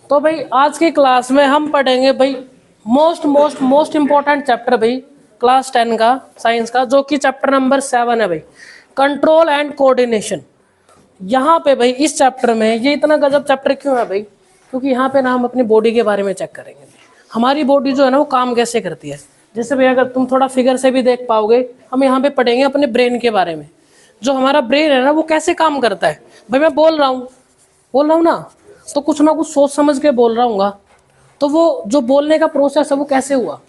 तो भाई आज की क्लास में हम पढ़ेंगे भाई मोस्ट इम्पोर्टेंट चैप्टर भाई क्लास 10 का साइंस का, जो कि चैप्टर नंबर 7 है भाई, कंट्रोल एंड कोऑर्डिनेशन। यहाँ पे भाई इस चैप्टर में ये इतना गजब चैप्टर क्यों है भाई? क्योंकि यहाँ पे ना हम अपनी बॉडी के बारे में चेक करेंगे, हमारी बॉडी जो है ना वो काम कैसे करती है। जैसे भाई अगर तुम थोड़ा फिगर से भी देख पाओगे, हम यहाँ पे पढ़ेंगे अपने ब्रेन के बारे में। जो हमारा ब्रेन है ना वो कैसे काम करता है। भाई मैं बोल रहा हूँ ना, तो कुछ ना कुछ सोच समझ के बोल रहा हूँ। तो वो जो बोलने का प्रोसेस है वो कैसे हुआ।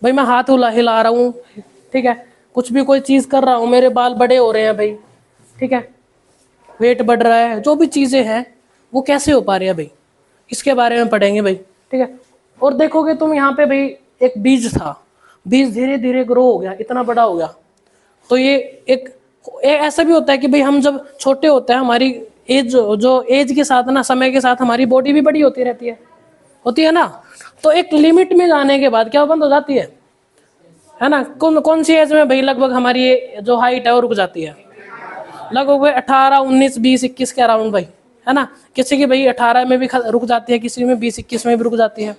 भाई मैं हाथ हिला रहा हूँ, ठीक है, कुछ भी कोई चीज़ कर रहा हूँ, मेरे बाल बड़े हो रहे हैं भाई, ठीक है, वेट बढ़ रहा है, जो भी चीज़ें हैं वो कैसे हो पा रही है भाई, इसके बारे में पढ़ेंगे भाई, ठीक है। और देखोगे तुम यहाँ पे भाई एक बीज था, बीज धीरे धीरे ग्रो हो गया, इतना बड़ा हो गया। तो ये एक ऐसा भी होता है कि भाई हम जब छोटे होते हैं, हमारी एज जो एज के साथ ना, समय के साथ हमारी बॉडी भी बड़ी होती रहती है ना। तो एक लिमिट में जाने के बाद क्या बंद हो जाती है ना। कौन सी एज में भाई लगभग हमारी ये जो हाइट है वो रुक जाती है? लगभग भाई 18, 19, 20, 21 के अराउंड भाई, है ना। किसी की भाई 18 में भी रुक जाती है, किसी में 20, 21 में भी रुक जाती है।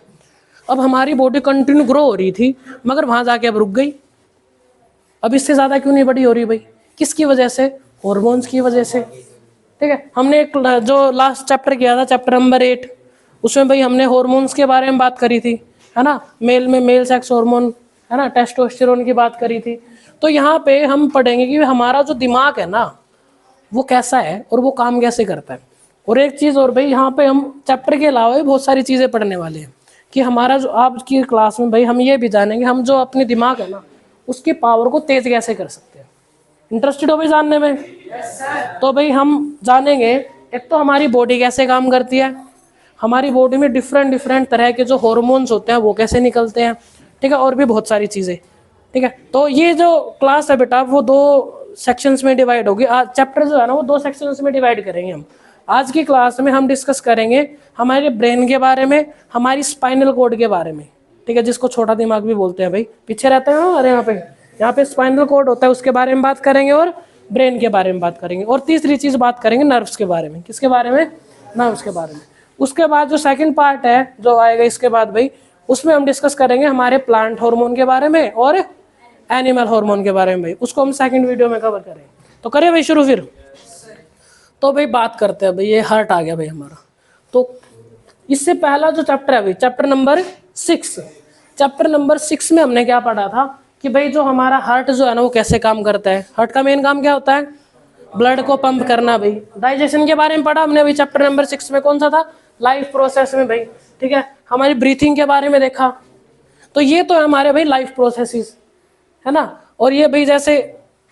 अब हमारी बॉडी कंटिन्यू ग्रो हो रही थी, मगर वहां जाके अब रुक गई। अब इससे ज़्यादा क्यों नहीं बड़ी हो रही भाई? किसकी वजह से? हॉर्मोन्स की वजह से, ठीक है। हमने एक जो लास्ट चैप्टर किया था, चैप्टर नंबर 8, उसमें भाई हमने हॉर्मोन्स के बारे में बात करी थी, है ना। मेल में मेल सेक्स हार्मोन, है ना, टेस्टोस्टेरोन की बात करी थी। तो यहाँ पे हम पढ़ेंगे कि हमारा जो दिमाग है ना वो कैसा है और वो काम कैसे करता है। और एक चीज़ और भाई, यहाँ पे हम चैप्टर के अलावा भी बहुत सारी चीज़ें पढ़ने वाले हैं कि हमारा जो आज की क्लास में भाई हम ये भी जानेंगे हम जो अपने दिमाग है ना उसकी पावर को तेज कैसे कर सकते हैं। इंटरेस्टेड हो भाई जानने में? तो भाई हम जानेंगे एक तो हमारी बॉडी कैसे काम करती है, हमारी बॉडी में डिफरेंट तरह के जो हॉर्मोन्स होते हैं वो कैसे निकलते हैं, ठीक है, और भी बहुत सारी चीज़ें, ठीक है। तो ये जो क्लास है बेटा वो 2 सेक्शंस में डिवाइड होगी। आज चैप्टर जो है ना वो 2 सेक्शंस में डिवाइड करेंगे हम। आज की क्लास में हम डिस्कस करेंगे हमारे ब्रेन के बारे में, हमारी स्पाइनल कॉर्ड के बारे में, ठीक है, जिसको छोटा दिमाग भी बोलते हैं भाई, पीछे रहते हैं ना, अरे यहाँ पे स्पाइनल कॉर्ड होता है, उसके बारे में बात करेंगे, और ब्रेन के बारे में बात करेंगे, और तीसरी चीज़ बात करेंगे नर्व्स के बारे में। किसके बारे में? नर्व्स के बारे में। उसके बाद जो सेकंड पार्ट है जो आएगा इसके बाद भाई, उसमें हम डिस्कस करेंगे हमारे प्लांट हार्मोन के बारे में और एनिमल हार्मोन के बारे में भाई, उसको हम सेकंड वीडियो में कवर करेंगे। तो करें भाई शुरू फिर। तो भाई बात करते हैं भाई, ये हार्ट आ गया भाई हमारा। तो इससे पहला जो चैप्टर है भाई, चैप्टर नंबर 6। चैप्टर नंबर 6 में हमने क्या पढ़ा था कि भाई जो हमारा हार्ट जो है ना वो कैसे काम करता है। हार्ट का मेन काम क्या होता है? ब्लड को पंप करना भाई। डाइजेशन के बारे में पढ़ा हमने भाई चैप्टर नंबर 6 में, कौन सा था? लाइफ प्रोसेस में भाई, ठीक है। हमारी ब्रीथिंग के बारे में देखा। तो ये तो है हमारे भाई लाइफ प्रोसेसेस, है ना। और ये भाई जैसे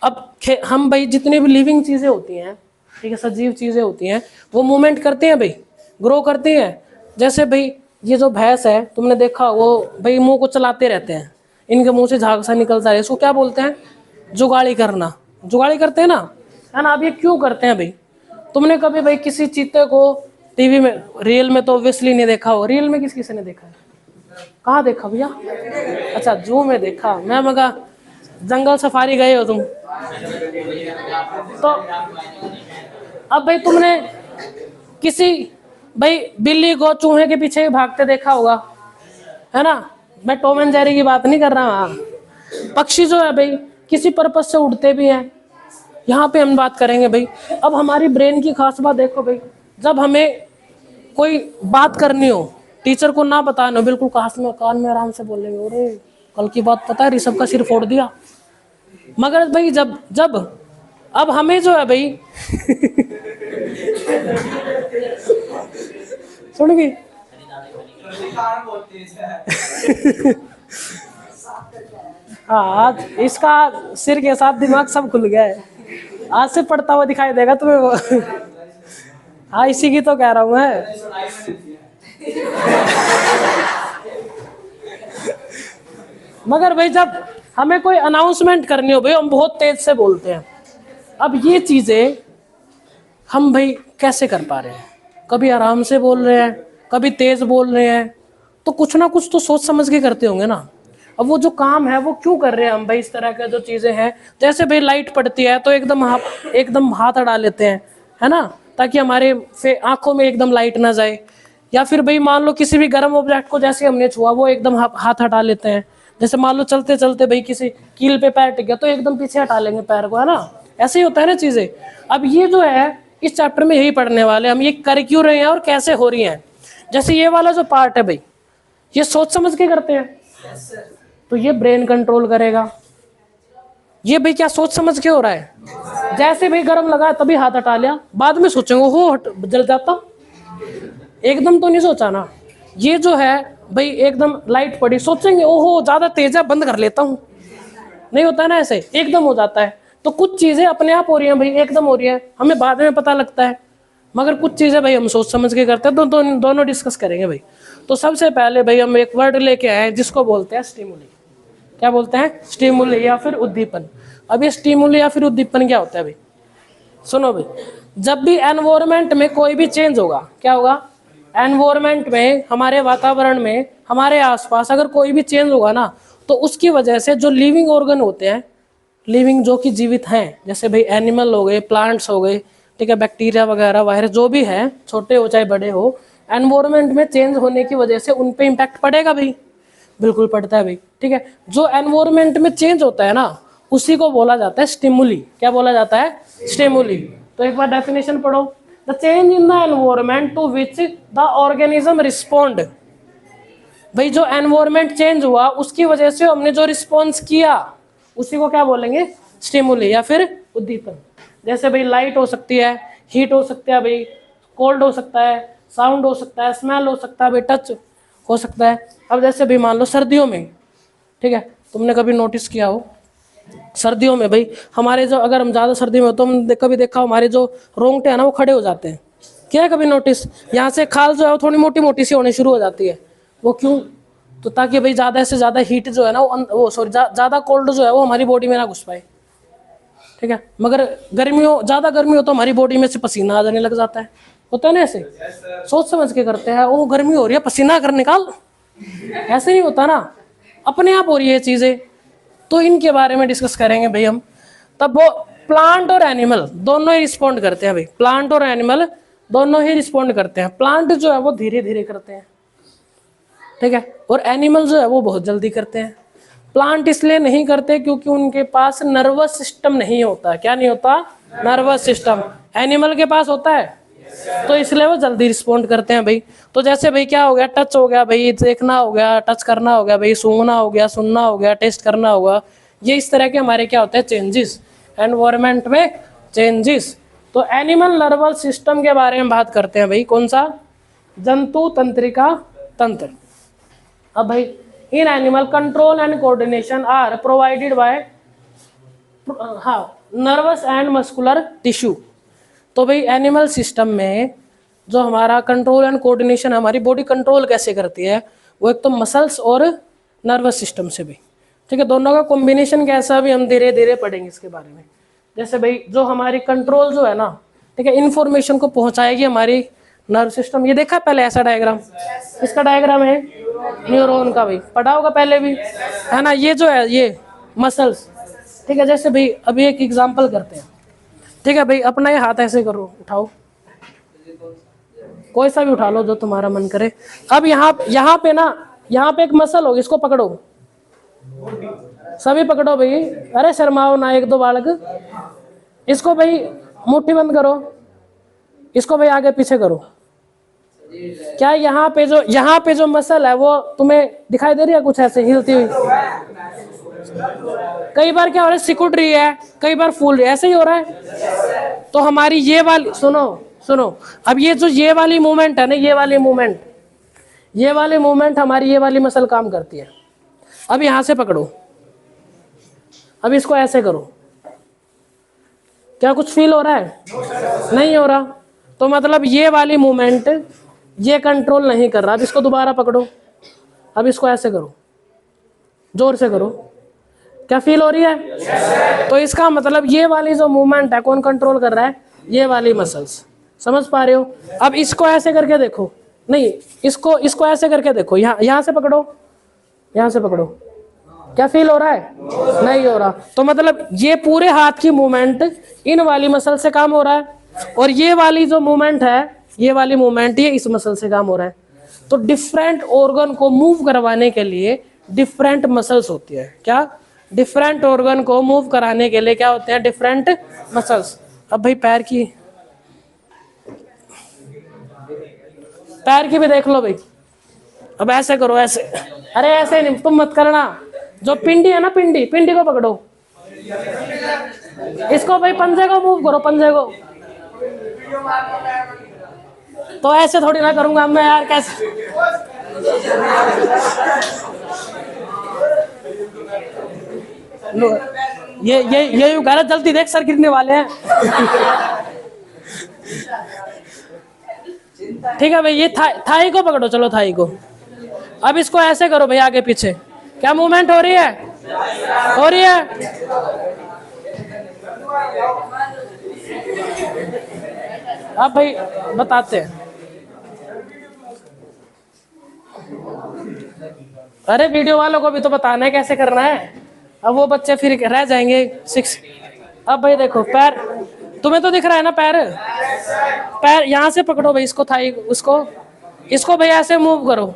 अब हम भाई जितनी भी लिविंग चीज़ें होती हैं, ठीक है, सजीव चीज़ें होती हैं, वो मूवमेंट करती हैं भाई, ग्रो करती हैं। जैसे भाई ये जो भैंस है तुमने देखा, वो भाई मुंह को चलाते रहते हैं, इनके मुंह से झाग सा निकलता है, इसको क्या बोलते हैं? जुगाली करना। जुगाली करते हैं ना, है ना। अब ये क्यों करते हैं भाई? तुमने कभी भाई किसी चीते को टीवी में, रियल में तो ऑब्वियसली नहीं देखा हो। रियल में किसी ने देखा है? कहाँ देखा भैया? अच्छा जू में देखा। मैं मगा जंगल सफारी गए हो तुम। तो अब भाई तुमने किसी भाई बिल्ली को चूहे के पीछे भागते देखा होगा, है ना। मैं टॉम एंड जेरी की बात नहीं कर रहा। पक्षी जो है भाई किसी पर्पस से उड़ते भी हैं, यहाँ पे हम बात करेंगे भाई। अब हमारी ब्रेन की खास बात देखो भाई, जब हमें कोई बात करनी हो, टीचर को ना बताना, बिल्कुल कान में आराम से बोलेंगे, अरे कल की बात पता है, ऋषभ का सिर फोड़ दिया। मगर भाई जब अब हमें जो है भाई सुन गई हाँ, आज इसका सिर के साथ दिमाग सब खुल गया है, आज से पढ़ता हुआ दिखाई देगा तुम्हें वो। हाँ इसी की तो कह रहा हूँ मैं। मगर भाई जब हमें कोई अनाउंसमेंट करनी हो भाई, हम बहुत तेज से बोलते हैं। अब ये चीजें हम भाई कैसे कर पा रहे हैं? कभी आराम से बोल रहे हैं, कभी तेज बोल रहे हैं, तो कुछ ना कुछ तो सोच समझ के करते होंगे ना। अब वो जो काम है वो क्यों कर रहे हैं हम भाई? इस तरह का जो चीजें हैं, जैसे भाई लाइट पड़ती है तो एकदम हाथ अड़ा लेते हैं, है ना, ताकि हमारे आंखों में एकदम लाइट ना जाए। या फिर भाई मान लो किसी भी गर्म ऑब्जेक्ट को जैसे हमने छुआ वो एकदम हाथ हटा लेते हैं। जैसे मान लो चलते चलते भाई किसी कील पे पैर टिक गया तो एकदम पीछे हटा लेंगे पैर को, है ना, ऐसे ही होता है ना चीजें। अब ये जो है इस चैप्टर में यही पढ़ने वाले हम, ये कर क्यों रहे हैं और कैसे हो रही हैं। जैसे ये वाला जो पार्ट है भाई, ये सोच समझ के करते हैं, तो ये ब्रेन कंट्रोल करेगा। ये भाई क्या सोच समझ के हो रहा है, जैसे भाई गर्म लगा तभी हाथ हटा लिया, बाद में सोचेंगे हो जल जाता, एकदम तो नहीं सोचा ना। ये जो है भाई एकदम लाइट पड़ी सोचेंगे ओहो ज्यादा तेज है बंद कर लेता हूँ, नहीं होता ना ऐसे, एकदम हो जाता है। तो कुछ चीजें अपने आप हो रही हैं भाई, एकदम हो रही है, हमें बाद में पता लगता है, मगर कुछ चीजें भाई हम सोच समझ के करते हैं। तो दोनों डिस्कस करेंगे भाई। तो सबसे पहले भाई हम एक वर्ड लेके आए जिसको बोलते हैं स्टिमुली। क्या बोलते हैं? स्टिमुली या फिर उद्दीपन। अब ये स्टिमुली या फिर उद्दीपन क्या होता है भाई? सुनो भाई, जब भी एनवायरमेंट में कोई भी चेंज होगा, क्या होगा? एनवायरमेंट में, हमारे वातावरण में, हमारे आसपास अगर कोई भी चेंज होगा ना, तो उसकी वजह से जो लिविंग ऑर्गन होते हैं, लिविंग जो कि जीवित हैं, जैसे भाई एनिमल हो गए, प्लांट्स हो गए, ठीक है, बैक्टीरिया वगैरह वायरस जो भी है, छोटे हो चाहे बड़े हो, एनवायरमेंट में चेंज होने की वजह से उन पे इम्पैक्ट पड़ेगा भाई, बिल्कुल पड़ता है भाई, ठीक है। जो एनवायरमेंट में चेंज होता है ना, उसी को बोला जाता है स्टिमुली। क्या बोला जाता है? स्टिमुली। तो एक बार डेफिनेशन पढ़ो, the change in the environment to which the organism respond. भाई जो एनवायरमेंट चेंज हुआ उसकी वजह से हमने जो रिस्पॉन्स किया उसी को क्या बोलेंगे? स्टिमुली या फिर उद्दीपन। जैसे भाई लाइट हो सकती है, हीट हो सकता है भाई, कोल्ड हो सकता है, साउंड हो सकता है, स्मेल हो सकता है भाई, टच हो सकता है। अब जैसे भाई मान लो सर्दियों में, ठीक है, तुमने कभी नोटिस किया हो सर्दियों में भाई हमारे जो, अगर हम ज़्यादा सर्दी में हो तो हम कभी देखा हमारे जो रोंगटे हैं ना वो खड़े हो जाते हैं। क्या है कभी नोटिस? यहाँ से खाल जो है वो थोड़ी मोटी मोटी सी होनी शुरू हो जाती है। वो क्यों? तो ताकि भाई ज़्यादा से ज़्यादा हीट जो है ना वो सॉरी ज़्यादा कोल्ड जो है वो हमारी बॉडी में ना घुस पाए, ठीक है। मगर गर्मियों, ज़्यादा गर्मी हो तो हमारी बॉडी में से पसीना आ जाने लग जाता है, होता है ना ऐसे, सोच समझ के करते हैं, वो गर्मी हो रही है पसीना कर निकाल, ऐसे नहीं होता ना, अपने आप हो रही है चीज़ें। तो इनके बारे में डिस्कस करेंगे भाई हम। तब वो प्लांट और एनिमल दोनों ही रिस्पॉन्ड करते हैं भाई, प्लांट और एनिमल दोनों ही रिस्पॉन्ड करते हैं। प्लांट जो है वो धीरे धीरे करते हैं, ठीक है, और एनिमल जो है वो बहुत जल्दी करते हैं। प्लांट इसलिए नहीं करते क्योंकि उनके पास नर्वस सिस्टम नहीं होता। क्या नहीं होता? Nervous system. एनिमल के पास होता है, तो इसलिए वो जल्दी रिस्पॉन्ड करते हैं भाई। तो जैसे भाई क्या हो गया, टच हो गया भाई, देखना हो गया, टच करना हो गया भाई, सूंघना हो गया, सुनना हो गया, टेस्ट करना होगा, ये इस तरह के हमारे क्या होते हैं? चेंजेस, एनवायरमेंट में चेंजेस। तो एनिमल नर्वस सिस्टम के बारे में बात करते हैं भाई। कौन सा? जंतु तंत्रिका तंत्र। अब भाई in animal control and coordination are provided by nervous and muscular tissue. तो भाई एनिमल सिस्टम में जो हमारा कंट्रोल एंड कोऑर्डिनेशन, हमारी बॉडी कंट्रोल कैसे करती है, वो एक तो मसल्स और नर्वस सिस्टम से भी, ठीक है, दोनों का कॉम्बिनेशन कैसा भी हम धीरे धीरे पढ़ेंगे इसके बारे में। जैसे भाई जो हमारी कंट्रोल जो है ना, ठीक है, इन्फॉर्मेशन को पहुंचाएगी हमारी नर्व सिस्टम। ये देखा पहले ऐसा डायग्राम, इसका डायग्राम है न्यूरॉन का, भाई पढ़ा होगा पहले भी, है ना। ये जो है ये मसल्स, ठीक है। जैसे भाई अभी एक एग्जांपल करते हैं, ठीक है भाई, अपना ये हाथ ऐसे करो, उठाओ, कोई सा भी उठा लो जो तुम्हारा मन करे। अब यहाँ पे ना, यहाँ पे एक मसल होगी, इसको पकड़ो, सभी पकड़ो भाई, अरे शर्माओ ना, एक दो बालक। इसको भाई मुट्ठी बंद करो, इसको भाई आगे पीछे करो। क्या यहाँ पे जो मसल है वो तुम्हें दिखाई दे रही है कुछ ऐसे हिलती हुई? कई बार क्या हो रहा है, सिकुड़ रही है, कई बार फूल रही है, ऐसे ही हो रहा है। तो हमारी ये वाली, सुनो, अब ये वाली मूवमेंट है ना, ये वाली मूवमेंट हमारी ये वाली मसल काम करती है। अब यहां से पकड़ो, अब इसको ऐसे करो, क्या कुछ फील हो रहा है? नहीं हो रहा। तो मतलब ये वाली मूवमेंट ये कंट्रोल नहीं कर रहा। अब इसको दोबारा पकड़ो, अब इसको ऐसे करो, जोर से करो, क्या फील हो रही है? तो इसका मतलब ये वाली जो मूवमेंट है कौन कंट्रोल कर रहा है? ये वाली मसल्स। समझ पा रहे हो? अब इसको ऐसे करके देखो, नहीं इसको ऐसे करके देखो, यहाँ से पकड़ो, यहाँ से पकड़ो, क्या फील हो रहा है? नहीं हो रहा। तो मतलब ये पूरे हाथ की मूवमेंट इन वाली मसल से काम हो रहा है, और ये वाली जो मूवमेंट है, ये वाली मूवमेंट ये इस मसल से काम हो रहा है। तो डिफरेंट ऑर्गन को मूव करवाने के लिए डिफरेंट मसल्स होती है। क्या? डिफरेंट ऑर्गन को मूव कराने के लिए क्या होते हैं? Different muscles. अब भाई पैर की भी देख लो भाई। अब ऐसे करो, ऐसे। अरे ऐसे नहीं, तुम मत करना। जो पिंडी है ना, पिंडी को पकड़ो। इसको भाई पंजे को मूव करो, पंजे को। तो ऐसे थोड़ी ना करूंगा मैं यार, कैसे? ये गलत, जल्दी देख सर गिरने वाले हैं। ठीक है भाई, ये थाई को पकड़ो, चलो थाई को। अब इसको ऐसे करो भाई, आगे पीछे। क्या मूवमेंट हो रही है? हो रही है। अब भाई बताते हैं। अरे वीडियो वालों को भी तो बताना है कैसे करना है। अब वो बच्चे फिर रह जाएंगे 6। अब भाई देखो, पैर तुम्हें तो दिख रहा है ना, पैर यहाँ से पकड़ो भाई, इसको थाई, इसको भाई ऐसे मूव करो,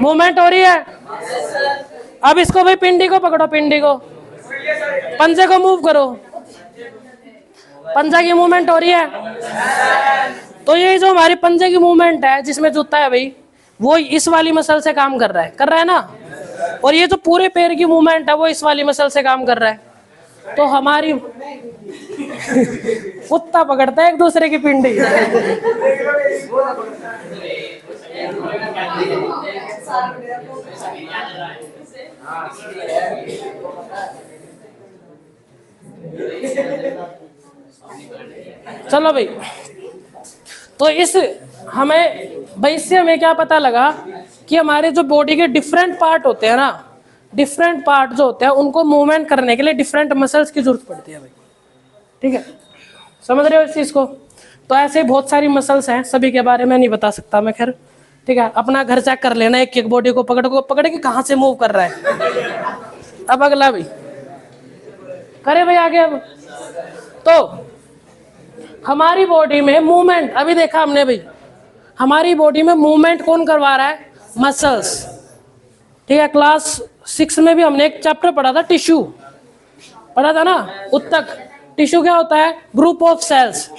मूवमेंट हो रही है। अब इसको भाई पिंडी को पकड़ो, पिंडी को, पंजे को मूव करो, पंजा की मूवमेंट हो रही है। तो ये जो हमारी पंजे की मूवमेंट है, जिसमें जूता है भाई, वो इस वाली मसल से काम कर रहा है ना। और ये जो पूरे पैर की मूवमेंट है, वो इस वाली मसल से काम कर रहा है। तो हमारी कुत्ता पकड़ता है एक दूसरे की पिंडी। चलो भाई, तो इससे हमें क्या पता लगा कि हमारे जो बॉडी के डिफरेंट पार्ट होते हैं ना, डिफरेंट पार्ट जो होते हैं, उनको मूवमेंट करने के लिए डिफरेंट मसल्स की जरूरत पड़ती है भाई। ठीक है, समझ रहे हो इस चीज को? तो ऐसे बहुत सारी मसल्स हैं, सभी के बारे में नहीं बता सकता मैं, खैर। ठीक है, अपना घर चेक कर लेना, एक एक बॉडी को पकड़ के कहां से मूव कर रहा है। अब अगला भाई करे भाई आगे। अब तो हमारी बॉडी में मूवमेंट, अभी देखा हमने भाई, हमारी बॉडी में मूवमेंट कौन करवा रहा है? मसल्स। ठीक है, क्लास 6 में भी हमने एक चैप्टर पढ़ा था, टिश्यू पढ़ा था ना, उत्तक। टिश्यू क्या होता है? Group of cells.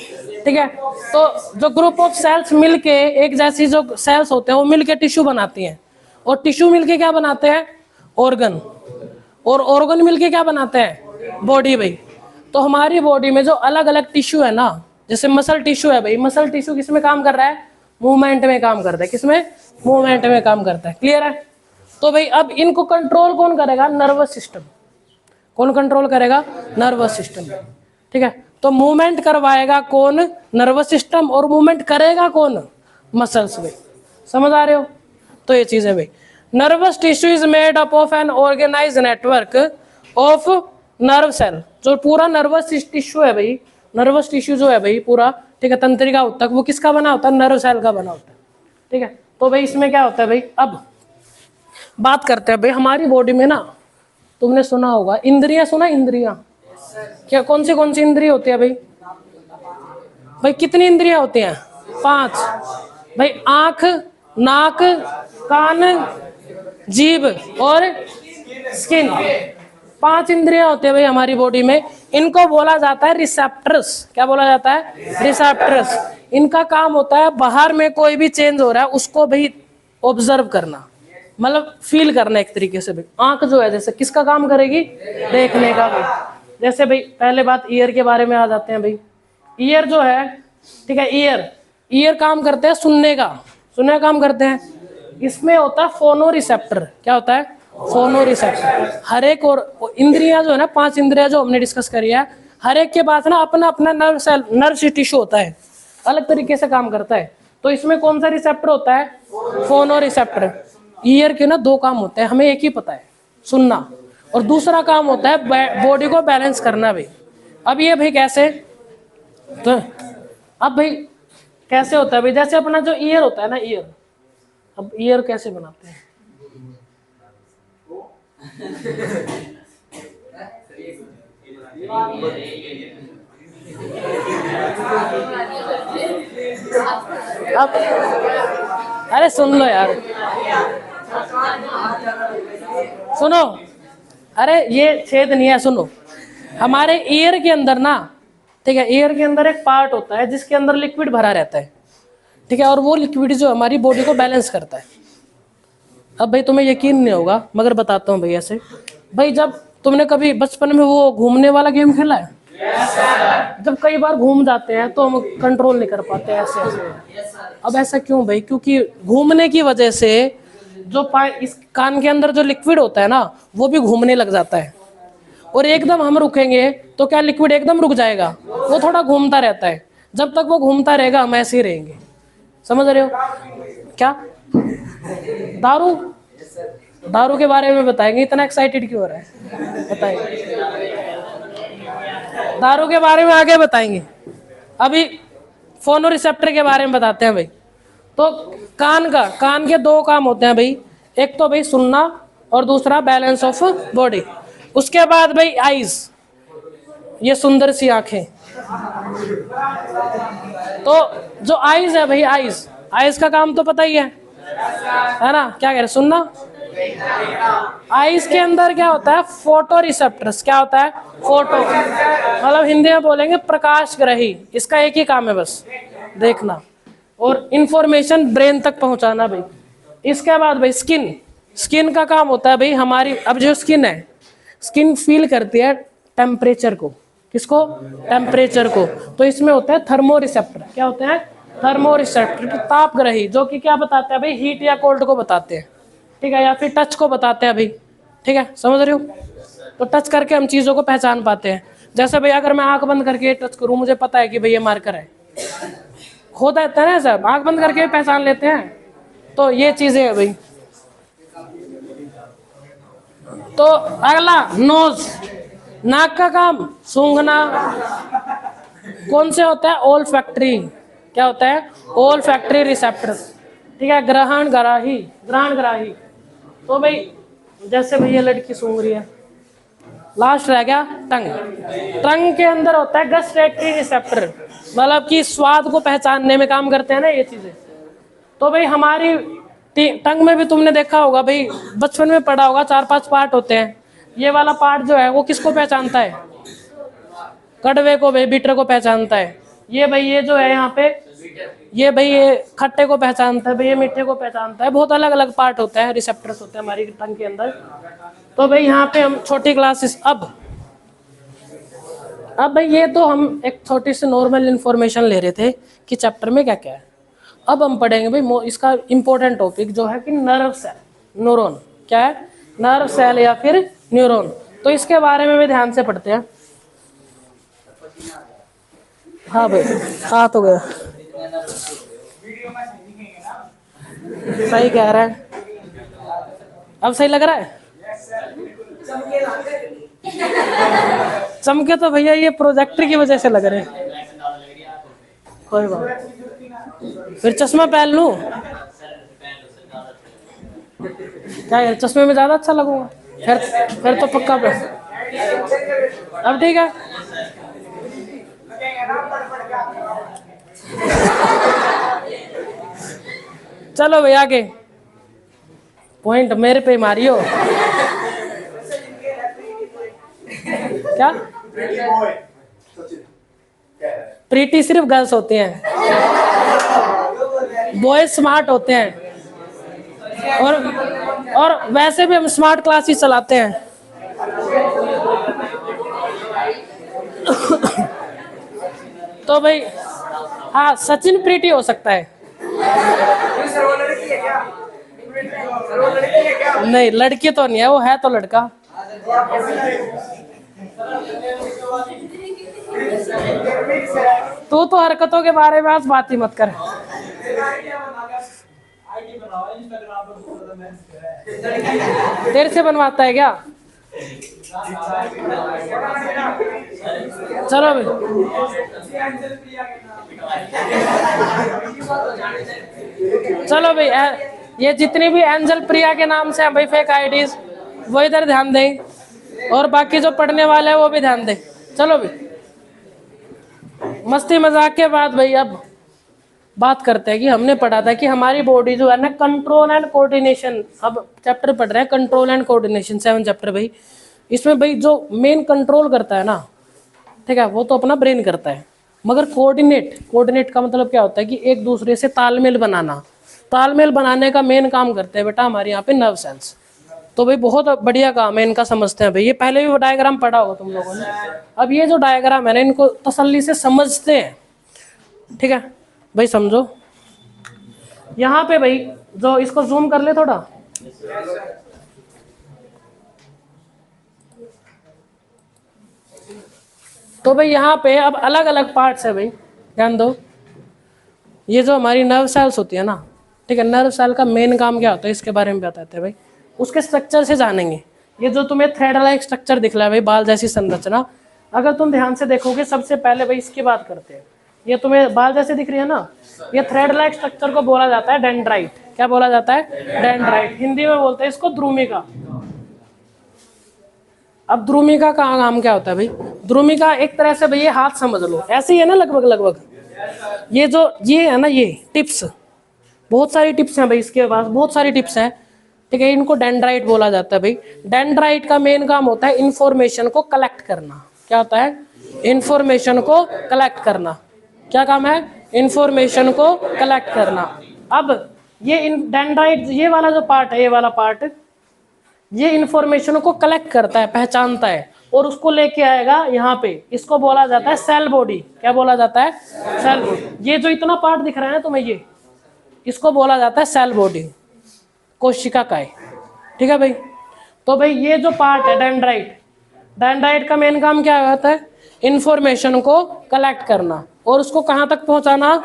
ठीक है, तो जो ग्रुप ऑफ सेल्स मिलके, एक जैसी जो सेल्स होते हैं वो मिलके टिश्यू बनाती हैं, और टिश्यू मिलके क्या बनाते हैं? ऑर्गन। और ऑर्गन मिलके क्या बनाते हैं? बॉडी भाई। तो हमारी बॉडी में जो अलग अलग टिश्यू है ना, जैसे मसल टिश्यू है भाई, मसल टिश्यू किसमें काम कर रहा है? मूवमेंट में काम करता है। किसमें? मूवमेंट में काम करता है। क्लियर है? तो भाई अब इनको कंट्रोल कौन करेगा? Nervous system. कौन कंट्रोल करेगा? Nervous system. ठीक है, तो मूवमेंट करवाएगा कौन? Nervous system. और मूवमेंट करेगा कौन? मसल्स भाई। समझ आ रहे हो? तो ये चीज है भाई। Nervous tissue is made up of an organised network of nerve cell. जो पूरा नर्वस टिश्यू है भाई, नर्वस टिश्यू जो है भाई पूरा, ठीक है, तंत्रिका ऊतक, वो किसका बना होता है? नर्व सेल का बना होता है। ठीक है, तो भाई इसमें क्या होता है भाई, अब बात करते हैं भाई हमारी बॉडी में ना, तुमने सुना होगा इंद्रियां, सुना इंद्रियां? क्या कौन सी इंद्रिय होती है भाई? भाई कितनी इंद्रियां होती हैं? 5 भाई। आंख, नाक, कान, जीभ और स्किन, 5 इंद्रियां होती है भाई हमारी बॉडी में। इनको बोला जाता है रिसेप्टर्स। क्या बोला जाता है? रिसेप्टर्स। इनका काम होता है बाहर में कोई भी चेंज हो रहा है उसको भाई ऑब्जर्व करना, मतलब फील करना एक तरीके से भाई। आंख जो है जैसे किसका काम करेगी? देखने का भाई। जैसे भाई पहले बात ईयर के बारे में आ जाते हैं भाई। ईयर जो है, ठीक है, ईयर काम करते हैं सुनने का काम करते हैं। इसमें होता है फोनो रिसेप्टर। क्या होता है? फोनो रिसेप्टर। हर एक और इंद्रियां जो है ना, 5 इंद्रियां जो हमने डिस्कस करी है, हर एक के पास ना अपना अपना नर्व टिश्यू होता है, अलग तरीके से काम करता है। तो इसमें कौन सा रिसेप्टर होता है? फोनो रिसेप्टर। ईयर के ना 2 काम होते हैं, हमें एक ही पता है, सुनना, और दूसरा काम होता है बॉडी को बैलेंस करना भाई। अब ये भाई कैसे? तो अब भाई कैसे होता है भाई, जैसे अपना जो ईयर होता है ना, ईयर, अब ईयर कैसे बनाते हैं? अब अरे सुन लो यार, सुनो, अरे ये छेद नहीं है, सुनो। हमारे ईयर के अंदर ना, ठीक है, ईयर के अंदर एक पार्ट होता है जिसके अंदर लिक्विड भरा रहता है, ठीक है, और वो लिक्विड जो हमारी बॉडी को बैलेंस करता है। अब भाई तुम्हें यकीन नहीं होगा मगर बताता हूँ भाई ऐसे। भाई जब तुमने कभी बचपन में वो घूमने वाला गेम खेला है? जब कई बार घूम जाते हैं तो हम कंट्रोल नहीं कर पाते ऐसे ऐसे। अब ऐसा क्यों भाई? क्योंकि घूमने की वजह से जो इस कान के अंदर जो लिक्विड होता है ना, वो भी घूमने लग जाता है। और एकदम हम रुकेंगे तो क्या लिक्विड एकदम रुक जाएगा? वो थोड़ा घूमता रहता है। जब तक वो घूमता रहेगा हम ऐसे ही रहेंगे। समझ रहे हो क्या? दारू, दारू के बारे में बताएंगे, इतना एक्साइटेड क्यों हो रहा है? बताएंगे दारू के बारे में, आगे बताएंगे। अभी फोनो रिसेप्टर के बारे में बताते हैं भाई। तो कान के दो काम होते हैं भाई, एक तो भाई सुनना और दूसरा बैलेंस ऑफ बॉडी। उसके बाद भाई आईज, ये सुंदर सी आंखें। तो जो आईज है भाई, आईज आईज का काम तो पता ही है ना? क्या कह रहे, सुनना। आईज के अंदर क्या होता है? Photo receptors. क्या होता है? फोटो, मतलब हिंदी में बोलेंगे प्रकाश ग्रही। इसका एक ही काम है बस, देखना और इंफॉर्मेशन ब्रेन तक पहुंचाना भाई। इसके बाद भाई स्किन, स्किन का काम होता है भाई हमारी, अब जो स्किन है, स्किन फील करती है टेम्परेचर को। किसको? टेम्परेचर को। तो इसमें होता है थर्मो रिसेप्टर। क्या होते हैं? थर्मो रिसेप्टर, ताप ग्रही, जो कि क्या बताते हैं भाई? हीट या कोल्ड को बताते हैं, ठीक है, या फिर टच को बताते हैं भाई, ठीक है, समझ रहे हो? तो टच करके हम चीज़ों को पहचान पाते हैं। जैसे भाई अगर मैं आंख बंद करके टच करूं, मुझे पता है कि भाई ये मार्कर है, होता है ना सब, आंख बंद करके पहचान लेते हैं। तो ये चीजें है भाई। तो अगला नोज, नाक का काम सूंघना। कौन से होता है? ओल फैक्ट्री। क्या होता है? ओल फैक्ट्री रिसेप्टर्स, ठीक है। ग्रहण ग्राही, ग्रहण ग्राही। तो भाई जैसे भैया लड़की सूंघ रही है। लास्ट रह गया टंग। टंग के अंदर होता है गस्टेटरी रिसेप्टर, मतलब कि स्वाद को पहचानने में काम करते हैं ना ये चीजें। तो भाई हमारी टंग में भी तुमने देखा होगा भाई, बचपन में पढ़ा होगा, 4-5 पार्ट होते हैं। ये वाला पार्ट जो है वो किसको पहचानता है? कड़वे को भाई, बिटर को पहचानता है। ये भाई ये जो है यहाँ पे, ये भाई ये खट्टे को पहचानता है भाई, ये मीठे को पहचानता है। बहुत अलग अलग पार्ट होते हैं, रिसेप्टर्स होते हैं हमारी टंग के अंदर। तो भाई यहाँ पे हम छोटी क्लासेस, अब भाई ये तो हम एक छोटी सी नॉर्मल इंफॉर्मेशन ले रहे थे कि चैप्टर में क्या क्या है। अब हम पढ़ेंगे भाई इसका इंपॉर्टेंट टॉपिक जो है कि नर्व सेल, न्यूरॉन। क्या है? नर्व सेल या फिर न्यूरॉन। तो इसके बारे में भी ध्यान से पढ़ते हैं। हाँ भाई, हाँ तो गया, सही कह रहा है। अब सही लग रहा है? चमके तो भैया ये प्रोजेक्टर की वजह से लग रहे हैं। कोई बात, फिर चश्मा पहन लूं क्या यार? चश्मे में ज्यादा अच्छा लगूंगा फिर तो पक्का पे। अब ठीक है, चलो भाई आगे। पॉइंट मेरे पे मारियो। क्या? प्रीटी सिर्फ गर्ल्स होती हैं, बॉयज स्मार्ट होते हैं। और वैसे भी हम स्मार्ट क्लास ही चलाते हैं। तो भाई हाँ, सचिन प्रीटी हो सकता है। नहीं, लड़की तो नहीं है, वो है तो लड़का। तू तो हरकतों के बारे में आज बात ही मत कर। देर से बनवाता है क्या? चलो भाई, चलो भाई, ये जितनी भी एंजल प्रिया के नाम से हैं भाई फेक आईडीज, वो इधर ध्यान दें, और बाकी जो पढ़ने वाले हैं वो भी ध्यान दें। चलो भाई, मस्ती मजाक के बाद भाई अब बात करते हैं कि हमने पढ़ा था कि हमारी बॉडी जो है ना कंट्रोल एंड कोऑर्डिनेशन, अब चैप्टर पढ़ रहे हैं कंट्रोल एंड कोऑर्डिनेशन 7 चैप्टर भाई। इसमें भाई जो मेन कंट्रोल करता है ना, ठीक है, वो तो अपना ब्रेन करता है, मगर कोऑर्डिनेट का मतलब क्या होता है कि एक दूसरे से तालमेल बनाना, तालमेल बनाने का मेन काम करते हैं बेटा हमारे यहाँ पे नर्व सेल्स। तो भाई बहुत बढ़िया काम है इनका, समझते हैं भाई। ये पहले भी डायग्राम पढ़ा होगा तुम लोगों ने। अब ये जो डायग्राम है ना, इनको तसल्ली से समझते हैं, ठीक है भाई, समझो। यहाँ पे भाई जो इसको जूम कर ले थोड़ा, तो भाई यहाँ पे अब अलग अलग पार्ट्स है भाई, ध्यान दो। ये जो हमारी नर्व सेल्स होती है ना, ठीक है, नर्व सेल का मेन काम क्या होता है इसके बारे में बताते हैं भाई, उसके स्ट्रक्चर से जानेंगे। ये जो तुम्हें थ्रेड लाइक स्ट्रक्चर दिख रहा है भाई, बाल जैसी संरचना, अगर तुम ध्यान से देखोगे सबसे पहले भाई इसकी बात करते हैं। ये तुम्हें बाल जैसे दिख रही है ना, ये थ्रेड लाइक स्ट्रक्चर को बोला जाता है डेंड्राइट। क्या बोला जाता है? डेंड्राइट। हिंदी में बोलते हैं इसको ध्रुमिका। अब ध्रुमिका का काम क्या होता है भाई? ध्रुमिका एक तरह से भाई ये हाथ समझ लो, ऐसे ही है ना लगभग लगभग। ये है ना, ये टिप्स, बहुत सारी टिप्स हैं भाई इसके पास, बहुत सारी टिप्स हैं, ठीक है। इनको डेंड्राइट बोला जाता है भाई। डेंड्राइट का मेन काम होता है इंफॉर्मेशन को कलेक्ट करना। क्या होता है? इंफॉर्मेशन को कलेक्ट करना। क्या काम है? इंफॉर्मेशन को कलेक्ट करना। अब ये डेंड्राइट, ये वाला जो पार्ट है, ये वाला पार्ट, ये इंफॉर्मेशन को कलेक्ट करता है, पहचानता है और उसको लेके आएगा यहाँ पे। इसको बोला जाता है सेल बॉडी। क्या बोला जाता है? Cell body. ये जो इतना पार्ट दिख रहा है ना तुम्हें, ये इसको बोला जाता है सेल बॉडी, कोशिका काय, ठीक है भाई। तो भाई ये जो पार्ट है डेंड्राइट, डेंड्राइट का मेन काम क्या होता है? इंफॉर्मेशन को कलेक्ट करना और उसको कहाँ तक पहुँचाना?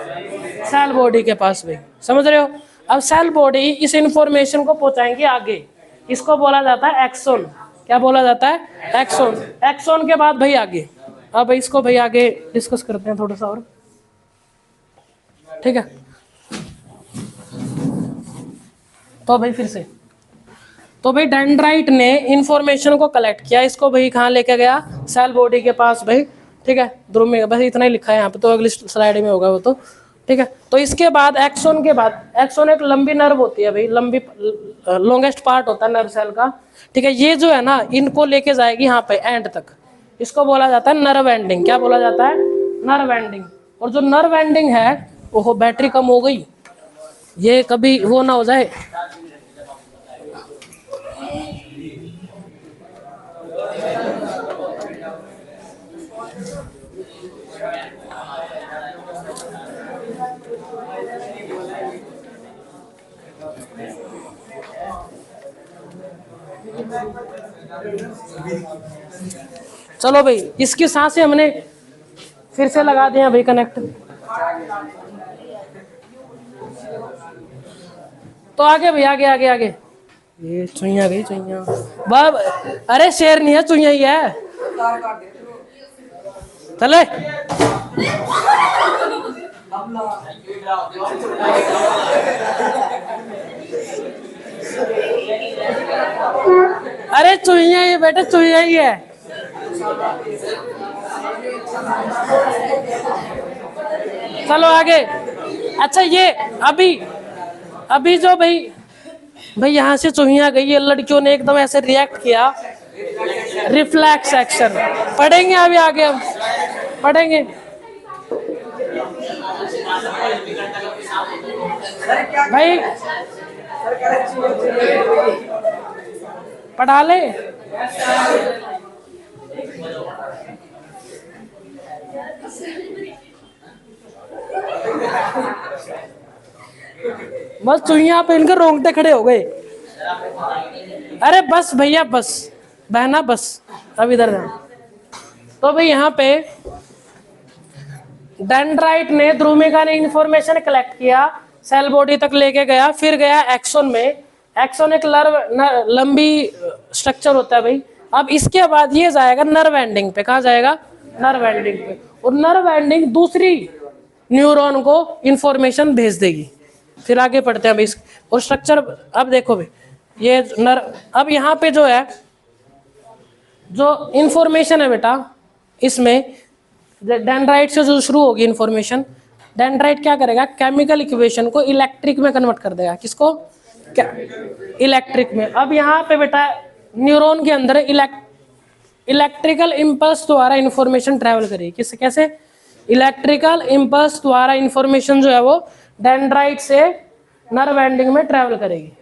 सेल बॉडी के पास भाई, समझ रहे हो। अब सेल बॉडी इस इंफॉर्मेशन को पहुँचाएंगे आगे, इसको बोला जाता है एक्सोन। क्या बोला जाता है? एक्सोन। एक्सोन के बाद भाई आगे, अब इसको भाई आगे डिस्कस करते हैं थोड़ा सा और, ठीक है। तो भाई फिर से, तो भाई डेंड्राइट ने इंफॉर्मेशन को कलेक्ट किया, इसको भाई कहाँ लेके गया? सेल बॉडी के पास भाई, ठीक है। ध्रुव बस इतना ही लिखा है यहाँ पे, तो अगली स्लाइड में होगा वो तो, ठीक है। तो इसके बाद एक्सोन के बाद, एक्सोन एक लंबी नर्व होती है भाई, लंबी लॉन्गेस्ट पार्ट होता है नर्व सेल का, ठीक है। ये जो है ना, इनको लेके जाएगी यहाँ पे एंड तक, इसको बोला जाता है नर्व एंडिंग। क्या बोला जाता है? Nerve ending. और जो नर्व एंडिंग है, वो बैटरी कम हो गई, ये कभी वो ना हो जाए। चलो भाई, इसकी सांसें हमने फिर से लगा दिया भाई कनेक्ट। तो आगे भाई, आगे आगे आगे। ये चुईया गई, चुईया बाब, अरे शेर नहीं है, चुईया ही है। चले अरे चुईया ही बेटा, चुईया ही है। चलो आगे। अच्छा, ये अभी जो भाई यहाँ से चुहिया गई है, लड़कियों ने एकदम ऐसे रिएक्ट किया, रिफ्लेक्स एक्शन पढ़ेंगे अभी आगे, हम पढ़ेंगे। भाई पढ़ा ले। बस चुईया पे इनके रोंगटे खड़े हो गए। अरे बस भैया, बस बहना, बस अब इधर जाना। तो भाई यहाँ पे डेंड्राइट ने, ध्रुमिका ने इंफॉर्मेशन कलेक्ट किया, सेल बॉडी तक लेके गया, फिर गया एक्सोन में। एक्सोन एक लंबी स्ट्रक्चर होता है भाई। अब इसके बाद ये जाएगा नर्व एंडिंग पे। कहाँ जाएगा? नर्व एंडिंग पे। और नर्व एंडिंग दूसरी न्यूरॉन को इंफॉर्मेशन भेज देगी। फिर आगे पढ़ते हैं भाई और स्ट्रक्चर। अब देखो भाई, ये नर्व, अब यहाँ पे जो है, जो इंफॉर्मेशन है बेटा, इसमें डेंड्राइट से जो शुरू होगी इंफॉर्मेशन, डेंड्राइट क्या करेगा, केमिकल इक्वेशन को इलेक्ट्रिक में कन्वर्ट कर देगा। किसको, इलेक्ट्रिक में। अब यहाँ पे बेटा न्यूरॉन के अंदर इलेक्ट्रिकल इंपल्स द्वारा इंफॉर्मेशन ट्रेवल करेगी। किससे, कैसे, इलेक्ट्रिकल इंपल्स द्वारा इंफॉर्मेशन जो है वो डेंड्राइट से नर्व एंडिंग में ट्रेवल करेगी।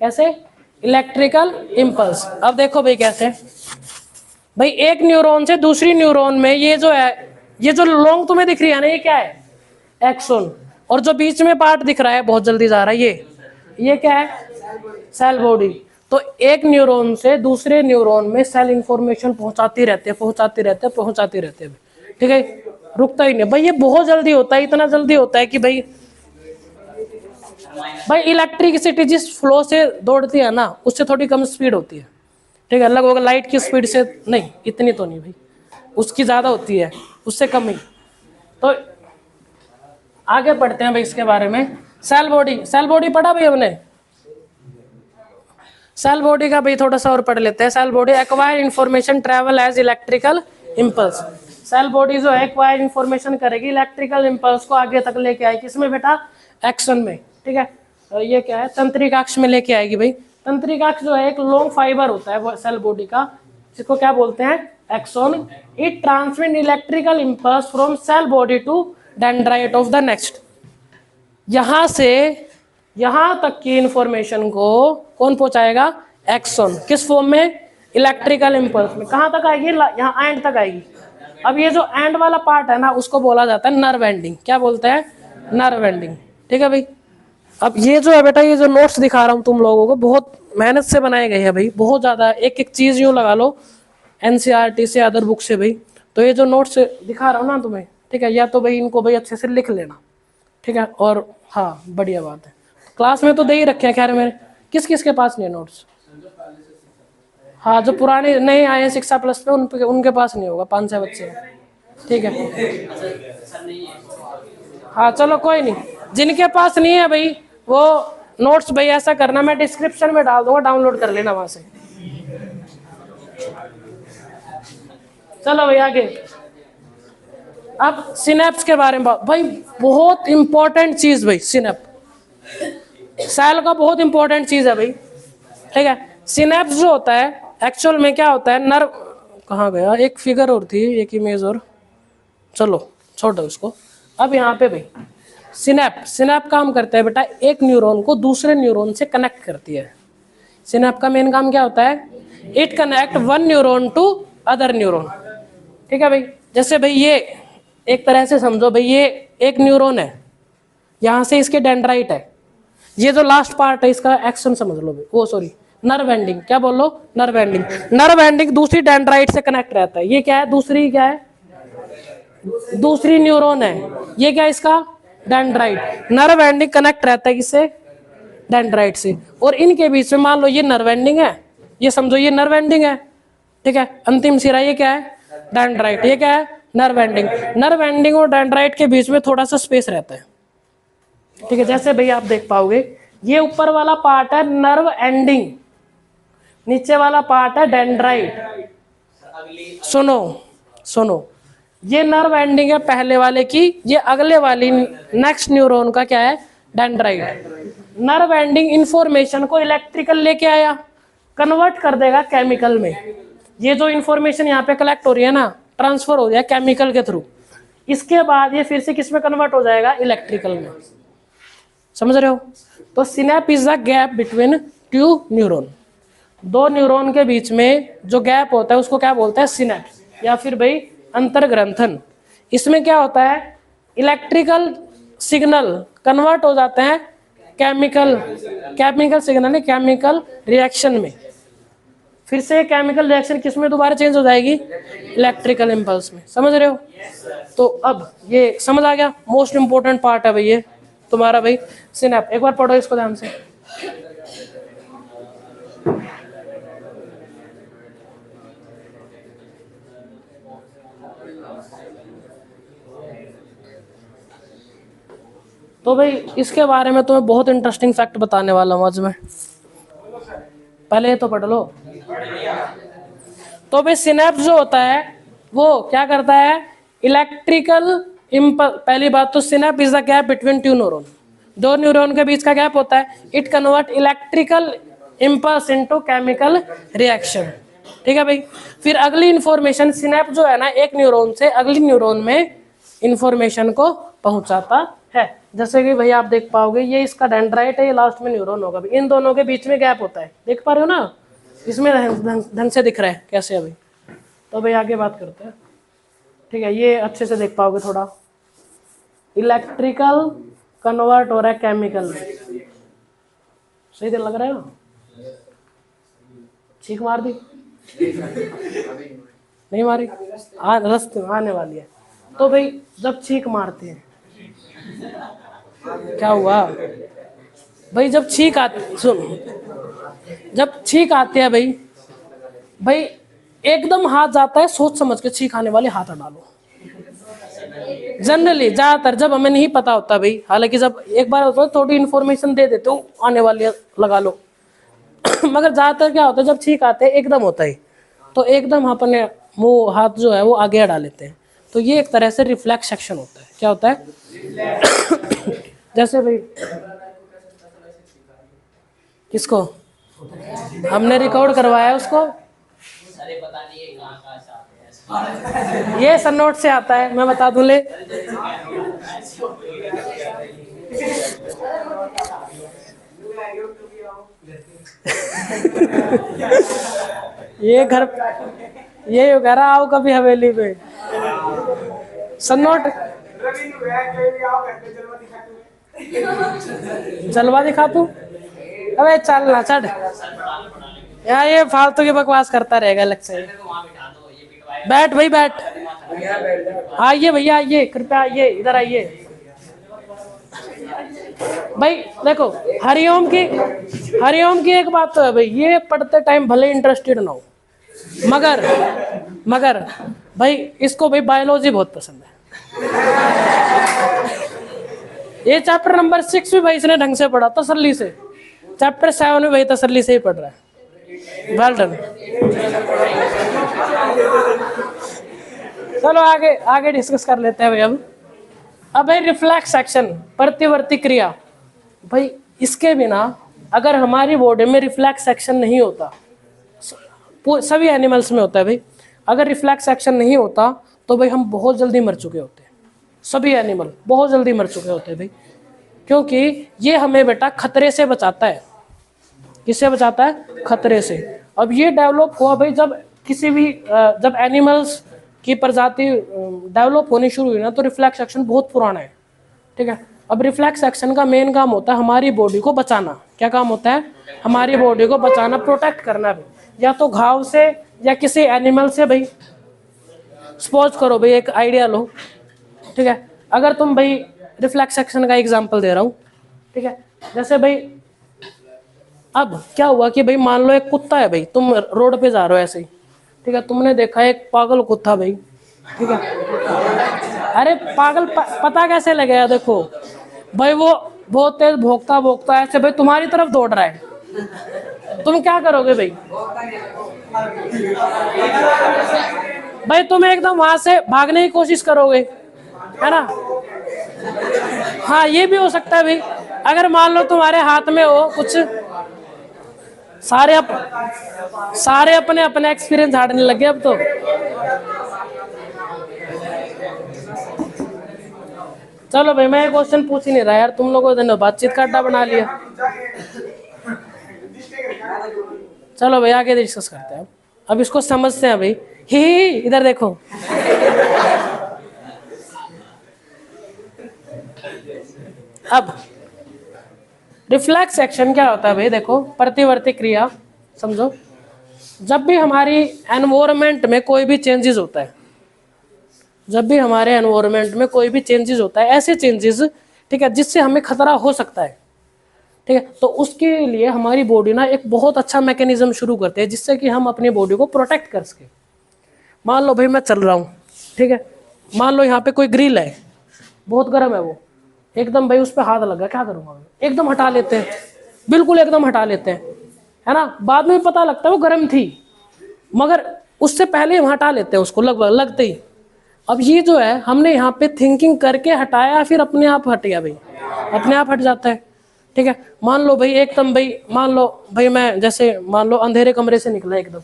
कैसे, इलेक्ट्रिकल इंपल्स। अब देखो भाई कैसे, भाई एक न्यूरॉन से दूसरी न्यूरॉन में ये जो है, ये जो लॉन्ग तुम्हें दिख रही है ना, ये क्या है, एक्सोन। और जो बीच में पार्ट दिख रहा है बहुत जल्दी जा रहा है, ये क्या है, सेल बॉडी। तो एक न्यूरॉन से दूसरे न्यूरॉन में सेल इंफॉर्मेशन पहुंचाती रहते हैं। ठीक है, रुकता ही नहीं भाई, ये बहुत जल्दी होता है, इतना जल्दी होता है कि भाई इलेक्ट्रिसिटी जिस फ्लो से दौड़ती है ना, उससे थोड़ी कम स्पीड होती है। ठीक है, लगभग लाइट की स्पीड से नहीं, इतनी तो नहीं भाई, उसकी ज्यादा होती है, उससे कम ही। तो आगे पढ़ते हैं भाई इसके बारे में। सेल बॉडी पढ़ा भाई हमने, सेल बॉडी का भाई थोड़ा सा और पढ़ लेते हैं। Cell body acquire information travel as electrical impulse. Cell body जो है एक्वायर इंफॉर्मेशन करेगी, इलेक्ट्रिकल इंपल्स को आगे तक लेके आएगी। किसमें बेटा, एक्शन में। ठीक है, और ये क्या है, तंत्रिकाक्ष में लेके आएगी भाई। तंत्रिकाक्ष जो है एक लॉन्ग फाइबर होता है सेल बॉडी का, जिसको क्या बोलते हैं, axon. It transmit electrical impulse from cell body to dendrite of the next. यहां से यहां तक की इंफॉर्मेशन को कौन पहुंचाएगा, एक्सोन। किस फॉर्म में, इलेक्ट्रिकल इंपल्स में। कहां तक आएगी, यहाँ एंड तक आएगी। अब ये जो एंड वाला पार्ट है ना, उसको बोला जाता है नर्व एंडिंग। क्या बोलते हैं, नर्व एंडिंग। ठीक है भाई। अब ये जो है बेटा, ये जो नोट्स दिखा रहा हूं तुम लोगों को, बहुत मेहनत से बनाए गए हैं भाई, बहुत ज्यादा, एक एक चीज यूं लगा लो एनसीईआरटी से, अदर बुक से भाई। तो ये जो नोट्स दिखा रहा हूँ ना तुम्हें, ठीक है, या तो भाई इनको भाई अच्छे से लिख लेना। ठीक है, और हाँ बढ़िया बात है, क्लास में तो दे ही रखे हैं। खैर मेरे किस किस के पास नहीं है नोट्स, हाँ जो पुराने नए आए हैं शिक्षा प्लस पे, उनके पास नहीं होगा, 5-6 बच्चे हैं। ठीक है, हाँ चलो कोई नहीं, जिनके पास नहीं है भाई वो नोट्स भाई ऐसा करना, मैं डिस्क्रिप्शन में डाल दूंगा, डाउनलोड कर लेना वहां से। चलो भाई आगे। अब सिनेप्स के बारे में भाई, बहुत इंपॉर्टेंट चीज भाई, सिनेप्स सेल का बहुत इंपॉर्टेंट चीज है भाई। ठीक है, सिनेप्स जो होता है एक्चुअल में क्या होता है, नर्व, कहाँ गया, एक फिगर और थी, एक इमेज और, चलो छोड़ दो उसको। अब यहाँ पे भाई सिनेप काम करता है बेटा, एक न्यूरॉन को दूसरे न्यूरॉन से कनेक्ट करती है। सिनेप का मेन काम क्या होता है, it connect one neuron to other neuron. ठीक है भाई, जैसे भाई ये एक तरह से समझो भाई, ये एक न्यूरॉन है, यहाँ से इसके डेंड्राइट है, ये जो लास्ट पार्ट है इसका एक्शन समझ लो भाई, वो सॉरी नर्व एंडिंग, क्या बोल लो, नर्व एंडिंग। नर्व एंडिंग दूसरी डेंड्राइट से कनेक्ट रहता है। ये क्या है, दूसरी क्या है, दूसरी न्यूरॉन है। ये क्या है इसका, डेंड्राइट। नर्व एंडिंग कनेक्ट रहता है किससे, डेंड्राइट से। और इनके बीच में मान लो ये नर्व एंडिंग है, ये समझो ये नर्व एंडिंग है। ठीक है, अंतिम सिरा ये क्या है, डेंड्राइट। ये क्या है, नर्व एंडिंग। नर्व एंडिंग और डेंड्राइट के बीच में थोड़ा सा स्पेस रहता है। ठीक है, जैसे भैया आप देख पाओगे, ये ऊपर वाला पार्ट है नर्व एंडिंग, नीचे वाला पार्ट है डेंड्राइट। सुनो, ये नर्व एंडिंग है पहले वाले की, ये अगले वाली नेक्स्ट न्यूरॉन का क्या है, डेंड्राइट। नर्व एंडिंग इंफॉर्मेशन को इलेक्ट्रिकल लेके आया, कन्वर्ट कर देगा केमिकल में। ये जो इंफॉर्मेशन यहाँ पे कलेक्ट हो रही है ना, ट्रांसफर हो जाए केमिकल के थ्रू, इसके बाद ये फिर से किस में कन्वर्ट हो जाएगा, इलेक्ट्रिकल में। समझ रहे हो। तो synapse is the gap between two neuron. दो न्यूरॉन के बीच में जो गैप होता है उसको क्या बोलते हैं, सिनेप, या फिर भाई अंतर्ग्रंथन। इसमें क्या होता है, इलेक्ट्रिकल सिग्नल कन्वर्ट हो जाते हैं केमिकल सिग्नल, केमिकल रिएक्शन में। फिर से केमिकल रिएक्शन किस में दोबारा चेंज हो जाएगी, इलेक्ट्रिकल इंपल्स में। समझ रहे हो। तो अब ये समझ आ गया, मोस्ट इंपोर्टेंट पार्ट है भाई ये तुम्हारा भाई सिनेप। एक बार पढ़ो इसको ध्यान से। तो भाई इसके बारे में तुम्हें बहुत इंटरेस्टिंग फैक्ट बताने वाला हूं आज मैं, पहले ये तो पढ़ लो। तो भाई सिनेप्स जो होता है वो क्या करता है, इलेक्ट्रिकल पहली बात तो synapse is the gap between two neuron, दो न्यूरॉन के बीच का गैप होता है। It convert electrical impulse into chemical reaction, ठीक है भाई। फिर अगली इंफॉर्मेशन सिनेप जो है ना, एक न्यूरॉन से अगली न्यूरॉन में इंफॉर्मेशन को पहुंचाता है। जैसे कि भाई आप देख पाओगे ये इसका डेंड्राइट है, ये लास्ट में न्यूरॉन होगा, इन दोनों के बीच में गैप होता है, देख पा रहे हो ना, इसमें ढंग से दिख रहा है कैसे अभी। तो भाई आगे बात करते हैं, ठीक है, ये अच्छे से देख पाओगे थोड़ा, इलेक्ट्रिकल कन्वर्ट हो रहा है केमिकल में, सही तो लग रहा है ना। चीख मार दी नहीं मारी, रस्ते में आने वाली है। तो भाई जब चीख मारते हैं क्या हुआ भाई, जब छींक आती, सुन, जब छींक आते हैं भाई, भाई एकदम हाथ जाता है, सोच समझ के छींक आने वाले हाथ हटा लो। जनरली ज्यादातर जब हमें नहीं पता होता भाई, हालांकि जब एक बार होता है थोड़ी इन्फॉर्मेशन दे देते हो आने वाली लगा लो मगर ज्यादातर क्या होता है जब छींक आते हैं एकदम होता है, तो एकदम अपने मुंह हाथ जो है वो आगे हटा लेते हैं। तो ये एक तरह से रिफ्लेक्स एक्शन होता है। क्या होता है जैसे भाई किसको हमने रिकॉर्ड करवाया उसको, ये सन्नोट से आता है, मैं बता दूं ले ये घर ये घर आओ कभी हवेली पे सन्नोट जलवा दिखा तू, अबे चल ना चढ़ यार, ये फालतू की बकवास करता रहेगा अलग से। बैठ भाई बैठ, आइए भैया आइए, कृपया आइए, इधर आइए भाई। देखो हरिओम की एक बात तो है भाई, ये पढ़ते टाइम भले इंटरेस्टेड ना हो, मगर भाई इसको भाई बायोलॉजी बहुत पसंद है। ये चैप्टर नंबर 6 भी भाई इसने ढंग से पढ़ा तसल्ली से, चैप्टर 7 में भाई तसल्ली से ही पढ़ रहा है। Well done. चलो आगे डिस्कस कर लेते हैं भाई। अब भाई रिफ्लेक्स एक्शन, प्रतिवर्ती क्रिया, भाई इसके बिना अगर हमारी बॉडी में रिफ्लेक्स एक्शन नहीं होता, सभी एनिमल्स में होता है भाई, अगर रिफ्लेक्स एक्शन नहीं होता तो भाई हम बहुत जल्दी मर चुके होते हैं, सभी एनिमल बहुत जल्दी मर चुके होते हैं भाई, क्योंकि ये हमें बेटा खतरे से बचाता है। किससे बचाता है? खतरे से। अब ये डेवलप हुआ भाई जब किसी भी जब एनिमल्स की प्रजाति डेवलप होनी शुरू हुई ना, तो रिफ्लेक्स एक्शन बहुत पुराना है, ठीक है। अब रिफ्लेक्स एक्शन का मेन काम होता है हमारी बॉडी को बचाना। क्या काम होता है? हमारी बॉडी को बचाना, प्रोटेक्ट करना भी, या तो घाव से या किसी एनिमल से भाई। सपोज करो भाई, एक आइडिया लो, ठीक है, अगर तुम भाई रिफ्लेक्स एक्शन का एग्जांपल दे रहा हूँ, ठीक है, जैसे भाई अब क्या हुआ कि भाई मान लो एक कुत्ता है भाई, तुम रोड पे जा रहे हो ऐसे ही, ठीक है, तुमने देखा एक पागल कुत्ता भाई, ठीक है, अरे पागल पता कैसे लगेगा? देखो भाई वो बहुत तेज भोंकता ऐसे भाई तुम्हारी तरफ दौड़ रहा है, तुम क्या करोगे भाई? भाई तुम एकदम वहां से भागने की कोशिश करोगे, है ना? हाँ ये भी हो सकता है भाई, अगर मान लो तुम्हारे हाथ में हो कुछ, सारे अपने अपने एक्सपीरियंस झाड़ने लगे अब तो। चलो भाई मैं क्वेश्चन पूछ ही नहीं रहा यार, तुम लोगों ने बातचीत का अड्डा बना लिया। चलो भाई आगे डिस्कस करते हैं। अब इसको समझते हैं भाई। ही इधर देखो अब रिफ्लेक्स एक्शन क्या होता है भाई? देखो प्रतिवर्ती क्रिया समझो, जब भी हमारी एनवायरनमेंट में कोई भी चेंजेस होता है, जब भी हमारे एनवायरनमेंट में कोई भी चेंजेस होता है, ऐसे चेंजेस, ठीक है, जिससे हमें खतरा हो सकता है, ठीक है, तो उसके लिए हमारी बॉडी ना एक बहुत अच्छा मैकेनिज्म शुरू करते हैं जिससे कि हम अपनी बॉडी को प्रोटेक्ट कर सके। मान लो भाई मैं चल रहा हूँ, ठीक है, मान लो यहाँ पे कोई ग्रिल है, बहुत गर्म है वो, एकदम भाई उस पर हाथ लगा, क्या करूँगा? एकदम हटा लेते हैं, बिल्कुल एकदम हटा लेते हैं, है ना? बाद में पता लगता है वो गर्म थी, मगर उससे पहले हम हटा लेते हैं उसको लगभग लगते ही। अब ये जो है हमने यहाँ पे थिंकिंग करके हटाया, फिर अपने आप हट गया भाई, अपने आप हट जाता है। ठीक है, मान लो भाई एकदम भाई, मान लो भाई मैं जैसे मान लो अंधेरे कमरे से निकला एकदम,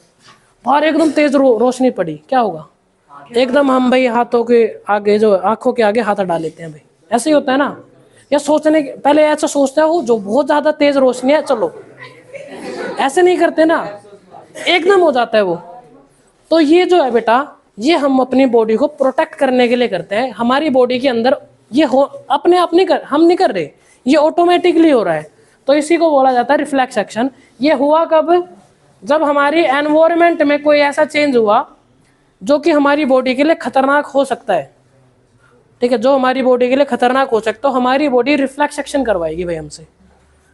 बाहर एकदम तेज रोशनी पड़ी, क्या होगा? एकदम हम भाई हाथों के आगे, जो आंखों के आगे हाथ डाल लेते हैं भाई, ऐसे ही होता है ना। या सोचने पहले ऐसा सोचते हो जो बहुत ज्यादा तेज रोशनी है, चलो, ऐसे नहीं करते ना, एकदम हो जाता है वो। तो ये जो है बेटा, ये हम अपनी बॉडी को प्रोटेक्ट करने के लिए करते हैं। हमारी बॉडी के अंदर ये हो अपने आप नहीं कर, हम नहीं कर रहे, ये ऑटोमेटिकली हो रहा है। तो इसी को बोला जाता है रिफ्लेक्स एक्शन। ये हुआ कब? जब हमारी एनवायरनमेंट में कोई ऐसा चेंज हुआ जो कि हमारी बॉडी के लिए खतरनाक हो सकता है। ठीक है, जो हमारी बॉडी के लिए खतरनाक हो सकता है, तो हमारी बॉडी रिफ्लेक्स एक्शन करवाएगी भाई हमसे।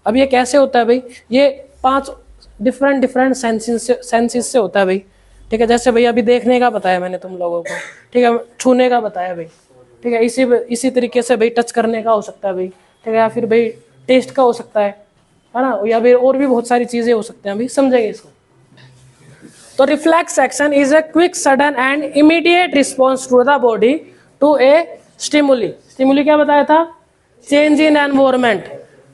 अब ये कैसे होता है भाई? ये 5 डिफरेंट सेंसेस से होता है भाई। ठीक है, जैसे भाई अभी देखने का बताया मैंने तुम लोगों को, ठीक है, छूने का बताया भाई, ठीक है, इसी तरीके से भाई टच करने का हो सकता है भाई, ठीक है, या फिर भाई टेस्ट का हो सकता है ना, या फिर और भी बहुत सारी चीजें हो सकते हैं भाई, समझेंगे इसको। तो reflex action is a quick sudden and immediate response to the body to a stimuli. Stimuli क्या बताया था? Change in environment.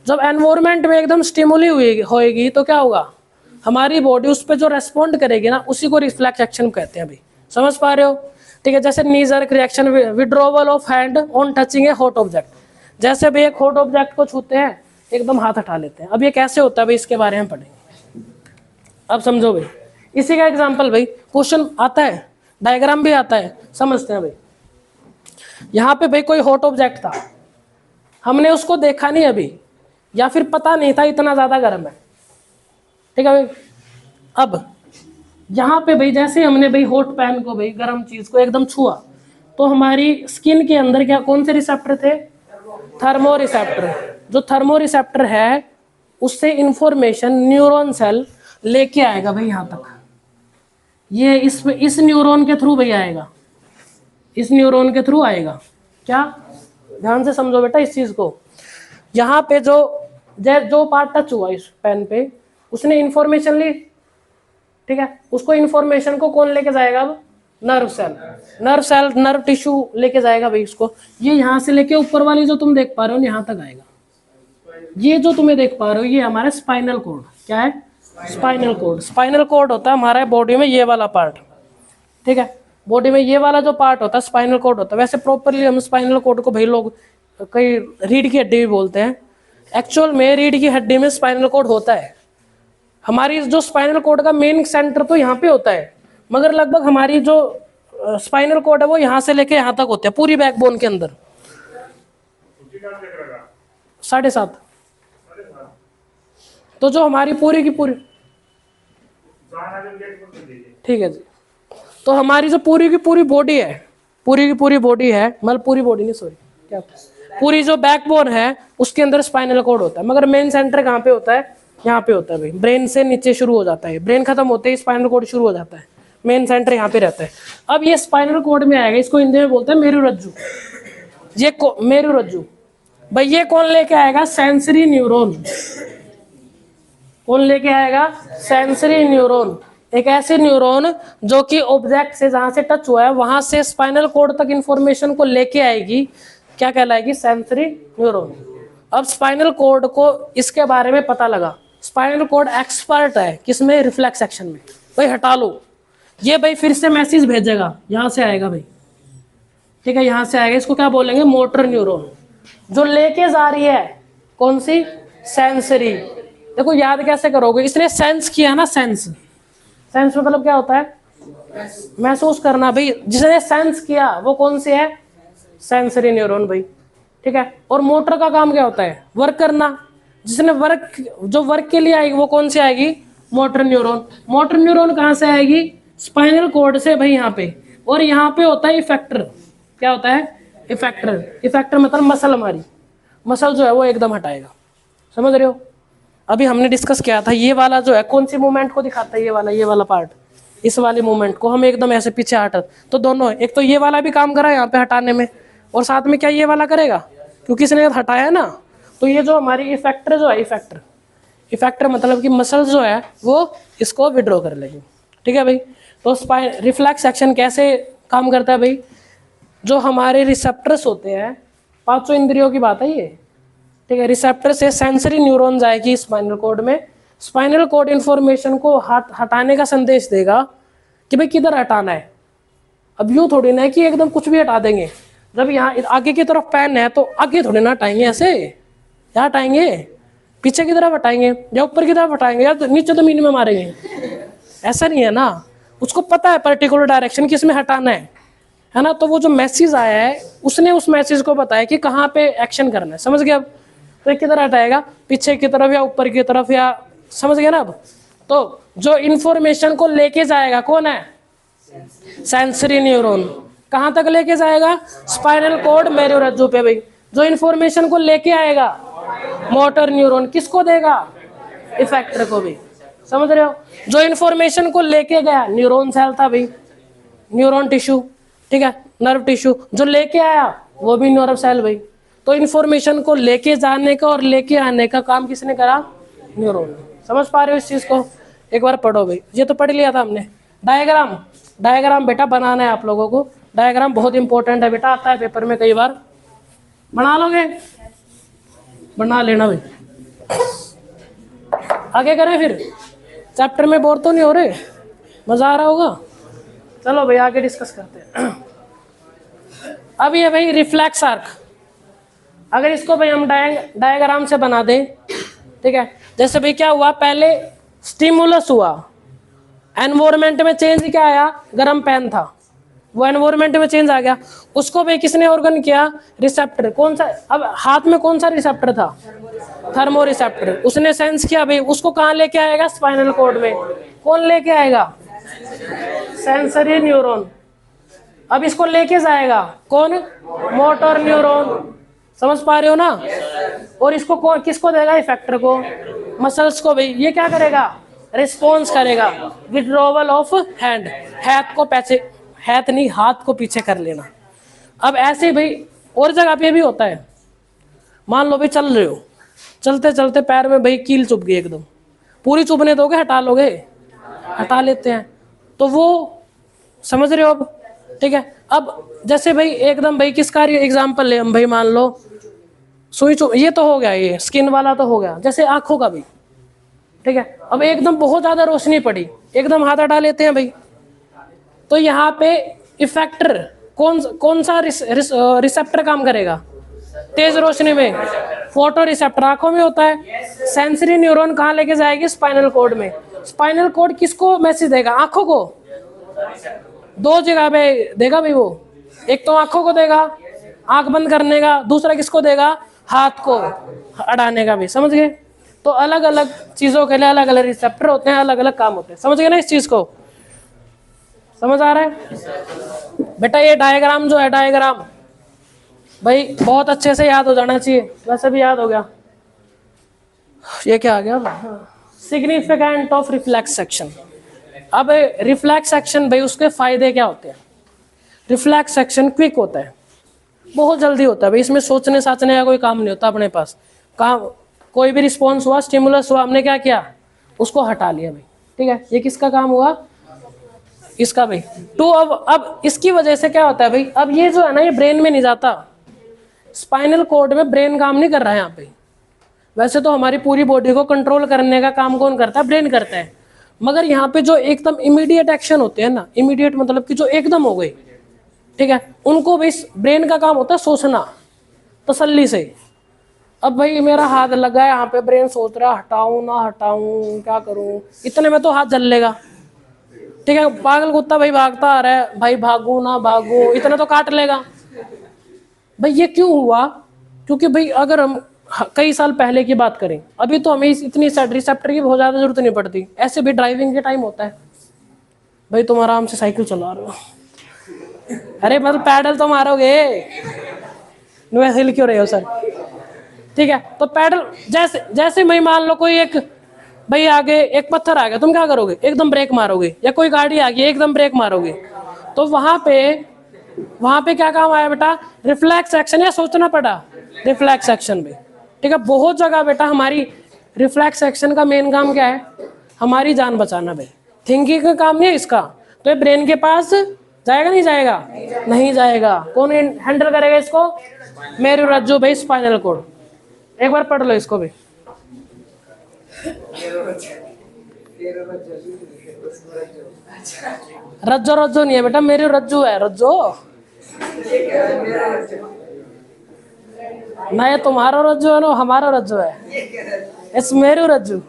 जब एनवायरमेंट में एकदम स्टिमुली होएगी तो क्या होगा? हमारी बॉडी उस पर जो रेस्पॉन्ड करेगी ना, उसी को रिफ्लेक्स एक्शन कहते हैं भाई। समझ पा रहे हो? ठीक है, जैसे नी jerk reaction, withdrawal of hand on touching A hot object. जैसे भाई एक हॉट ऑब्जेक्ट को छूते हैं, एकदम हाथ हटा लेते हैं। अब ये कैसे होता है भाई, इसके बारे में पढ़ेंगे। अब समझो भाई, इसी का एग्जाम्पल भाई क्वेश्चन आता है, डायग्राम भी आता है, समझते हैं भाई। यहाँ पे भाई कोई हॉट ऑब्जेक्ट था, हमने उसको देखा नहीं अभी, या फिर पता नहीं था इतना ज्यादा गर्म है। ठीक है भाई, अब यहाँ पे भाई जैसे हमने भाई हॉट पैन को भाई गर्म चीज को एकदम छुआ, तो हमारी स्किन के अंदर क्या कौन से रिसेप्टर थे? Thermo receptor. जो थर्मो रिसेप्टर है उससे इंफॉर्मेशन न्यूरॉन सेल लेके आएगा भाई यहाँ तक। ये इस न्यूरॉन के थ्रू भाई आएगा, इस न्यूरॉन के थ्रू आएगा। क्या? ध्यान से समझो बेटा इस चीज को। यहाँ पे जो पार्ट टच हुआ इस पेन पे, उसने इंफॉर्मेशन ली। ठीक है, उसको इंफॉर्मेशन को कौन लेके जाएगा? अब नर्व सेल, नर्व टिश्यू लेके जाएगा भाई उसको। ये यहाँ से लेके ऊपर वाली जो तुम देख पा रहे हो यहाँ तक आएगा। ये जो तुम्हें देख पा रहे हो ये हमारा स्पाइनल कॉर्ड। क्या है? Spinal cord. स्पाइनल कॉर्ड होता है हमारा बॉडी में ये वाला पार्ट। ठीक है, बॉडी में ये वाला जो पार्ट होता है स्पाइनल कॉर्ड होता है। वैसे प्रॉपरली हम स्पाइनल कॉर्ड को भाई लोग कई रीढ़ की हड्डी भी बोलते हैं। एक्चुअल में रीढ़ की हड्डी में स्पाइनल कॉर्ड होता है। हमारी जो स्पाइनल कॉर्ड का मेन सेंटर तो यहाँ पे होता है, मगर लगभग हमारी जो स्पाइनल कॉर्ड है वो यहाँ से लेके यहाँ तक होता है, पूरी बैकबोन के अंदर। 7.5। तो जो हमारी पूरी की पूरी, ठीक है जी, तो हमारी जो पूरी की पूरी बॉडी है, पूरी की पूरी बॉडी है, मतलब पूरी बॉडी नहीं, सॉरी, क्या, पूरी जो बैकबोन है उसके अंदर स्पाइनल कॉर्ड होता है। मगर मेन सेंटर कहाँ पे होता है? यहाँ पे होता है भाई। ब्रेन से नीचे शुरू हो जाता है, ब्रेन खत्म होते ही स्पाइनल कॉर्ड शुरू हो जाता है। मेन सेंटर यहाँ पे रहता है। अब ये स्पाइनल कॉर्ड में आएगा, इसको हिंदी में बोलते हैं मेरुरज्जु। ये मेरुरज्जु भाई, ये कौन लेके आएगा? Sensory neuron. कौन लेके आएगा? Sensory neuron. एक ऐसे न्यूरॉन जो कि ऑब्जेक्ट से जहां से टच हुआ है वहां से स्पाइनल कॉर्ड तक इंफॉर्मेशन को लेके आएगी। क्या कहलाएगी? Sensory neuron. अब स्पाइनल कॉर्ड को इसके बारे में पता लगा। स्पाइनल कॉर्ड एक्सपर्ट है किसमें? रिफ्लेक्स एक्शन में। भाई हटा लो, ये भाई फिर से मैसेज भेजेगा, यहां से आएगा भाई। ठीक है, यहां से आएगा, इसको क्या बोलेंगे? Motor neuron. जो लेके जा रही है कौन सी? सेंसरी। देखो याद कैसे करोगे, इसने सेंस किया ना, सेंस मतलब क्या होता है? महसूस करना भाई। जिसने सेंस किया वो कौन सी है? सेंसरी न्यूरॉन भाई। ठीक है, और मोटर का काम क्या होता है? वर्क करना। जिसने जो वर्क के लिए आएगी वो कौन सी आएगी? Motor neuron. मोटर न्यूरॉन कहाँ से आएगी? स्पाइनल कॉर्ड से भाई यहाँ पे। और यहाँ पे होता है इफेक्टर। क्या होता है? इफेक्टर मतलब मसल। हमारी मसल जो है वो एकदम हटाएगा। समझ रहे हो? अभी हमने डिस्कस किया था ये वाला जो है कौन सी मूवमेंट को दिखाता है? ये वाला पार्ट। इस वाले मूवमेंट को हम एकदम ऐसे पीछे हटा, तो दोनों, एक तो ये वाला भी काम करा यहाँ पे हटाने में, और साथ में क्या ये वाला करेगा? क्योंकि इसने हटाया है ना, तो ये जो हमारी इफेक्टर जो है, इफेक्टर मतलब कि मसल जो है वो इसको विड्रॉ कर लेगी। ठीक है भाई, तो रिफ्लेक्स एक्शन कैसे काम करता है भाई? जो हमारे रिसेप्टर्स होते हैं, पांचों इंद्रियों की बात है ये, ठीक है। रिसेप्टर से सेंसरी न्यूरॉन जाएगी स्पाइनल कॉर्ड में, स्पाइनल कॉर्ड इंफॉर्मेशन को हटाने का संदेश देगा कि भाई किधर हटाना है। अब यूं थोड़ी ना है कि एकदम कुछ भी हटा देंगे। जब यहाँ आगे की तरफ पेन है तो आगे थोड़ी ना हटाएंगे, ऐसे यहाँ हटाएंगे, पीछे की तरफ हटाएंगे या ऊपर की तरफ हटाएंगे या तो नीचे जमीन में मारेंगे, ऐसा नहीं है ना। उसको पता है पर्टिकुलर डायरेक्शन किसमें हटाना है ना। तो वो जो मैसेज आया है उसने उस मैसेज को बताया कि कहाँ पे एक्शन करना है, समझ गए। अब तो किधर हटाएगा, पीछे की तरफ या ऊपर की तरफ, या समझ गए ना। अब तो जो इंफॉर्मेशन को लेके जाएगा कौन है, सेंसरी न्यूरॉन। कहाँ तक लेके जाएगा, स्पाइनल कॉर्ड मेरुरज्जु पे भाई। जो इंफॉर्मेशन को लेके आएगा मोटर न्यूरॉन किसको देगा, इफेक्टर को भी, समझ रहे हो। जो इंफॉर्मेशन को लेके गया न्यूरॉन सेल था भाई, न्यूरॉन टिश्यू, ठीक है, नर्व टिश्यू। जो लेके आया वो भी नर्व सेल भाई। तो इंफॉर्मेशन को लेके जाने का और लेके आने का काम किसने करा, न्यूरॉन। समझ पा रहे हो इस चीज को, एक बार पढ़ो भाई, ये तो पढ़ लिया था हमने। डायग्राम, डायग्राम बेटा बनाना है आप लोगों को, डायग्राम बहुत इंपॉर्टेंट है बेटा, आता है पेपर में कई बार। बना लोगे, बना लेना भाई। आगे करें फिर, चैप्टर में बोर तो नहीं हो रहे, मजा आ रहा होगा। चलो भाई आगे डिस्कस करते हैं। अब ये भाई रिफ्लेक्स आर्क, अगर इसको भाई हम डायग्राम से बना दें, ठीक है। जैसे भाई क्या हुआ, पहले स्टिमुलस हुआ, एनवायरमेंट में चेंज क्या आया, गर्म पेन था, वो एनवायरमेंट में चेंज आ गया। उसको भाई किसने ऑर्गन किया, रिसेप्टर। कौन सा, अब हाथ में कौन सा रिसेप्टर था, थर्मो रिसेप्टर। उसने सेंस किया भाई, उसको कहाँ लेके आएगा, स्पाइनल कॉर्ड में। कौन लेके आएगा, सेंसरी न्यूरॉन। अब इसको लेके जाएगा कौन, मोटर न्यूरॉन। समझ पा रहे हो ना। और इसको कौन, किसको देगा, इफेक्टर को, मसल्स को भाई। ये क्या करेगा, रिस्पॉन्स करेगा, विड्रॉवल ऑफ हैंड, हाथ को पीछे, हाथ नहीं हाथ को पीछे कर लेना। अब ऐसे भाई और जगह पे भी होता है, मान लो भाई चल रहे हो, चलते चलते पैर में भाई कील चुभ गई एकदम, पूरी चुभने दोगे, हटा लोगे, हटा लेते हैं। तो वो समझ रहे हो अब, ठीक है। अब जैसे भाई एकदम भाई किसका एग्जाम्पल ले हम भाई, मान लो सुई चुभ, ये तो हो गया, ये स्किन वाला तो हो गया। जैसे आंखों का भी, ठीक है। अब एकदम बहुत ज्यादा रोशनी पड़ी, एकदम हाथ हटा लेते हैं भाई। तो यहाँ पे इफेक्टर कौन सा रिसेप्टर काम करेगा, तेज रोशनी में, फोटो रिसेप्टर आंखों में होता है। सेंसरी न्यूरॉन कहाँ लेके जाएगी, स्पाइनल कॉर्ड में। स्पाइनल कॉर्ड किसको मैसेज देगा, आंखों को, दो जगह पे देगा भाई वो। एक तो आंखों को देगा आंख बंद करने का, दूसरा किसको देगा, हाथ को अड़ाने का भी, समझ गए। तो अलग अलग चीजों के लिए अलग अलग रिसेप्टर होते हैं, अलग अलग काम होते हैं, समझ गए ना इस चीज को, समझ आ रहा है बेटा। ये डायग्राम जो है, डायग्राम भाई बहुत अच्छे से याद हो जाना चाहिए, वैसे भी याद हो गया। ये क्या आ गया, सिग्निफिकेंट ऑफ रिफ्लेक्स सेक्शन। अब रिफ्लेक्स एक्शन भाई उसके फायदे क्या होते हैं। रिफ्लेक्स एक्शन क्विक होता है, बहुत जल्दी होता है भाई, इसमें सोचने साचने का कोई काम नहीं होता अपने पास। काम, कोई भी रिस्पॉन्स हुआ, स्टिमुलस हुआ, हमने क्या किया, उसको हटा लिया भाई, ठीक है। ये किसका काम हुआ, इसका भाई। तो अब इसकी वजह से क्या होता है भाई, अब ये जो है ना, ये ब्रेन में नहीं जाता, स्पाइनल कॉर्ड में ब्रेन काम नहीं कर रहा है यहाँ पे। वैसे तो हमारी पूरी बॉडी को कंट्रोल करने का काम कौन करता है, ब्रेन करता है। मगर यहाँ पे जो एकदम इमीडिएट एक्शन होते हैं ना, इमीडिएट मतलब कि जो एकदम हो गए, ठीक है, उनको भी ब्रेन का काम होता है सोचना तसल्ली से। अब भाई मेरा हाथ लगा है यहाँ पे, ब्रेन सोच रहा हटाऊं ना हटाऊं, क्या करूं, इतने में तो हाथ जल लेगा, ठीक है। पागल कुत्ता भाई भागता आ रहा है, भाई भागू ना भागू, इतना तो काट लेगा भाई। ये क्यों हुआ, क्योंकि भाई अगर हम कई साल पहले की बात करें, अभी तो हमें इतनी रिसेप्टर की बहुत ज्यादा जरूरत नहीं पड़ती। ऐसे भी ड्राइविंग के टाइम होता है भाई, तुम आराम से साइकिल चला रहे हो, अरे मतलब पैडल तो मारोगे, हिल क्यों रहे हो सर, ठीक है। तो पैडल जैसे जैसे मैं मान लो कोई एक भाई आगे एक पत्थर आ गया, तुम क्या करोगे, एकदम ब्रेक मारोगे, या कोई गाड़ी आ गई एकदम ब्रेक मारोगे। तो वहां पे क्या काम आया बेटा, रिफ्लेक्स एक्शन, या सोचना पड़ा, रिफ्लेक्स एक्शन भी, ठीक है। बहुत जगह बेटा हमारी रिफ्लेक्स एक्शन का मेन काम क्या है, हमारी जान बचाना भाई, थिंकिंग का काम नहीं है इसका। तो ये ब्रेन के पास जाएगा नहीं जाएगा? नहीं जाएगा। कौन हैंडल करेगा इसको? मेरू रज्जु भाई, स्पाइनल कोड। एक बार पढ़ लो इसको भी। रज्जो रज्जो नहीं है बेटा, मेरू रज्जु है, रज्जो ना। ये तुम्हारा रज्जु है ना हमारा रज्जु है, इस मेरू रज्जु।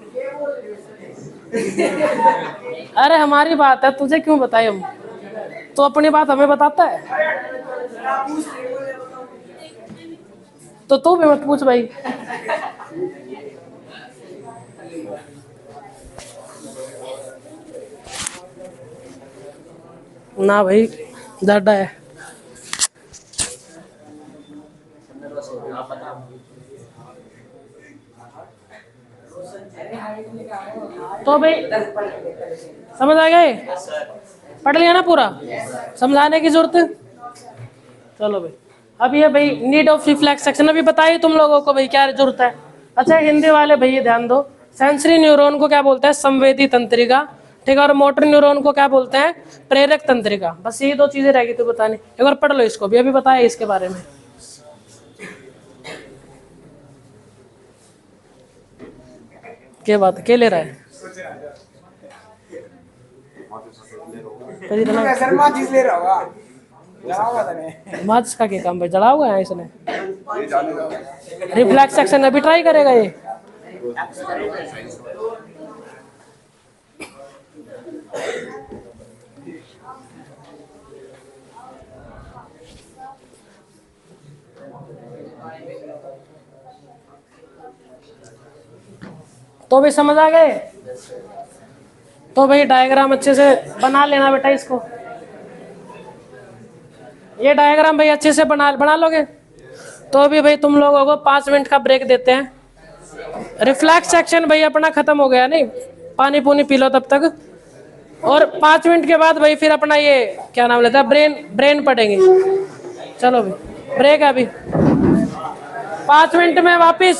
अरे हमारी बात है, तुझे क्यों बताए हम? तो अपनी बात हमें बताता है, तो तू भी मत पूछ भाई। ना भाई, ज्यादा है। तो भाई समझ आ गए? पढ़ लिया ना पूरा? समझाने की जरूरत है? चलो भाई, अब ये भाई नीड ऑफ रिफ्लेक्स सेक्शन अभी बताइए तुम लोगों को भाई क्या जरूरत है। अच्छा हिंदी वाले भैया ध्यान दो, सेंसरी न्यूरॉन को क्या बोलते हैं? संवेदी तंत्रिका। ठीक है, और मोटर न्यूरॉन को क्या बोलते हैं? प्रेरक तंत्रिका। बस यही दो चीजें रहेगी तो बताने, एक बार पढ़ लो इसको भी, अभी बताया इसके बारे में। क्या बात है, क्या ले रहा है? मार्च का क्या काम भाई, जला हुआ है इसने। रिफ्लेक्स सेक्शन अभी ट्राई करेगा ये। तो भी समझ आ गए? तो भाई डायग्राम अच्छे से बना लेना बेटा इसको। ये डायग्राम भाई अच्छे से बना लोगे तो अभी भाई तुम लोगों को 5 मिनट का ब्रेक देते हैं। रिफ्लेक्स सेक्शन भाई अपना खत्म हो गया, नहीं पानी पूनी पी लो तब तक, और 5 मिनट के बाद भाई फिर अपना ये क्या नाम लेता है, ब्रेन पढ़ेंगे। चलो भाई ब्रेक है अभी, 5 मिनट में वापिस।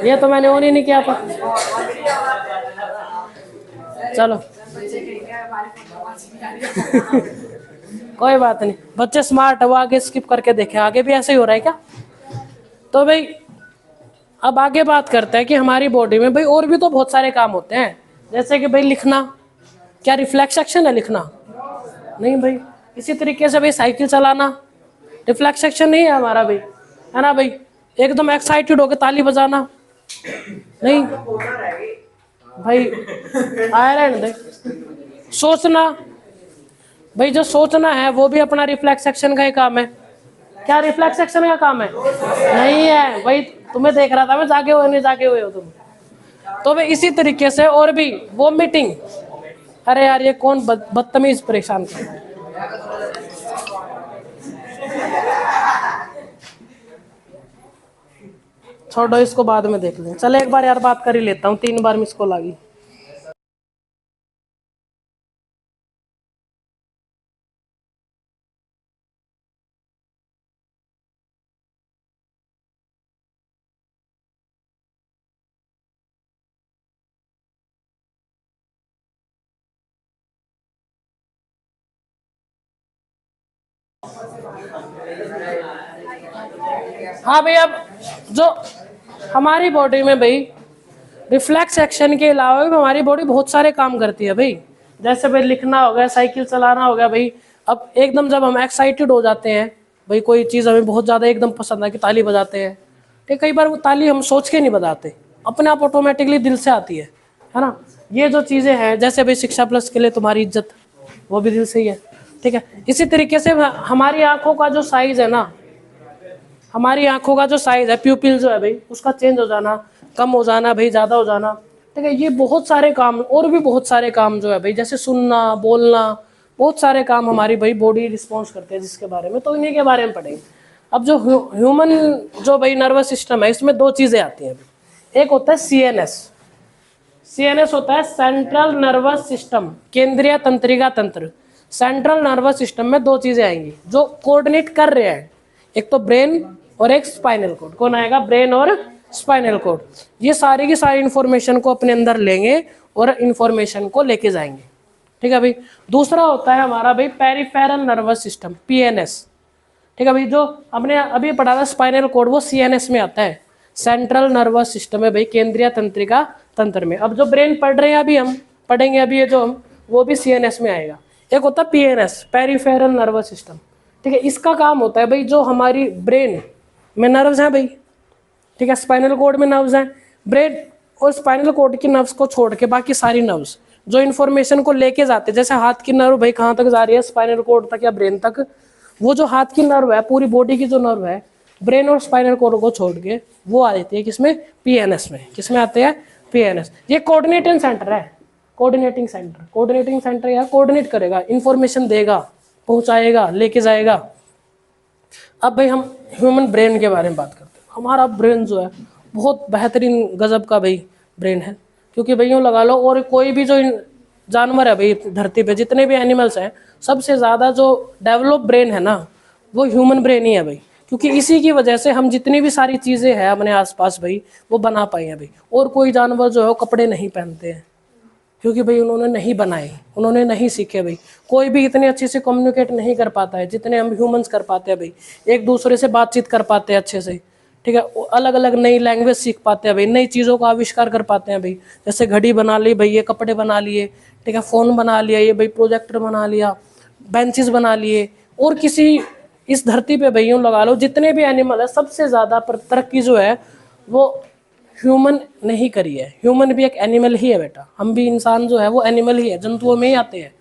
ये तो मैंने ऑन ही नहीं किया था। चलो कोई बात नहीं, बच्चे स्मार्ट है, वो आगे स्किप करके देखे, आगे भी ऐसे ही हो रहा है क्या? तो भाई अब आगे बात करते हैं कि हमारी बॉडी में भाई और भी तो बहुत सारे काम होते हैं, जैसे कि भाई लिखना। क्या रिफ्लेक्स एक्शन है लिखना? नहीं भाई। इसी तरीके से भाई साइकिल चलाना रिफ्लेक्स एक्शन नहीं है हमारा भाई, है ना भाई? एकदम एक्साइटेड होकर ताली बजाना नहीं भाई, आयरन दे। सोचना भाई, जो सोचना है वो भी अपना रिफ्लेक्स एक्शन का ही काम है। क्या रिफ्लेक्स एक्शन का काम है? नहीं है भाई, तुम्हें देख रहा था मैं, जागे हुए नहीं जागे हुए हो तुम। तो भाई इसी तरीके से और भी वोमिटिंग। अरे यार ये कौन बदतमीज परेशान कर, छोड़ो इसको, बाद में देख लें। चले एक बार यार बात कर ही लेता हूँ, 3 बार मिस कॉल आ गई। हाँ भाई, अब जो हमारी बॉडी में भाई रिफ्लेक्स एक्शन के अलावा भी हमारी बॉडी बहुत सारे काम करती है भाई। जैसे भाई लिखना हो गया, साइकिल चलाना हो गया भाई। अब एकदम जब हम एक्साइटेड हो जाते हैं भाई, कोई चीज़ हमें बहुत ज़्यादा एकदम पसंद है कि ताली बजाते हैं, ठीक, कई बार वो ताली हम सोच के नहीं बजाते, अपने आप ऑटोमेटिकली दिल से आती है ना। ये जो चीज़ें हैं, जैसे भाई शिक्षा प्लस के लिए तुम्हारी इज्जत, वो भी दिल से ही है, ठीक है। इसी तरीके से हमारी आंखों का जो साइज है ना, हमारी आंखों का जो साइज है, प्यूपिल जो है भाई, उसका चेंज हो जाना, कम हो जाना भाई, ज़्यादा हो जाना, ठीक है। ये बहुत सारे काम, और भी बहुत सारे काम जो है भाई, जैसे सुनना, बोलना, बहुत सारे काम हमारी भाई बॉडी रिस्पॉन्स करते हैं, जिसके बारे में तो इन्हीं के बारे में पढ़ेंगे। अब जो ह्यूमन जो भाई नर्वस सिस्टम है, इसमें 2 चीज़ें आती हैं। एक होता है CNS। CNS होता है सेंट्रल नर्वस सिस्टम, केंद्रीय तंत्रिका तंत्र। सेंट्रल नर्वस सिस्टम में 2 चीजें आएंगी जो कोऑर्डिनेट कर रहे हैं, एक तो ब्रेन और एक स्पाइनल कोड। कौन आएगा? ब्रेन और स्पाइनल कोड। ये सारी की सारी इंफॉर्मेशन को अपने अंदर लेंगे और इंफॉर्मेशन को लेके जाएंगे, ठीक है भाई। दूसरा होता है हमारा भाई पेरिफेरल नर्वस सिस्टम, PNS, ठीक है भाई। जो हमने अभी पढ़ा था स्पाइनल कोड, वो CNS में आता है, सेंट्रल नर्वस सिस्टम है भाई, केंद्रीय तंत्रिका तंत्र में। अब जो ब्रेन पढ़ रहे हैं अभी, हम पढ़ेंगे अभी ये जो हम, वो भी CNS में आएगा। एक होता है PNS, पेरिफेरल नर्वस सिस्टम, ठीक है। इसका काम होता है भाई, जो हमारी ब्रेन में नर्व्स हैं भाई, ठीक है, स्पाइनल कोड में नर्व्स हैं, ब्रेन और स्पाइनल कोड की नर्व्स को छोड़ के बाकी सारी नर्व्स जो इन्फॉर्मेशन को लेके जाते हैं, जैसे हाथ की नर्व भाई कहाँ तक जा रही है, स्पाइनल कोड तक या ब्रेन तक, वो जो हाथ की नर्व है, पूरी बॉडी की जो नर्व है, ब्रेन और स्पाइनल कोड को छोड़ के वो आ जाती है किसमें? PNS में। किसमें आते हैं? PNS। ये कोऑर्डिनेटिंग सेंटर है, कोऑर्डिनेटिंग सेंटर, कोऑर्डिनेटिंग सेंटर या कोऑर्डिनेट करेगा, इंफॉर्मेशन देगा, पहुंचाएगा, लेके जाएगा। अब भाई हम ह्यूमन ब्रेन के बारे में बात करते हैं। हमारा ब्रेन जो है बहुत बेहतरीन गजब का भाई ब्रेन है, क्योंकि भाई यूँ लगा लो, और कोई भी जो जानवर है भाई धरती पे, जितने भी एनिमल्स हैं, सबसे ज़्यादा जो डेवलप ब्रेन है ना, वो ह्यूमन ब्रेन ही है भाई। क्योंकि इसी की वजह से हम जितनी भी सारी चीज़ें हैं अपने आसपास भाई, वो बना पाए हैं भाई। और कोई जानवर जो है वो कपड़े नहीं पहनते हैं, क्योंकि भाई उन्होंने नहीं बनाए, उन्होंने नहीं सीखे भाई। कोई भी इतने अच्छे से कम्युनिकेट नहीं कर पाता है जितने हम ह्यूमंस कर पाते हैं भाई। एक दूसरे से बातचीत कर पाते हैं अच्छे से, ठीक है। अलग अलग नई लैंग्वेज सीख पाते हैं भाई, नई चीज़ों का आविष्कार कर पाते हैं भाई। जैसे घड़ी बना ली भाई, ये कपड़े बना लिए, ठीक है, फ़ोन बना लिया, ये भाई प्रोजेक्टर बना लिया, बेंचेस बना लिए। और किसी इस धरती पे भाई यूँ लगा लो, जितने भी एनिमल है, सबसे ज़्यादा तरक्की जो है वो ह्यूमन नहीं करी है। ह्यूमन भी एक एनिमल ही है बेटा, हम भी इंसान जो है वो एनिमल ही है, जंतुओं में ही आते हैं,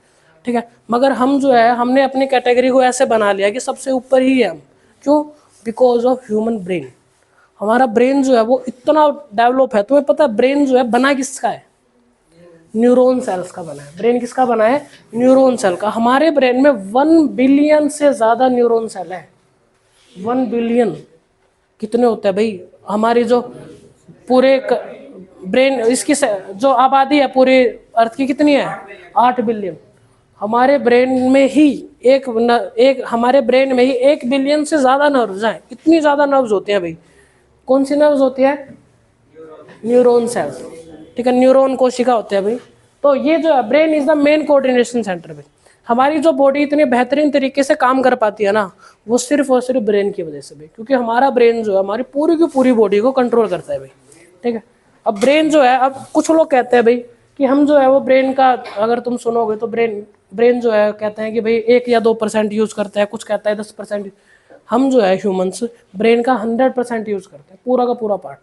ठीक है। मगर हम जो है, हमने अपनी कैटेगरी को ऐसे बना लिया कि सबसे ऊपर ही है हम। क्यों? Because of human brain. हमारा ब्रेन जो है वो इतना डेवलप है। तुम्हें पता है ब्रेन जो है बना किसका है? न्यूरॉन सेल्स का बना है। ब्रेन किसका बना है? न्यूरॉन सेल का। हमारे ब्रेन में 1 बिलियन से ज़्यादा न्यूरॉन सेल है। 1 बिलियन कितने होते हैं भाई? हमारी जो पूरे ब्रेन, इसकी जो आबादी है पूरे अर्थ की कितनी है? 8 बिलियन। हमारे ब्रेन में ही एक हमारे ब्रेन में ही 1 बिलियन से ज़्यादा नर्व्स हैं। इतनी ज़्यादा नर्व्स होती हैं भाई। कौन सी नर्व्स होती है? न्यूरॉन सेल्स, ठीक है, न्यूरॉन कोशिका होते हैं भाई। तो ये जो है brain is the main coordination centre भाई। हमारी जो बॉडी इतने बेहतरीन तरीके से काम कर पाती है ना, वो सिर्फ और सिर्फ ब्रेन की वजह से भाई। क्योंकि हमारा ब्रेन जो है हमारी पूरी की पूरी बॉडी को कंट्रोल करता है भाई, ठीक है। अब ब्रेन जो है, अब कुछ लोग कहते हैं भाई कि हम जो है वो ब्रेन का, अगर तुम सुनोगे तो ब्रेन जो है कहते हैं कि भाई 1 या 2% यूज़ करता है, कुछ कहता है 10%। हम जो है ह्यूमंस ब्रेन का 100% यूज़ करते हैं, पूरा का पूरा पार्ट।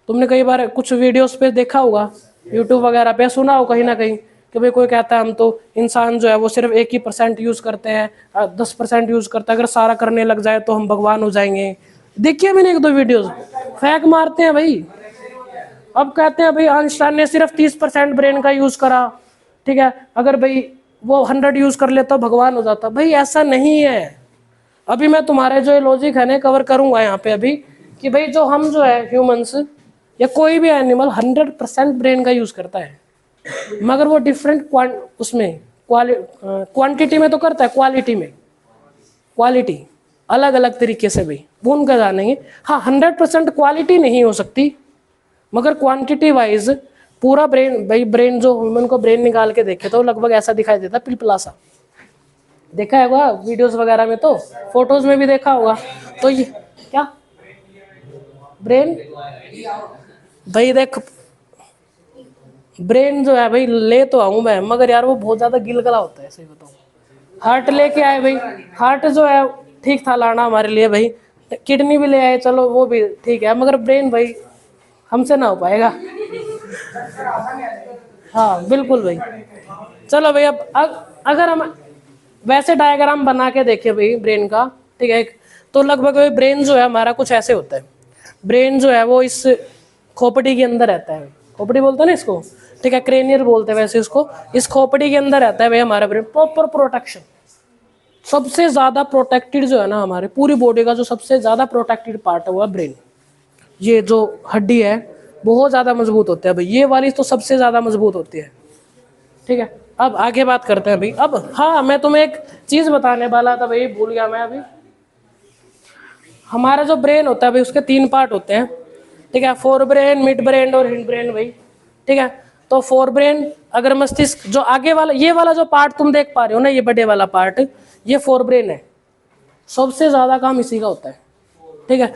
तुमने कई बार कुछ वीडियोस पे देखा होगा, यूट्यूब वगैरह पे सुना हो कहीं ना कहीं कि भाई कोई कहता है हम तो इंसान जो है वो सिर्फ 1% यूज़ करते हैं, 10% यूज़ करता है, अगर सारा करने लग जाए तो हम भगवान हो जाएंगे। देखिए मैंने 1-2 वीडियोस, फेंक मारते हैं भाई। अब कहते हैं भाई आइंस्टाइन ने सिर्फ 30% ब्रेन का यूज़ करा, ठीक है, अगर भाई वो 100 यूज़ कर लेता तो भगवान हो जाता। भाई ऐसा नहीं है। अभी मैं तुम्हारे जो लॉजिक है ना कवर करूंगा यहाँ पे अभी, कि भाई जो हम जो है ह्यूमंस या कोई भी एनिमल 100% ब्रेन का यूज करता है, मगर वो डिफरेंट उसमें क्वांटिटी में तो करता है, क्वालिटी अलग अलग तरीके से भाई वो उनका जानेंगे। हाँ 100% क्वालिटी नहीं हो सकती, मगर क्वांटिटी वाइज पूरा ब्रेन, भाई ब्रेन जो ह्यूमन को ब्रेन निकाल के देखे तो लगभग ऐसा दिखाई देता पिलपिला सा, देखा होगा वीडियोस वगैरह में, तो फोटोज में भी देखा होगा। तो ये क्या ब्रेन, भाई देख ब्रेन जो है भाई ले तो आऊं मैं, मगर यार वो बहुत ज्यादा गिलगला होता है, सही बताऊं। हार्ट लेके आए भाई, हार्ट जो है ठीक था लाना हमारे लिए भाई, किडनी भी ले आए चलो वो भी ठीक है, मगर ब्रेन भाई हमसे ना हो पाएगा। हाँ बिल्कुल भाई। चलो भाई अब अगर हम वैसे डायग्राम बना के देखें भाई ब्रेन का, ठीक है, तो लगभग भाई ब्रेन जो है हमारा कुछ ऐसे होता है। ब्रेन जो है वो इस खोपड़ी के अंदर रहता है, खोपड़ी बोलते हैं ना इसको, ठीक है, क्रेनियर बोलते हैं वैसे इसको। इस खोपड़ी के अंदर रहता है भाई हमारा ब्रेन, प्रॉपर प्रोटेक्शन, सबसे ज्यादा प्रोटेक्टेड जो है ना हमारे पूरी बॉडी का, जो सबसे ज्यादा प्रोटेक्टेड पार्ट है वो है ब्रेन। ये जो हड्डी है बहुत ज्यादा मजबूत होती है भाई, ये वाली तो सबसे ज्यादा मजबूत होती है, ठीक है। अब आगे बात करते हैं भाई। अब हाँ मैं तुम्हें एक चीज बताने वाला था भाई, भूल गया मैं अभी। हमारा जो ब्रेन होता है भाई उसके 3 पार्ट होते हैं, ठीक है, फोर ब्रेन, मिड ब्रेन और हिंड ब्रेन भाई, ठीक है। तो फोर ब्रेन अगर मस्तिष्क जो आगे वाला, ये वाला जो पार्ट तुम देख पा रहे हो ना, ये बड़े वाला पार्ट, ये फोर ब्रेन है, सबसे ज्यादा काम इसी का होता है, ठीक है।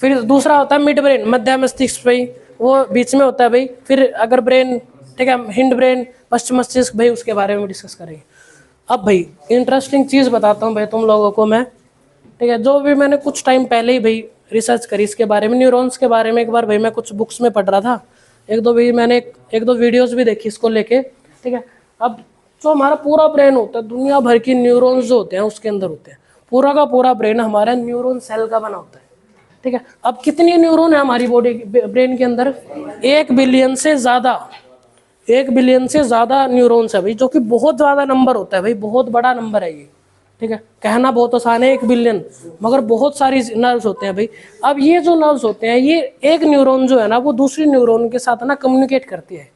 फिर दूसरा होता है मिड ब्रेन, मध्य मस्तिष्क भाई, वो बीच में होता है भाई। फिर अगर ब्रेन, ठीक है, हिंड ब्रेन, पश्चिम मस्तिष्क भाई, उसके बारे में डिस्कस करेंगे। अब भाई इंटरेस्टिंग चीज बताता हूँ भाई तुम लोगों को मैं, ठीक है, जो भी मैंने कुछ टाइम पहले ही भाई रिसर्च करी इसके बारे में, न्यूरॉन्स के बारे में। एक बार भाई मैं कुछ बुक्स में पढ़ रहा था, एक दो भी मैंने एक दो वीडियोस भी देखी इसको लेके, ठीक है। अब जो हमारा पूरा ब्रेन होता है, दुनिया भर की न्यूरॉन्स जो होते हैं उसके अंदर होते हैं, पूरा का पूरा ब्रेन हमारा न्यूरॉन सेल का बना होता है, ठीक है। अब कितनी न्यूरॉन है हमारी बॉडी ब्रेन के अंदर? 1 बिलियन से ज्यादा, 1 बिलियन से ज्यादा न्यूरॉन्स है भाई, जो कि बहुत ज्यादा नंबर होता है भाई, बहुत बड़ा नंबर है ये, ठीक है। कहना बहुत आसान है 1 बिलियन, मगर बहुत सारी नर्व्स होते हैं भाई। अब ये जो नर्व्स होते हैं, ये एक न्यूरॉन जो है ना वो दूसरी न्यूरॉन के साथ ना कम्युनिकेट करती है।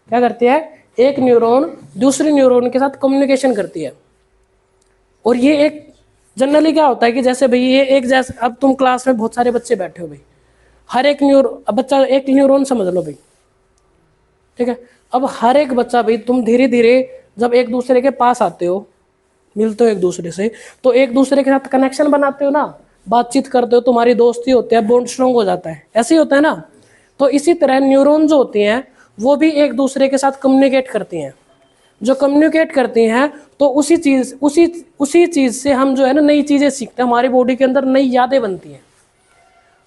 क्या करती है? एक न्यूरॉन दूसरी न्यूरॉन के साथ कम्युनिकेशन करती है। और ये एक जनरली क्या होता है कि जैसे भाई ये एक जैसे, अब तुम क्लास में बहुत सारे बच्चे बैठे हो भाई, हर एक बच्चा एक न्यूरॉन समझ लो भाई, ठीक है। अब हर एक बच्चा भाई, तुम धीरे धीरे जब एक दूसरे के पास आते हो, मिलते हो एक दूसरे से, तो एक दूसरे के साथ कनेक्शन बनाते हो ना, बातचीत करते हो, तुम्हारी दोस्ती होती है, बॉन्ड स्ट्रॉन्ग हो जाता है, ऐसे ही होता है ना। तो इसी तरह न्यूरॉन जो होती हैं वो भी एक दूसरे के साथ कम्युनिकेट करती हैं। जो कम्युनिकेट करती हैं तो उसी चीज से हम जो है ना नई चीजें सीखते हैं, हमारी बॉडी के अंदर नई यादें बनती हैं।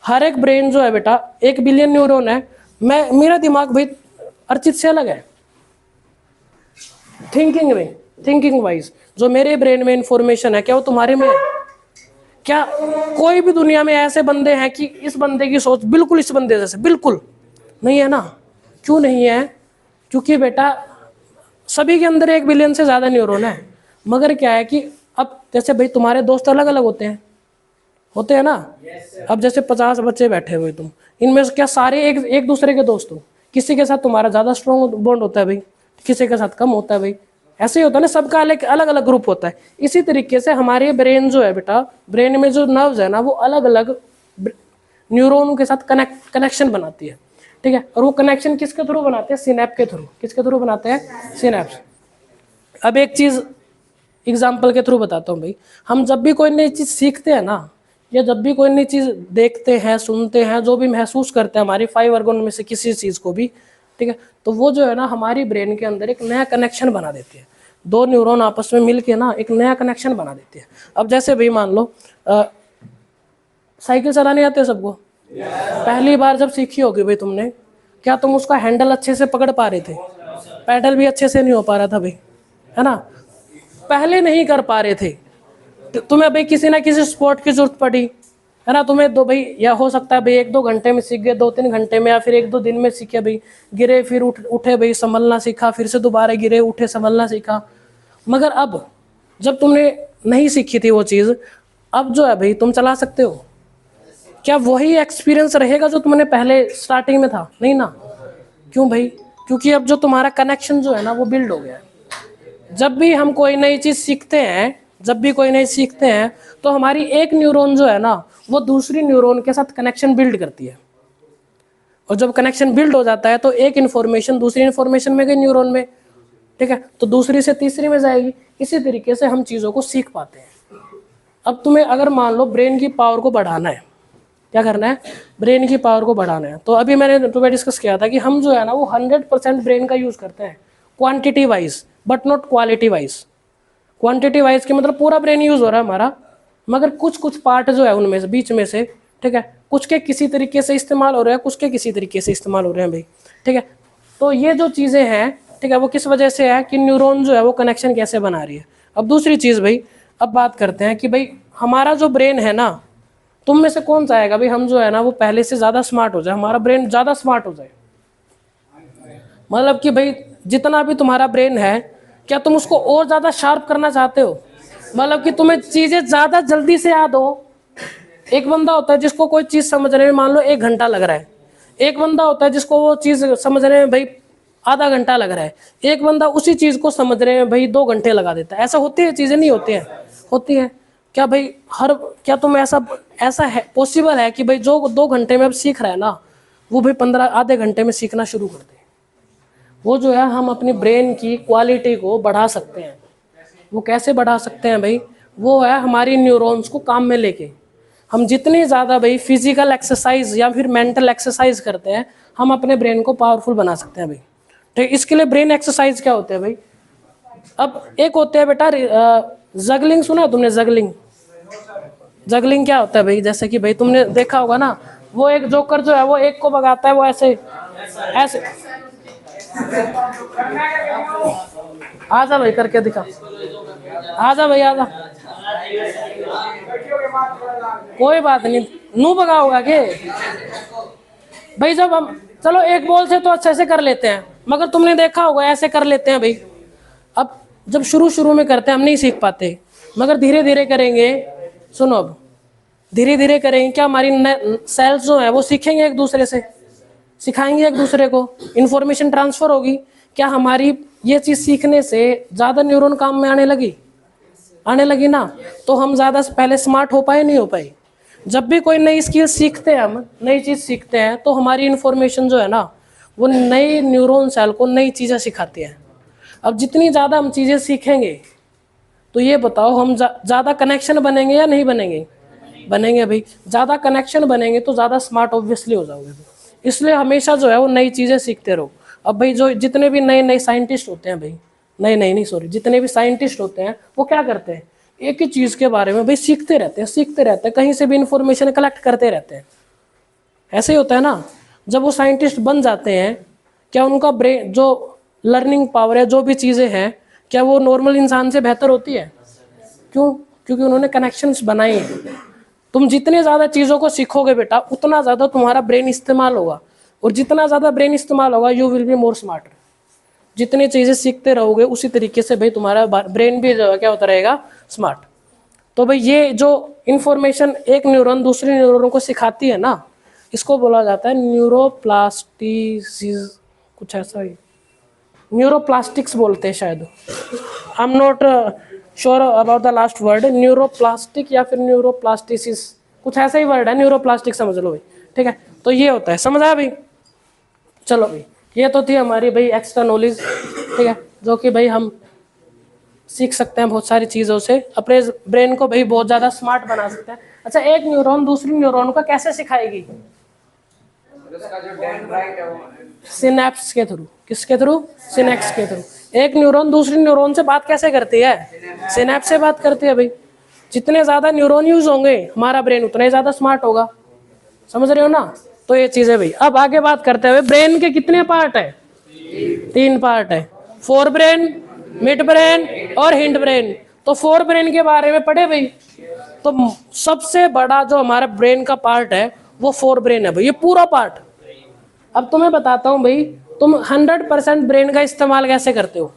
हर एक ब्रेन जो है बेटा 1 बिलियन न्यूरॉन है। मेरा दिमाग भाई अर्चित से अलग है, थिंकिंग वाइज जो मेरे ब्रेन में इंफॉर्मेशन है, क्या वो तुम्हारे में है? क्या कोई भी दुनिया में ऐसे बंदे हैं कि इस बंदे की सोच बिल्कुल इस बंदे जैसे? बिल्कुल नहीं है ना। क्यों नहीं है? क्योंकि बेटा सभी के अंदर 1 बिलियन से ज्यादा न्यूरॉन है, मगर क्या है कि अब जैसे भाई तुम्हारे दोस्त अलग अलग होते हैं ना। अब जैसे 50 बच्चे बैठे हुए, तुम इनमें से क्या सारे एक दूसरे के दोस्त हो? किसी के साथ तुम्हारा ज्यादा स्ट्रॉन्ग बॉन्ड होता है भाई, किसी के साथ कम होता है भाई, ऐसे ही होता है ना, सबका अलग अलग ग्रुप होता है। इसी तरीके से हमारे ब्रेन जो है बेटा, ब्रेन में जो नर्व्स है ना वो अलग अलग न्यूरॉन के साथ कनेक्शन बनाती है, ठीक है। और वो कनेक्शन किसके थ्रू बनाते हैं? सिनैप्स के थ्रू। किसके थ्रू बनाते हैं? सिनैप्स। अब एक चीज एग्जाम्पल के थ्रू बताता हूँ भाई, हम जब भी कोई नई चीज सीखते हैं ना, या जब भी कोई नई चीज देखते हैं, सुनते हैं, जो भी महसूस करते हैं हमारी 5 ऑर्गन में से किसी चीज को भी, ठीक है, तो वो जो है ना हमारी ब्रेन के अंदर एक नया कनेक्शन बना देती है। 2 न्यूरॉन आपस में मिलके ना एक नया कनेक्शन बना देती है। अब जैसे भाई मान लो साइकिल चलाने आते हैं सबको, पहली बार जब सीखी होगी भाई तुमने, क्या तुम उसका हैंडल अच्छे से पकड़ पा रहे थे? पैडल भी अच्छे से नहीं हो पा रहा था भाई, है ना, पहले नहीं कर पा रहे थे। तुम्हें भाई किसी ना किसी स्पोर्ट की जरूरत पड़ी, है ना, तुम्हें दो भाई, या हो सकता है भाई 1-2 घंटे में सीख गए, 2-3 घंटे में, या फिर 1-2 दिन में सीखे भाई, गिरे फिर उठे भाई, संभलना सीखा, फिर से दोबारा गिरे उठे, संभलना सीखा। मगर अब जब तुमने नहीं सीखी थी वो चीज़, अब जो है भाई तुम चला सकते हो, क्या वही एक्सपीरियंस रहेगा जो तुमने पहले स्टार्टिंग में था? नहीं ना। क्यों भाई? क्योंकि अब जो तुम्हारा कनेक्शन जो है ना वो बिल्ड हो गया है। जब भी हम कोई नई चीज सीखते हैं, जब भी कोई नई सीखते हैं, तो हमारी एक न्यूरॉन जो है ना वो दूसरी न्यूरॉन के साथ कनेक्शन बिल्ड करती है, और जब कनेक्शन बिल्ड हो जाता है तो एक इन्फॉर्मेशन दूसरी इन्फॉर्मेशन में गई न्यूरॉन में, ठीक है, तो दूसरी से तीसरी में जाएगी। इसी तरीके से हम चीज़ों को सीख पाते हैं। अब तुम्हें अगर मान लो ब्रेन की पावर को बढ़ाना है, क्या करना है? ब्रेन की पावर को बढ़ाना है। तो अभी मैंने तुम्हें डिस्कस किया था कि हम जो है ना वो 100% ब्रेन का यूज़ करते हैं quantity wise, but not quality wise. Quantity wise के मतलब पूरा ब्रेन यूज़ हो रहा है हमारा, मगर कुछ कुछ पार्ट जो है उनमें से, बीच में से, ठीक है, कुछ के किसी तरीके से इस्तेमाल हो रहे हैं, कुछ के किसी तरीके से इस्तेमाल हो रहे हैं भाई, ठीक है। तो ये जो चीज़ें हैं, ठीक है, वो किस वजह से है कि न्यूरॉन जो है वो कनेक्शन कैसे बना रही है। अब दूसरी चीज़ भाई, अब बात करते हैं कि भाई हमारा जो ब्रेन है ना, तुम में से कौन चाहेगा भाई हम जो है ना वो पहले से ज़्यादा स्मार्ट हो जाए, हमारा ब्रेन ज़्यादा स्मार्ट हो जाए? मतलब कि भाई जितना भी तुम्हारा ब्रेन है, क्या तुम उसको और ज़्यादा शार्प करना चाहते हो? मतलब कि तुम्हें चीज़ें ज़्यादा जल्दी से याद हो। एक बंदा होता है जिसको कोई चीज़ समझने में मान लो 1 घंटा लग रहा है, एक बंदा होता है जिसको वो चीज़ समझने में भाई आधा घंटा लग रहा है, एक बंदा उसी चीज़ को समझने में भाई 2 घंटे लगा देता है। ऐसा होती है चीज़ें? नहीं होती हैं? होती है। क्या भाई क्या तुम ऐसा ऐसा है पॉसिबल है कि भाई जो 2 घंटे में अब सीख रहा है ना वो भाई 15 आधे घंटे में सीखना शुरू कर दे? वो जो है हम अपनी ब्रेन की क्वालिटी को बढ़ा सकते हैं। वो कैसे बढ़ा सकते हैं भाई? वो है हमारी न्यूरॉन्स को काम में लेके। हम जितनी ज़्यादा भाई फिजिकल एक्सरसाइज या फिर मेंटल एक्सरसाइज करते हैं, हम अपने ब्रेन को पावरफुल बना सकते हैं भाई। ठीक, इसके लिए ब्रेन एक्सरसाइज क्या होते हैं भाई? अब एक होते हैं बेटा जगलिंग, सुना है तुमने? जगलिंग, जगलिंग क्या होता है भाई? जैसे कि भाई तुमने देखा होगा ना, वो एक जोकर जो है वो एक को भगाता है, वो ऐसे ऐसे। आजा भाई करके दिखा, आजा भाई आजा। कोई बात नहीं, नू भगाओगा के भाई? जब हम चलो एक बॉल से तो अच्छे से कर लेते हैं, मगर तुमने देखा होगा ऐसे कर लेते हैं भाई। अब जब शुरू शुरू में करते हैं हम नहीं सीख पाते, मगर धीरे धीरे करेंगे। सुनो, अब धीरे धीरे करेंगे क्या हमारी सेल्स जो है वो सीखेंगे एक दूसरे से, सिखाएंगे एक दूसरे को, इंफॉर्मेशन ट्रांसफर होगी। क्या हमारी ये चीज़ सीखने से ज़्यादा न्यूरॉन काम में आने लगी? आने लगी ना। तो हम ज़्यादा पहले स्मार्ट हो पाए? नहीं हो पाए? जब भी कोई नई स्किल सीखते हैं, हम नई चीज़ सीखते हैं, तो हमारी इन्फॉर्मेशन जो है ना वो नई न्यूरॉन सेल को नई चीज़ें सिखाती है। अब जितनी ज़्यादा हम चीज़ें सीखेंगे, तो ये बताओ हम ज़्यादा कनेक्शन बनेंगे या नहीं बनेंगे? बनेंगे भाई। ज़्यादा कनेक्शन बनेंगे तो ज़्यादा स्मार्ट ऑब्वियसली हो जाओगे। इसलिए हमेशा जो है वो नई चीज़ें सीखते रहो। अब भाई जो जितने भी नए नए साइंटिस्ट होते हैं भाई, नए नए नहीं सॉरी, जितने भी साइंटिस्ट होते हैं वो क्या करते हैं? एक ही चीज़ के बारे में भाई सीखते रहते हैं, सीखते रहते हैं, कहीं से भी इंफॉर्मेशन कलेक्ट करते रहते हैं। ऐसे ही होता है ना। जब वो साइंटिस्ट बन जाते हैं, क्या उनका ब्रेन जो लर्निंग पावर है, जो भी चीज़ें हैं, क्या वो नॉर्मल इंसान से बेहतर होती है? क्यों? क्योंकि उन्होंने कनेक्शंस बनाए हैं। तुम जितने ज़्यादा चीज़ों को सीखोगे बेटा, उतना ज़्यादा तुम्हारा ब्रेन इस्तेमाल होगा, और जितना ज़्यादा ब्रेन इस्तेमाल होगा you will be more smarter. जितनी चीज़ें सीखते रहोगे उसी तरीके से भाई तुम्हारा ब्रेन भी जो है क्या होता रहेगा? स्मार्ट। तो भाई ये जो इन्फॉर्मेशन एक न्यूरॉन दूसरी न्यूरॉन को सिखाती है ना, इसको बोला जाता है न्यूरोप्लास्टिसिस, कुछ ऐसा ही, न्यूरोप्लास्टिक्स बोलते हैं शायद। I am not sure about the last word, neuroplastic या फिर न्यूरोप्लास्टिसिस, कुछ ऐसा ही वर्ड है, न्यूरोप्लास्टिक समझ लो भाई। ठीक है, तो ये होता है, समझा भाई? चलो भाई, ये तो थी हमारी भाई एक्स्ट्रा नॉलेज, ठीक है, जो कि भाई हम सीख सकते हैं बहुत सारी चीज़ों से, अपने ब्रेन को भाई बहुत ज़्यादा स्मार्ट बना सकते हैं। अच्छा, एक न्यूरॉन दूसरी न्यूरॉन को कैसे सिखाएगी? सिनेप्स के थ्रू। किसके थ्रू? सिनेप्स के थ्रू। एक न्यूरॉन दूसरी न्यूरॉन से बात कैसे करती है? सिनेप्स से बात करती है भाई। जितने ज़्यादा न्यूरॉन यूज होंगे हमारा ब्रेन उतना ही ज़्यादा स्मार्ट होगा। समझ रहे हो ना? तो ये चीज़ है भाई। अब आगे बात करते हुए, ब्रेन के कितने पार्ट है? 3 पार्ट है, फोर ब्रेन, मिड ब्रेन और हिंड ब्रेन। तो फोर ब्रेन के बारे में पढ़े भाई। तो सबसे बड़ा जो हमारा ब्रेन का पार्ट है वो फोर ब्रेन है भाई, ये पूरा पार्ट। अब तुम्हें बताता हूँ भाई, तुम 100% ब्रेन का इस्तेमाल कैसे करते हो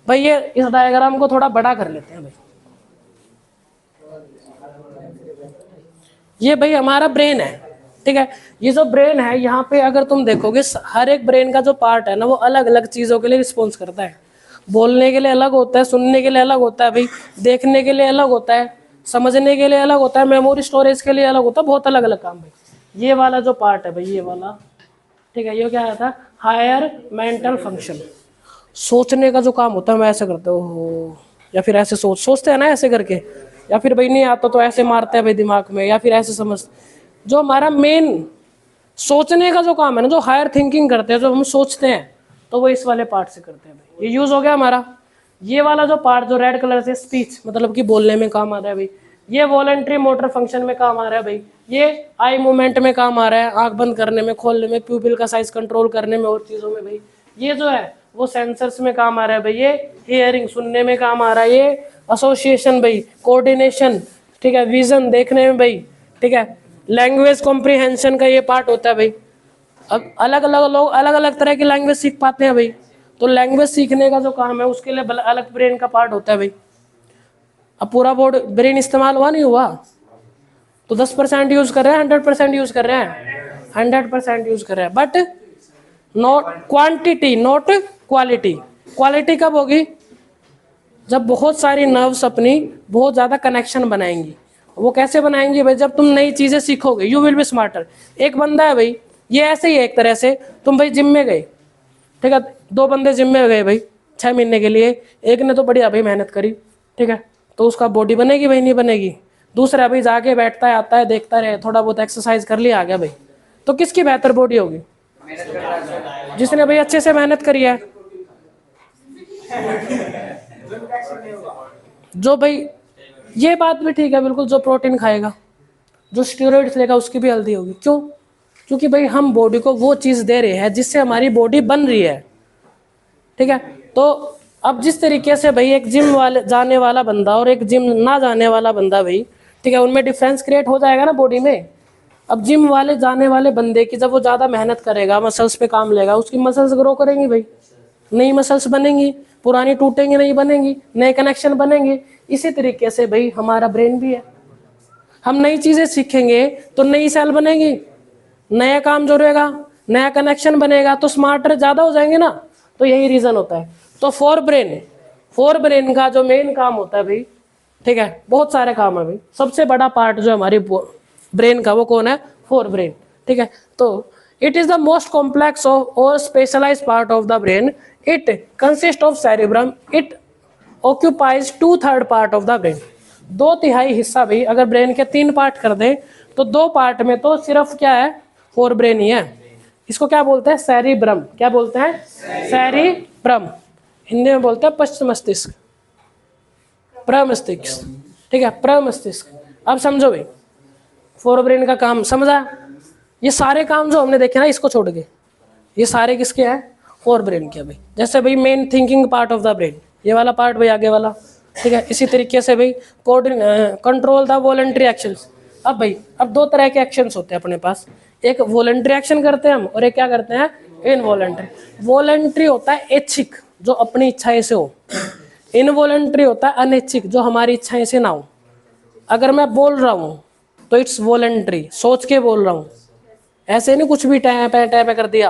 भाई। ये इस डायग्राम को थोड़ा बड़ा कर लेते हैं भाई। ये भाई हमारा ब्रेन है, ठीक है। ये जो ब्रेन है यहाँ पे अगर तुम देखोगे हर एक ब्रेन का जो पार्ट है ना वो अलग अलग चीज़ों के लिए रिस्पॉन्स करता है। बोलने के लिए अलग होता है, सुनने के लिए अलग होता है भाई, देखने के लिए अलग होता है, समझने के लिए अलग होता है, मेमोरी स्टोरेज के लिए अलग होता है, बहुत अलग अलग काम भाई। ये वाला जो पार्ट है भाई, ये वाला, ठीक है, ये क्या आता है, हायर मेंटल फंक्शन। सोचने का जो काम होता है हम ऐसे करते हो, या फिर ऐसे सोचते हैं ना ऐसे करके, या फिर भाई नहीं आता तो ऐसे मारते हैं भाई दिमाग में, या फिर ऐसे समझ। जो हमारा मेन सोचने का जो काम है ना, जो हायर थिंकिंग करते हैं, जो हम सोचते हैं, तो वो इस वाले पार्ट से करते हैं भाई। ये यूज हो गया हमारा। ये वाला जो पार्ट जो रेड कलर से स्पीच मतलब कि बोलने में काम आ रहा है भाई, ये वॉलंटरी मोटर फंक्शन में काम आ रहा है भाई, ये आई मूवमेंट में काम आ रहा है, आंख बंद करने में, खोलने में, प्यूपिल का साइज कंट्रोल करने में और चीज़ों में भाई। ये जो है वो सेंसर्स में काम आ रहा है भाई, ये हियरिंग सुनने में काम आ रहा है, ये एसोसिएशन भाई, कोऑर्डिनेशन, ठीक है, विजन देखने में भाई, ठीक है, लैंग्वेज कॉम्प्रिहेंशन का ये पार्ट होता है भाई। अब अलग अलग लोग अलग अलग तरह की लैंग्वेज सीख पाते हैं भाई, तो लैंग्वेज सीखने का जो काम है उसके लिए अलग ब्रेन का पार्ट होता है भाई। अब पूरा बोर्ड ब्रेन इस्तेमाल हुआ नहीं हुआ, तो 10% यूज कर रहे हैं, 100% यूज कर रहे हैं, 100% यूज कर रहे हैं, but not quantity not quality. Quality कब होगी, जब बहुत सारी नर्व्स अपनी बहुत ज़्यादा कनेक्शन बनाएंगी। वो कैसे बनाएंगी भाई, जब तुम नई चीज़ें सीखोगे, यू विल बी स्मार्टर। एक बंदा है भाई, ये ऐसे ही है एक तरह से, तुम भाई जिम में गए, ठीक है, 2 बंदे जिम में गए भाई 6 महीने के लिए, एक ने तो बढ़िया भाई मेहनत करी, ठीक है, तो उसका बॉडी बनेगी भाई, नहीं बनेगी। दूसरा भाई जाके बैठता है, आता है, देखता रहे, थोड़ा बहुत एक्सरसाइज कर लिया, आ गया भाई, तो किसकी बेहतर बॉडी होगी, जिसने भाई अच्छे से मेहनत करी है। जो भाई, ये बात भी ठीक है बिल्कुल, जो प्रोटीन खाएगा, जो स्टेरॉइड्स लेगा, उसकी भी हेल्दी होगी। क्यों, क्योंकि भाई हम बॉडी को वो चीज़ दे रहे हैं जिससे हमारी बॉडी बन रही है, ठीक है। तो अब जिस तरीके से भाई एक जिम वाले जाने वाला बंदा और एक जिम ना जाने वाला बंदा भाई, ठीक है, उनमें डिफरेंस क्रिएट हो जाएगा ना बॉडी में। अब जिम वाले जाने वाले बंदे की जब वो ज़्यादा मेहनत करेगा, मसल्स पे काम लेगा, उसकी मसल्स ग्रो करेंगी भाई, नई मसल्स बनेंगी, पुरानी टूटेंगी नहीं, बनेंगी, नए कनेक्शन बनेंगे। इसी तरीके से भाई हमारा ब्रेन भी है, हम नई चीज़ें सीखेंगे तो नई सेल बनेगी, नया काम जुड़ेगा, नया कनेक्शन बनेगा, तो स्मार्टर ज़्यादा हो जाएंगे ना। तो यही रीज़न होता है। तो फोर ब्रेन का जो मेन काम होता है भाई, ठीक है, बहुत सारे काम है भाई, सबसे बड़ा पार्ट जो हमारी ब्रेन का वो कौन है, फोर ब्रेन, ठीक है। तो it is the most complex और specialised part of the brain, it consist of cerebrum, it occupies 2/3 part of the brain. 2/3 हिस्सा भाई, अगर ब्रेन के 3 पार्ट कर दें तो 2 पार्ट में तो सिर्फ क्या है, फोर ब्रेन ही है। इसको क्या बोलते हैं, सेरिब्रम। क्या बोलते हैं, सेरिब्रम। हिंदी में बोलते हैं पश्च मस्तिष्क, प्रमस्तिष्क, ठीक है, प्रमस्तिष्क। अब समझो भाई, फोर ब्रेन का काम समझा। ये सारे काम जो हमने देखे ना, इसको छोड़ के, ये सारे किसके हैं, फोर ब्रेन के भाई। जैसे भाई main thinking part of the brain, ये वाला पार्ट भाई, आगे वाला, ठीक है। इसी तरीके से भाई कंट्रोल द वॉलंटरी एक्शंस। अब भाई, अब 2 तरह के एक्शंस होते हैं अपने पास, एक वॉलंटरी एक्शन करते हैं हम, और एक क्या करते हैं, इनवॉलंटरी। वॉलंटरी होता है ऐच्छिक, जो अपनी इच्छाएं से हो। इनवॉलंटरी होता है अनैच्छिक, जो हमारी इच्छाएं से ना हो। अगर मैं बोल रहा हूँ तो इट्स वॉलंटरी, सोच के बोल रहा हूँ, ऐसे नहीं कुछ भी टैप टैप कर दिया,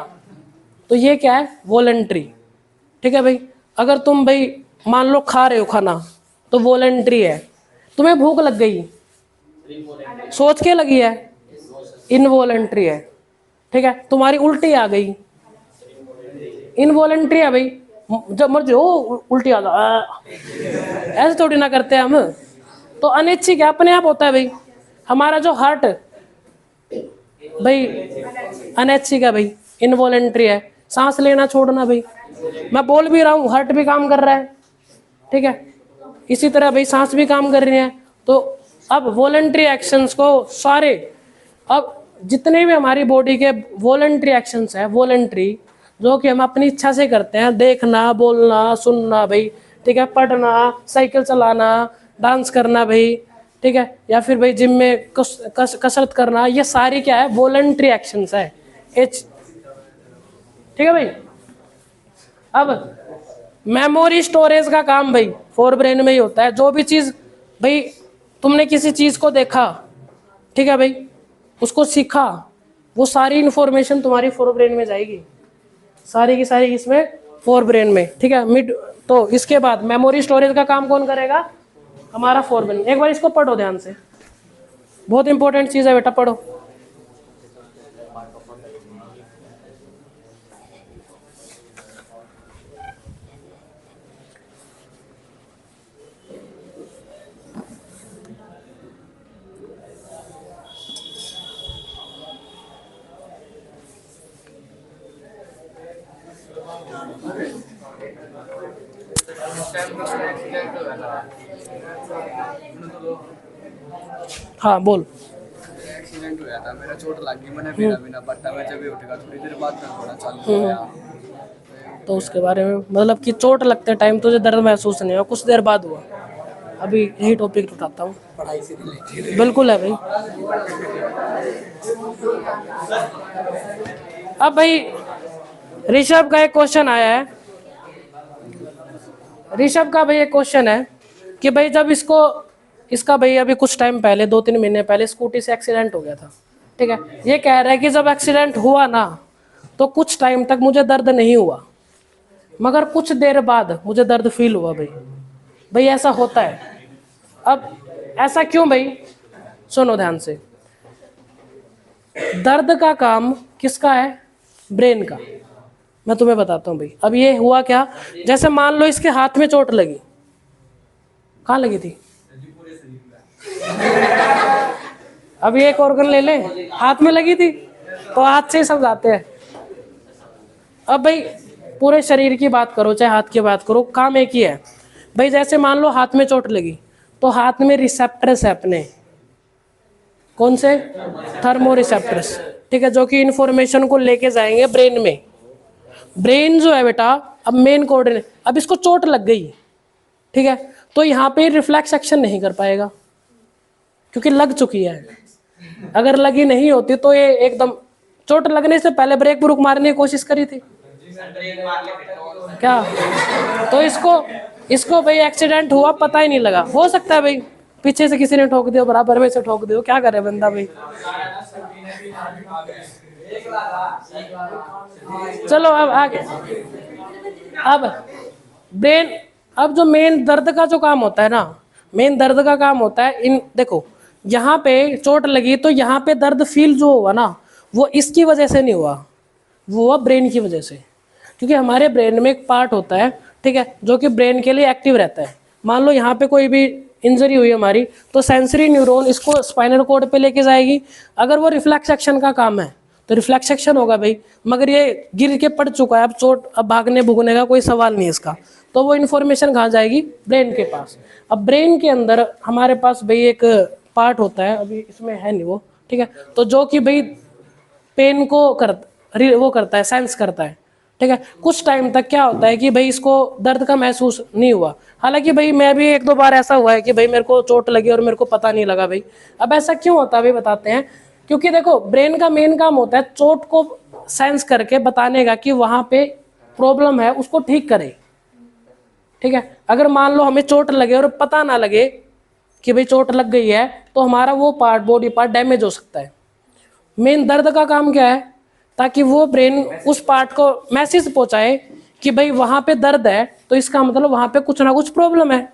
तो ये क्या है, वॉलंटरी, ठीक है भाई। अगर तुम भाई मान लो खा रहे हो खाना, तो वॉलंटरी है। तुम्हें भूख लग गई, सोच के लगी है, इनवॉलंटरी है, ठीक है। तुम्हारी उल्टी आ गई, इनवॉलंटरी है भाई, जब मर्जी हो उल्टी आ जा, ऐसे थोड़ी ना करते हैं हम। तो अनैच्छिक है, अपने आप होता है भाई। हमारा जो हार्ट भाई अनैच्छिक है भाई, इनवॉलंटरी है, सांस लेना छोड़ना भाई। मैं बोल भी रहा हूँ, हार्ट भी काम कर रहा है, ठीक है, इसी तरह भाई सांस भी काम कर रही है। तो अब वॉलंटरी एक्शंस को सारे, अब जितने भी हमारी बॉडी के वॉलंटरी एक्शंस है, वॉलंटरी जो कि हम अपनी इच्छा से करते हैं, देखना, बोलना, सुनना भाई, ठीक है, पढ़ना, साइकिल चलाना, डांस करना भाई, ठीक है, या फिर भाई जिम में कसरत करना, ये सारी क्या है, वॉलंटरी एक्शंस है, ठीक है भाई। अब मेमोरी स्टोरेज का काम भाई फोर ब्रेन में ही होता है। जो भी चीज़ भाई, तुमने किसी चीज़ को देखा, ठीक है भाई, उसको सीखा, वो सारी इंफॉर्मेशन तुम्हारी फोर ब्रेन में जाएगी, सारी की सारी इसमें फोर ब्रेन में, ठीक है। मिड तो इसके बाद मेमोरी स्टोरेज का काम कौन करेगा, हमारा फोर ब्रेन। एक बार इसको पढ़ो ध्यान से, बहुत इंपॉर्टेंट चीज है बेटा, पढ़ो। हाँ बोल। एक्सीडेंट हुआ था मेरा, चोट लग गई, मैंने बिना बिना पट्टा में जब भी उठेगा थोड़ी देर बाद दर्द होना चालू हो गया। तो उसके बारे में मतलब कि चोट लगते टाइम तुझे दर्द महसूस नहीं हुआ, कुछ देर बाद हुआ। अभी यही टॉपिक उठाता हूँ, पढ़ाई से रिलेटेड बिल्कुल है भाई। अब भाई ऋषभ का एक क्वेश्चन आया है, ऋषभ का भाई एक क्वेश्चन है कि भाई जब इसका भाई अभी कुछ टाइम पहले 2-3 महीने पहले स्कूटी से एक्सीडेंट हो गया था, ठीक है। ये कह रहा है कि जब एक्सीडेंट हुआ ना तो कुछ टाइम तक मुझे दर्द नहीं हुआ, मगर कुछ देर बाद मुझे दर्द फील हुआ। भाई भाई ऐसा होता है। अब ऐसा क्यों भाई, सुनो ध्यान से। दर्द का काम किसका है, ब्रेन का। मैं तुम्हें बताता हूँ भाई। अब ये हुआ क्या, जैसे मान लो इसके हाथ में चोट लगी, कहाँ लगी थी, अब ये एक ऑर्गन ले ले, हाथ में लगी थी तो हाथ से ही समझाते हैं। अब भाई पूरे शरीर की बात करो चाहे हाथ की बात करो, काम एक ही है भाई। जैसे मान लो हाथ में चोट लगी तो हाथ में रिसेप्टर्स है अपने, कौन से, थर्मो रिसेप्टर्स, ठीक है, जो कि इंफॉर्मेशन को लेके जाएंगे ब्रेन में। ब्रेन जो है बेटा, अब मेन कोऑर्डिनेट, अब इसको चोट लग गई, ठीक है, तो यहाँ पे रिफ्लेक्स एक्शन नहीं कर पाएगा क्योंकि लग चुकी है। अगर लगी नहीं होती तो ये एकदम, चोट लगने से पहले ब्रेक ब्रुक मारने की कोशिश करी थी क्या, तो इसको भाई एक्सीडेंट हुआ पता ही नहीं लगा। हो सकता है भाई पीछे से किसी ने ठोक दिया, बराबर में से ठोक दिया, क्या करे बंदा भाई। चलो अब आगे, अब ब्रेन, अब जो मेन दर्द का जो काम होता है ना, मेन दर्द का काम होता है इन, देखो यहाँ पे चोट लगी तो यहाँ पे दर्द फील जो हुआ ना वो इसकी वजह से नहीं हुआ, वो हुआ ब्रेन की वजह से। क्योंकि हमारे ब्रेन में एक पार्ट होता है, ठीक है, जो कि ब्रेन के लिए एक्टिव रहता है। मान लो यहाँ पे कोई भी इंजरी हुई हमारी तो सेंसरी न्यूरॉन इसको स्पाइनल कॉर्ड पे लेके जाएगी। अगर वो रिफ्लेक्स एक्शन का काम है तो रिफ्लेक्स एक्शन होगा भाई, मगर ये गिर के पड़ चुका है, अब चोट, अब भागने भुगने का कोई सवाल नहीं है इसका, तो वो इन्फॉर्मेशन कहाँ जाएगी, ब्रेन के पास। अब ब्रेन के अंदर हमारे पास भाई एक पार्ट होता है, अभी इसमें है नहीं वो, ठीक है, तो जो कि भाई पेन को वो करता है, सेंस करता है, ठीक है। कुछ टाइम तक क्या होता है कि भाई इसको दर्द का महसूस नहीं हुआ। हालांकि भाई मैं भी 1-2 बार ऐसा हुआ है कि भाई मेरे को चोट लगी और मेरे को पता नहीं लगा भाई। अब ऐसा क्यों होता है भाई, बताते हैं। क्योंकि देखो ब्रेन का मेन काम होता है चोट को सेंस करके बताने का कि वहां पे प्रॉब्लम है, उसको ठीक करे, ठीक है। अगर मान लो हमें चोट लगे और पता ना लगे कि भाई चोट लग गई है तो हमारा वो पार्ट, बॉडी पार्ट डैमेज हो सकता है। मेन दर्द का काम क्या है, ताकि वो ब्रेन उस पार्ट को मैसेज पहुंचाए कि भाई वहां पे दर्द है तो इसका मतलब वहां पे कुछ ना कुछ प्रॉब्लम है,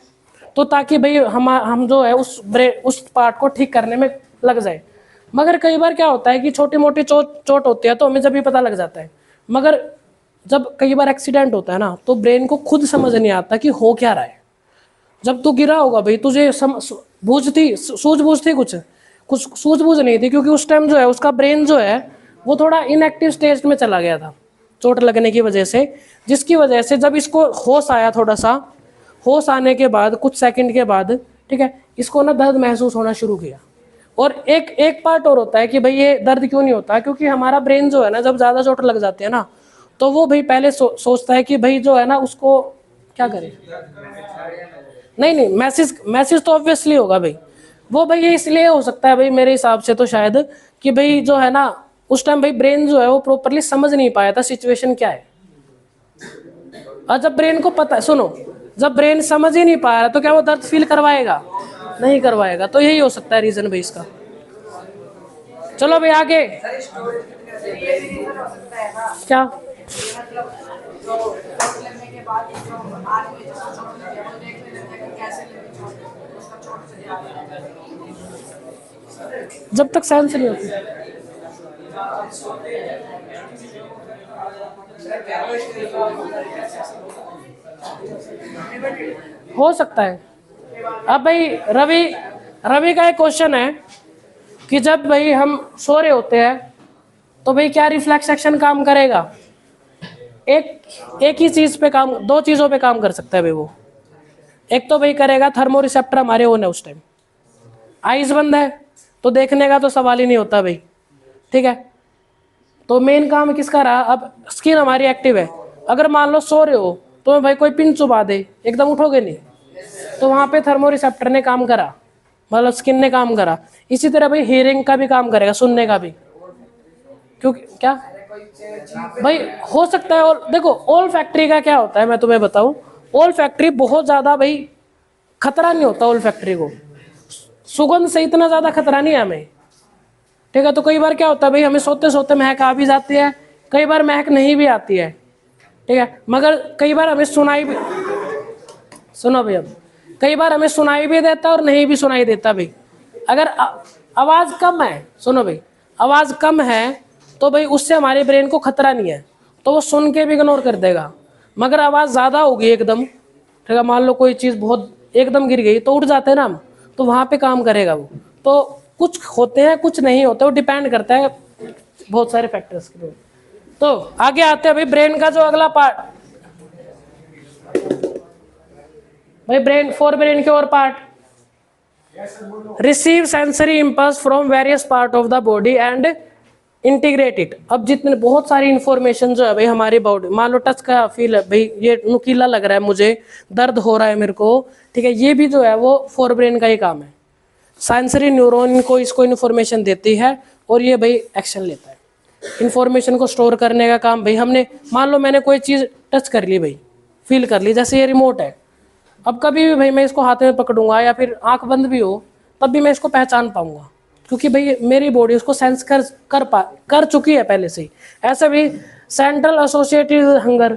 तो ताकि भाई हम जो है उस पार्ट को ठीक करने में लग जाए। मगर कई बार क्या होता है कि छोटी मोटी चोट होती है तो हमें जब भी पता लग जाता है, मगर जब कई बार एक्सीडेंट होता है ना तो ब्रेन को खुद समझ नहीं आता कि हो क्या रहा है। जब तू गिरा होगा भाई तुझे सूझबूझ थी, कुछ सूझबूझ नहीं थी, क्योंकि उस टाइम जो है उसका ब्रेन जो है वो थोड़ा इनएक्टिव स्टेज में चला गया था चोट लगने की वजह से, जिसकी वजह से जब इसको होश आया, थोड़ा सा होश आने के बाद कुछ सेकंड के बाद, ठीक है, इसको ना दर्द महसूस होना शुरू किया। और एक पार्ट और होता है कि भाई ये दर्द क्यों नहीं होता, क्योंकि हमारा ब्रेन जो है ना जब ज़्यादा चोट लग जाती है ना तो वो भाई पहले सोचता है कि भाई जो है ना उसको क्या करे, नहीं मैसेज तो ऑब्वियसली होगा भाई। वो भाई ये इसलिए हो सकता है भाई मेरे हिसाब से तो शायद कि भाई जो है ना उस टाइम भाई ब्रेन जो है वो प्रॉपरली समझ नहीं पाया था सिचुएशन क्या है। और जब ब्रेन को पता, सुनो, जब ब्रेन समझ ही नहीं पाया तो क्या वो दर्द फील करवाएगा, नहीं करवाएगा। तो यही हो सकता है रीजन भाई इसका। चलो भाई आगे। क्या? जब तक साइंस नहीं होती हो सकता है। अब भाई रवि रवि का एक क्वेश्चन है कि जब भाई हम सो रहे होते हैं तो भाई क्या रिफ्लेक्स एक्शन काम करेगा? एक ही चीज पे काम, दो चीजों पे काम कर सकता है भाई वो। एक तो भाई करेगा थर्मो रिसेप्टर हमारे ओन है उस टाइम, आइज बंद है तो देखने का तो सवाल ही नहीं होता भाई, ठीक है। तो मेन काम किसका रहा? अब स्किन हमारी एक्टिव है, अगर मान लो सो रहे हो तो भाई कोई पिन चुबा दे, एकदम उठोगे नहीं, तो वहां पे थर्मो रिसेप्टर ने काम करा, मतलब स्किन ने काम करा। इसी तरह भाई हियरिंग का भी काम करेगा, सुनने का भी, क्योंकि क्या भाई हो सकता है। और देखो ओल फैक्ट्री का क्या होता है मैं तुम्हें बताऊं, ओल फैक्ट्री बहुत ज्यादा भाई खतरा नहीं होता ओल फैक्ट्री को, सुगंध से इतना ज्यादा खतरा नहीं है हमें, ठीक है। तो कई बार क्या होता है भाई हमें सोते सोते महक आ भी जाती है, कई बार महक नहीं भी आती है, ठीक है। मगर कई बार हमें सुनाई भी, सुनो भाई, अब कई बार हमें सुनाई भी देता और नहीं भी सुनाई देता भाई। अगर आवाज कम है, सुनो भाई, आवाज कम है तो भाई उससे हमारे ब्रेन को खतरा नहीं है, तो वो सुन के भी इग्नोर कर देगा। मगर आवाज ज्यादा होगी एकदम, ठीक है, मान लो कोई चीज बहुत एकदम गिर गई तो उठ जाते हैं ना हम, तो वहां पे काम करेगा वो। तो कुछ होते हैं कुछ नहीं होते, वो डिपेंड करता है बहुत सारे फैक्टर्स के ऊपर। तो आगे आते हैं भाई ब्रेन का जो अगला पार्ट, भाई ब्रेन, फोर ब्रेन के और part, receive sensory impulse from various part of the body and integrate it. अब जितने बहुत सारी इंफॉर्मेशन जो है भाई हमारी बॉडी, मान लो टच का फील है भाई, ये नुकीला लग रहा है मुझे, दर्द हो रहा है मेरे को, ठीक है, ये भी जो है वो फोर ब्रेन का ही काम है। सेंसरी न्यूरॉन को इसको इन्फॉर्मेशन देती है और ये भाई एक्शन लेता है। इन्फॉर्मेशन को स्टोर करने का काम भाई हमने, मान लो मैंने कोई चीज़ टच कर ली भाई, फील कर ली, जैसे ये रिमोट है, अब कभी भी भाई मैं इसको हाथ में पकड़ूंगा या फिर आंख बंद भी हो तब भी मैं इसको पहचान पाऊंगा, क्योंकि भाई मेरी बॉडी उसको सेंस कर चुकी है पहले से ही। ऐसे भी सेंट्रल एसोसिएटेड हंगर,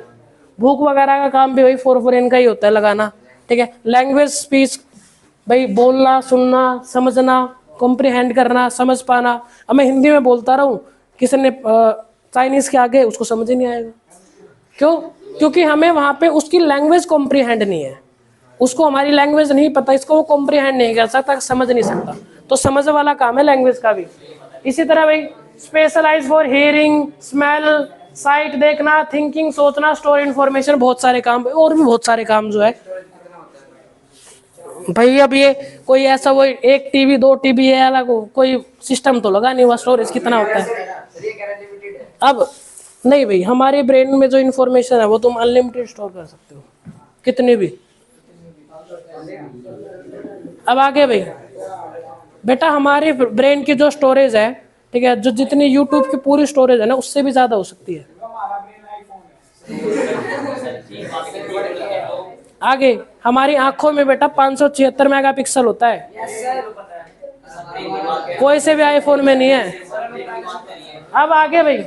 भूख वगैरह का काम भी भाई फोर ब्रेन का ही होता है लगाना, ठीक है। लैंग्वेज स्पीच, भाई बोलना, सुनना, समझना, कॉम्प्रिहेंड करना, समझ पाना। अब मैं हिंदी में बोलता रहूं, किसी ने चाइनीज के आगे, उसको समझ ही नहीं आएगा। क्यों? क्योंकि हमें वहां पे उसकी लैंग्वेज कॉम्प्रिहेंड नहीं है, उसको हमारी लैंग्वेज नहीं पता, इसको वो कॉम्प्रिहेंड नहीं कर सकता, समझ नहीं सकता। तो समझ वाला काम है लैंग्वेज का भी। इसी तरह भाई specialise for hearing, smell, sight देखना, थिंकिंग सोचना, स्टोर इन्फॉर्मेशन, बहुत सारे काम और भी बहुत सारे काम जो है भाई। अब ये कोई ऐसा वो एक टीबी दो टीबी है अलग, कोई सिस्टम तो लगा नहीं हुआ स्टोरेज कितना होता है। अब नहीं भाई, हमारे ब्रेन में जो इन्फॉर्मेशन है वो तुम अनलिमिटेड स्टोर कर सकते हो, कितनी भी। अब आगे भाई बेटा, हमारे ब्रेन की जो स्टोरेज है, ठीक है, जो जितनी यूट्यूब की पूरी स्टोरेज है ना उससे भी ज्यादा हो सकती है। आगे हमारी आंखों में बेटा 576 मेगापिक्सल होता है, कोई से भी आईफोन में नहीं है। अब आगे भाई,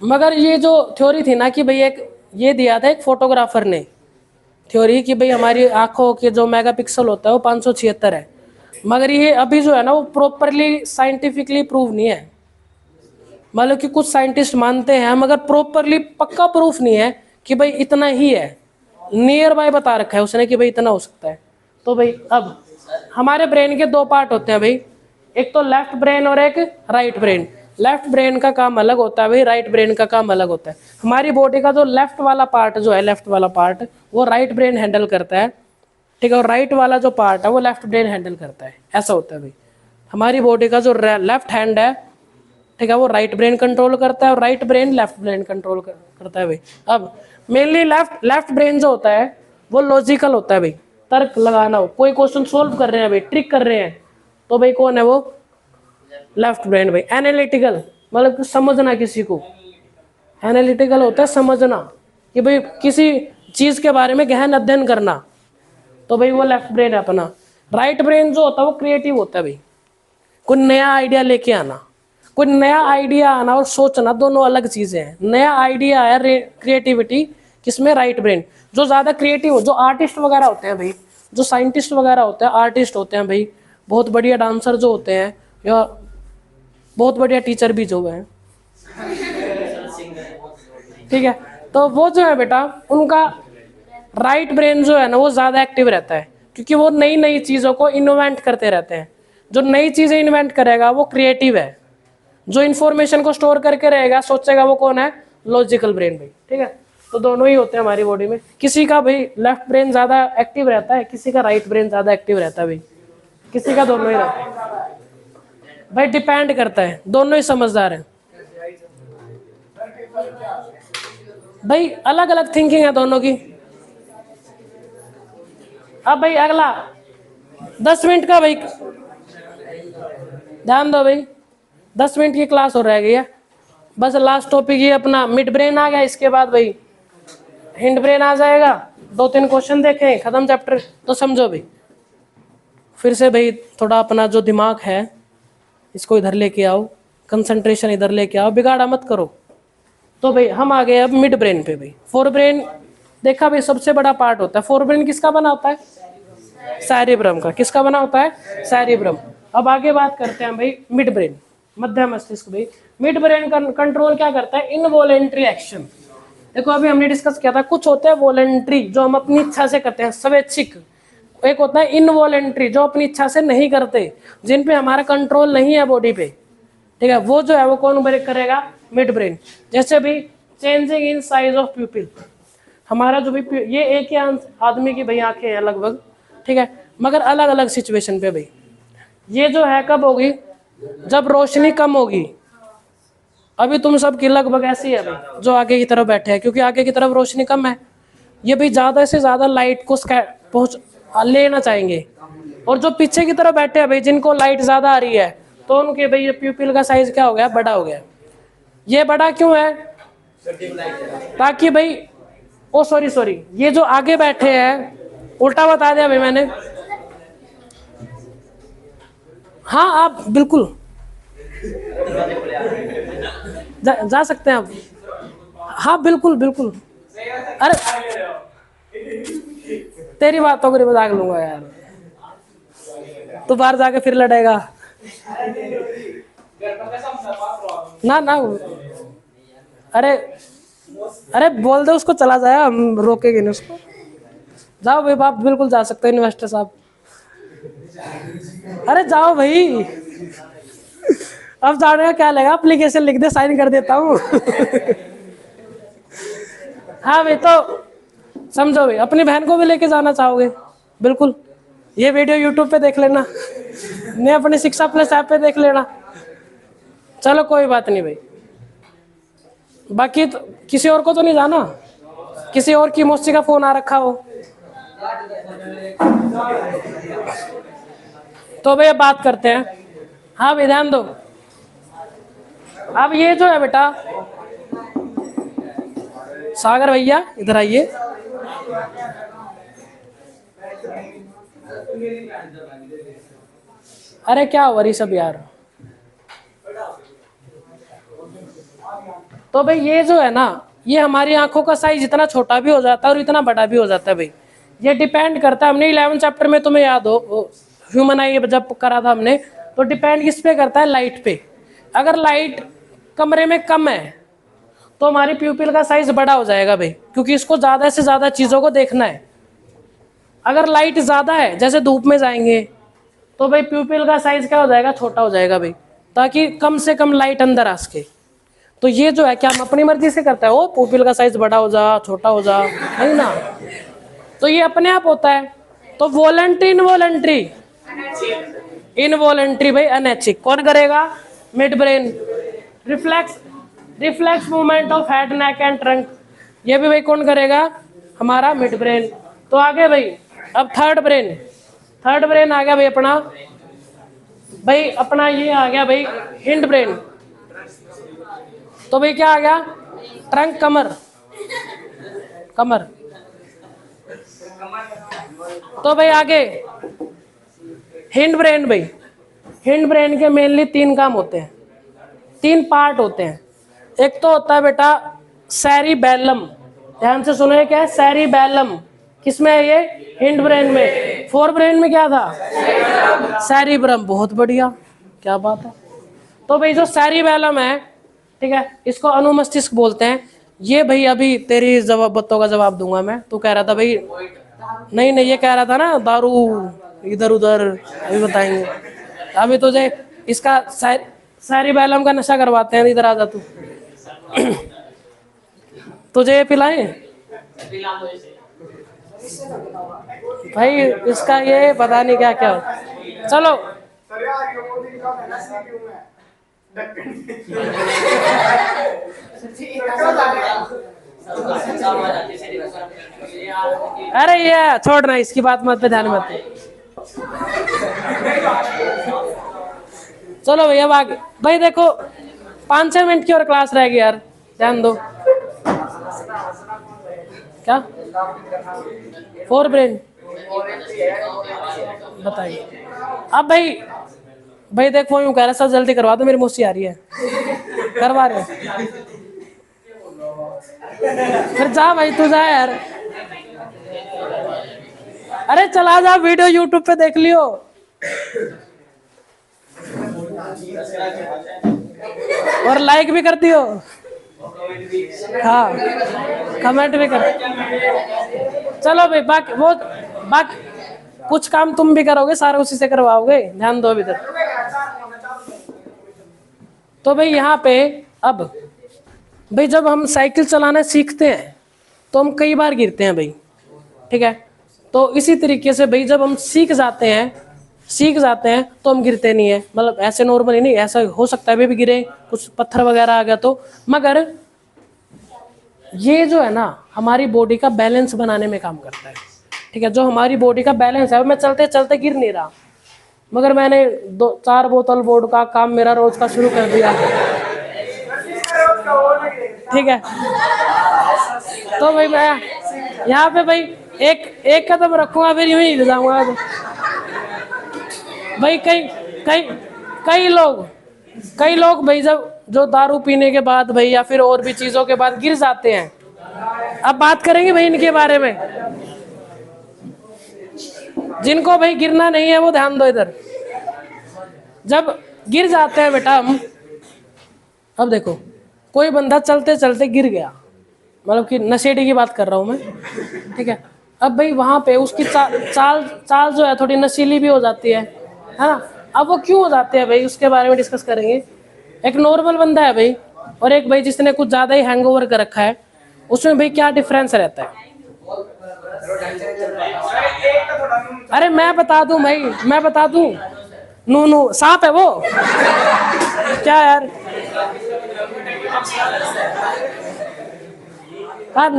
मगर ये जो थ्योरी थी ना कि भाई एक ये दिया था एक फोटोग्राफर ने थ्योरी कि भाई हमारी आंखों के जो मेगापिक्सल होता है वो 576 है, मगर ये अभी जो है ना वो प्रॉपरली साइंटिफिकली प्रूव नहीं है। मतलब कि कुछ साइंटिस्ट मानते हैं मगर प्रॉपरली पक्का प्रूफ नहीं है कि भाई इतना ही है, नियर बाय बता रखा है उसने कि भाई इतना हो सकता है। तो भाई अब हमारे ब्रेन के दो पार्ट होते हैं भाई, एक तो लेफ्ट ब्रेन और एक राइट ब्रेन। लेफ्ट ब्रेन का काम अलग होता है भाई, राइट ब्रेन का काम अलग होता है। हमारी बॉडी का जो लेफ्ट वाला पार्ट जो है, लेफ्ट वाला पार्ट वो राइट ब्रेन हैंडल करता है, ठीक है, और राइट वाला जो पार्ट है वो लेफ्ट ब्रेन हैंडल करता है। ऐसा होता है भाई, हमारी बॉडी का जो लेफ्ट हैंड है, ठीक है, वो राइट ब्रेन कंट्रोल करता है और right brain left brain control करता है भाई। अब मेनली लेफ्ट ब्रेन जो होता है वो लॉजिकल होता है भाई, तर्क लगाना हो, कोई क्वेश्चन सोल्व कर रहे हैं भाई, ट्रिक कर रहे हैं, तो भाई कौन है वो? लेफ्ट ब्रेन भाई। एनालिटिकल मतलब समझना, किसी को एनालिटिकल होता है समझना, कि भाई किसी चीज के बारे में गहन अध्ययन करना, तो भाई वो लेफ्ट ब्रेन है अपना। राइट ब्रेन जो होता है वो क्रिएटिव होता है भाई, कोई नया आइडिया लेके आना, कोई नया आइडिया आना और सोचना दोनों अलग चीजें हैं। नया आइडिया है क्रिएटिविटी किसमें, राइट ब्रेन। जो ज्यादा क्रिएटिव हो, जो आर्टिस्ट वगैरह होते हैं भाई, जो साइंटिस्ट वगैरह होते हैं, आर्टिस्ट होते हैं भाई, बहुत बढ़िया डांसर जो होते हैं, या बहुत बढ़िया टीचर भी जो है, ठीक है, तो वो जो है बेटा उनका राइट ब्रेन जो है ना वो ज्यादा एक्टिव रहता है, क्योंकि वो नई नई चीजों को इन्वेंट करते रहते हैं। जो नई चीजें इन्वेंट करेगा वो क्रिएटिव है, जो इन्फॉर्मेशन को स्टोर करके रहेगा सोचेगा वो कौन है, लॉजिकल ब्रेन भाई, ठीक है। तो दोनों ही होते हैं हमारी बॉडी में, किसी का भाई लेफ्ट ब्रेन ज्यादा एक्टिव रहता है, किसी का राइट ब्रेन ज्यादा एक्टिव रहता है भाई, किसी का दोनों ही रहता है भाई, डिपेंड करता है, दोनों ही समझदार हैं भाई, अलग अलग थिंकिंग है दोनों की। अब भाई अगला 10 मिनट का भाई ध्यान दो भाई, 10 मिनट की क्लास हो रह गई है, बस लास्ट टॉपिक ये अपना मिड ब्रेन आ गया, इसके बाद भाई हिंड ब्रेन आ जाएगा, 2-3 क्वेश्चन देखें, खत्म चैप्टर। तो समझो भाई, फिर से भाई थोड़ा अपना जो दिमाग है इसको इधर लेके आओ, कंसंट्रेशन इधर लेके आओ, बिगाड़ा मत करो। तो भाई हम आ गए अब मिड ब्रेन पे भाई। फोर ब्रेन देखा भाई सबसे बड़ा पार्ट होता है, फोर ब्रेन किसका बना होता है, सैरिब्रम का। किसका बना होता है, सैरिब्रम। अब आगे बात करते हैं भाई मिड ब्रेन, मध्य मस्तिष्क भाई। मिड ब्रेन का कंट्रोल क्या करता है, इनवॉलेंट्री एक्शन। देखो अभी हमने डिस्कस किया था, कुछ होते हैं वॉलेंट्री जो हम अपनी इच्छा से करते हैं, स्वैच्छिक। एक होता है इनवॉलेंट्री जो अपनी इच्छा से नहीं करते, जिन पे हमारा कंट्रोल नहीं है बॉडी पे, ठीक है, वो जो है वो कौन ब्रेक करेगा, मिड ब्रेन। जैसे भी चेंजिंग इन साइज ऑफ प्यूपिल, हमारा जो भी ये एक ही आदमी की भाई आंखें हैं लगभग, ठीक है, मगर अलग अलग सिचुएशन पे भाई। ये जो है कब होगी, जब रोशनी कम होगी। अभी तुम सब की लगभग ऐसी है भाई जो आगे की तरफ बैठे हैं, क्योंकि आगे की तरफ रोशनी कम है, ये भाई ज्यादा से ज्यादा लाइट को पहुंच लेना चाहेंगे। और जो पीछे की तरफ बैठे हैं भाई जिनको लाइट ज्यादा आ रही है, तो उनके भाई ये प्यूपिल का साइज क्या हो गया, बड़ा हो गया। ये बड़ा क्यों है, ताकि भाई ओ सॉरी ये जो आगे बैठे हैं, उल्टा बता दिया भाई मैंने। हाँ आप बिल्कुल जा सकते हैं आप, हाँ बिल्कुल बिल्कुल। अरे तेरी बातों को मजाक लूंगा यार, तू बाहर जाके फिर लड़ेगा ना ना। अरे अरे बोल दे उसको चला जाए, हम रोकेंगे नहीं उसको। जाओ भाई बाप, बिल्कुल जा सकते हैं इन्वेस्टर साहब। अरे जाओ भाई, अब जाने का क्या लगेगा, एप्लीकेशन लिख दे, साइन कर देता हूँ। हाँ भाई, तो समझो भाई, अपनी बहन को भी लेके जाना चाहोगे, बिल्कुल ये वीडियो यूट्यूब पे देख लेना, नहीं अपनी शिक्षा प्लस ऐप पे देख लेना। चलो कोई बात नहीं भाई, बाकी तो किसी और को तो नहीं जाना, किसी और की मौसी का फोन आ रखा हो तो भाई बात करते हैं। हाँ भाई ध्यान दो, अब ये जो है बेटा, सागर भैया इधर आइए। अरे क्या हो रही सब यार। तो भाई ये जो है ना, ये हमारी आंखों का साइज इतना छोटा भी हो जाता है और इतना बड़ा भी हो जाता है भाई। ये डिपेंड करता है, हमने 11 चैप्टर में तुम्हें याद हो ह्यूमन आई जब करा था हमने, तो डिपेंड किस पे करता है, लाइट पे। अगर लाइट कमरे में कम है तो हमारी प्यूपिल का साइज बड़ा हो जाएगा भाई, क्योंकि इसको ज्यादा से ज्यादा चीजों को देखना है। अगर लाइट ज्यादा है, जैसे धूप में जाएंगे, तो भाई प्यूपिल का साइज क्या हो जाएगा, छोटा हो जाएगा भाई, ताकि कम से कम लाइट अंदर आ सके। तो ये जो है क्या हम अपनी मर्जी से करता है, वो प्यूपिल का साइज बड़ा हो जा छोटा हो जा, नहीं ना, तो ये अपने आप होता है। तो वॉलंटरी इनवॉलंटरी, इनवॉलंटरी भाई अनैच्छिक कौन करेगा, mid brain. Reflex movement of head neck and trunk, ये भी भाई कौन करेगा, हमारा मिड ब्रेन। तो आगे भाई अब थर्ड ब्रेन आ गया भाई अपना ये आ गया भाई हिंड ब्रेन। तो भाई क्या आ गया, ट्रंक, कमर। तो भाई आगे हिंड ब्रेन भाई, हिंड ब्रेन के मेनली 3 काम होते हैं, 3 पार्ट होते हैं। एक तो होता है बेटा सेरिबेलम, ध्यान से सुनो, ये क्या है? सेरिबेलम। किसमें है ये? हिंड ब्रेन में। फोर ब्रेन में क्या था? सेरिब्रम। बहुत बढ़िया, क्या बात है। तो भाई जो सेरिबेलम है, ठीक है, इसको अनुमस्तिष्क बोलते हैं। ये भाई अभी तेरी जवाब बातों का जवाब दूंगा मैं। तू कह रहा था भाई, नहीं नहीं, ये कह रहा था ना दारू इधर उधर, अभी बताएंगे। अभी तुझे इसका सेरिबेलम का नशा करवाते हैं, इधर आ जा तू। तुझे ये पिलाएं भाई, इसका ये पता नहीं क्या क्या। चलो अरे ये छोड़ना, इसकी बात मत पे ध्यान मत दे। चलो भैया आगे। भाई देखो 5-6 मिनट की और क्लास रहेगी यार, ध्यान दो। क्या? फोर ब्रेन बताइए। अब भाई, भाई देखो यूं कह रहा सब जल्दी करवा दो, मेरी मौसी आ रही है। करवा रहे हो? फिर जा भाई, तू जा यार। अरे चला जा, वीडियो यूट्यूब पे देख लियो। और लाइक भी कर दियो। हाँ, कमेंट भी कर। चलो भाई, बाकी कुछ काम तुम भी करोगे, सारा उसी से करवाओगे, ध्यान दो अभी तक। तो भाई यहाँ पे अब भाई जब हम साइकिल चलाना सीखते हैं तो हम कई बार गिरते हैं भाई, ठीक है। तो इसी तरीके से भाई जब हम सीख जाते हैं तो हम गिरते नहीं है, मतलब ऐसे नॉर्मली नहीं, ऐसा हो सकता है भी गिरे, कुछ पत्थर वगैरह आ गया तो। मगर ये जो है ना हमारी बॉडी का बैलेंस बनाने में काम करता है, ठीक है। जो हमारी बॉडी का बैलेंस है, मैं चलते चलते गिर नहीं रहा, मगर मैंने 2-4 बोतल वोड का काम मेरा रोज का शुरू कर दिया, ठीक है। तो भाई मैं यहाँ पे भाई एक कदम रखूंगा, फिर यूं ही हिल जाऊंगा। भाई कई लोग भाई जब जो दारू पीने के बाद भाई या फिर और भी चीजों के बाद गिर जाते हैं। अब बात करेंगे भाई इनके बारे में। जिनको भाई गिरना नहीं है वो ध्यान दो इधर। जब गिर जाते हैं बेटा हम, अब देखो कोई बंदा चलते चलते गिर गया, मतलब कि नशेड़ी की बात कर रहा हूं मैं, ठीक है। अब भाई वहां पे उसकी चाल जो है थोड़ी नशीली भी हो जाती है ना। अब वो क्यों हो जाते हैं भाई, उसके बारे में डिस्कस करेंगे। एक नॉर्मल बंदा है भाई और एक भाई जिसने कुछ ज्यादा ही हैंगओवर कर रखा है, उसमें भाई क्या डिफरेंस रहता है? अरे मैं बता दूं भाई, मैं बता दूं। नू सांप है वो क्या यार? हाँ,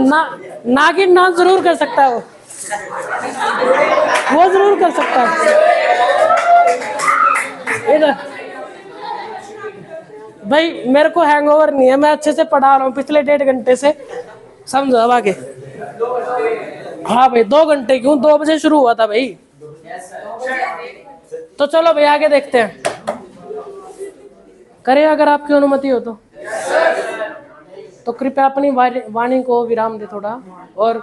नागिन नाच जरूर कर सकता है वो जरूर कर सकता है। इधर भाई मेरे को हैंगओवर नहीं है, मैं अच्छे से पढ़ा रहा हूँ पिछले 1.5 घंटे से, समझो। अब आगे। हाँ भाई 2 घंटे क्यों, 2 बजे शुरू हुआ था भाई। तो चलो भाई आगे देखते हैं, करें अगर आपकी अनुमति हो तो कृपया अपनी वाणी को विराम दे थोड़ा, और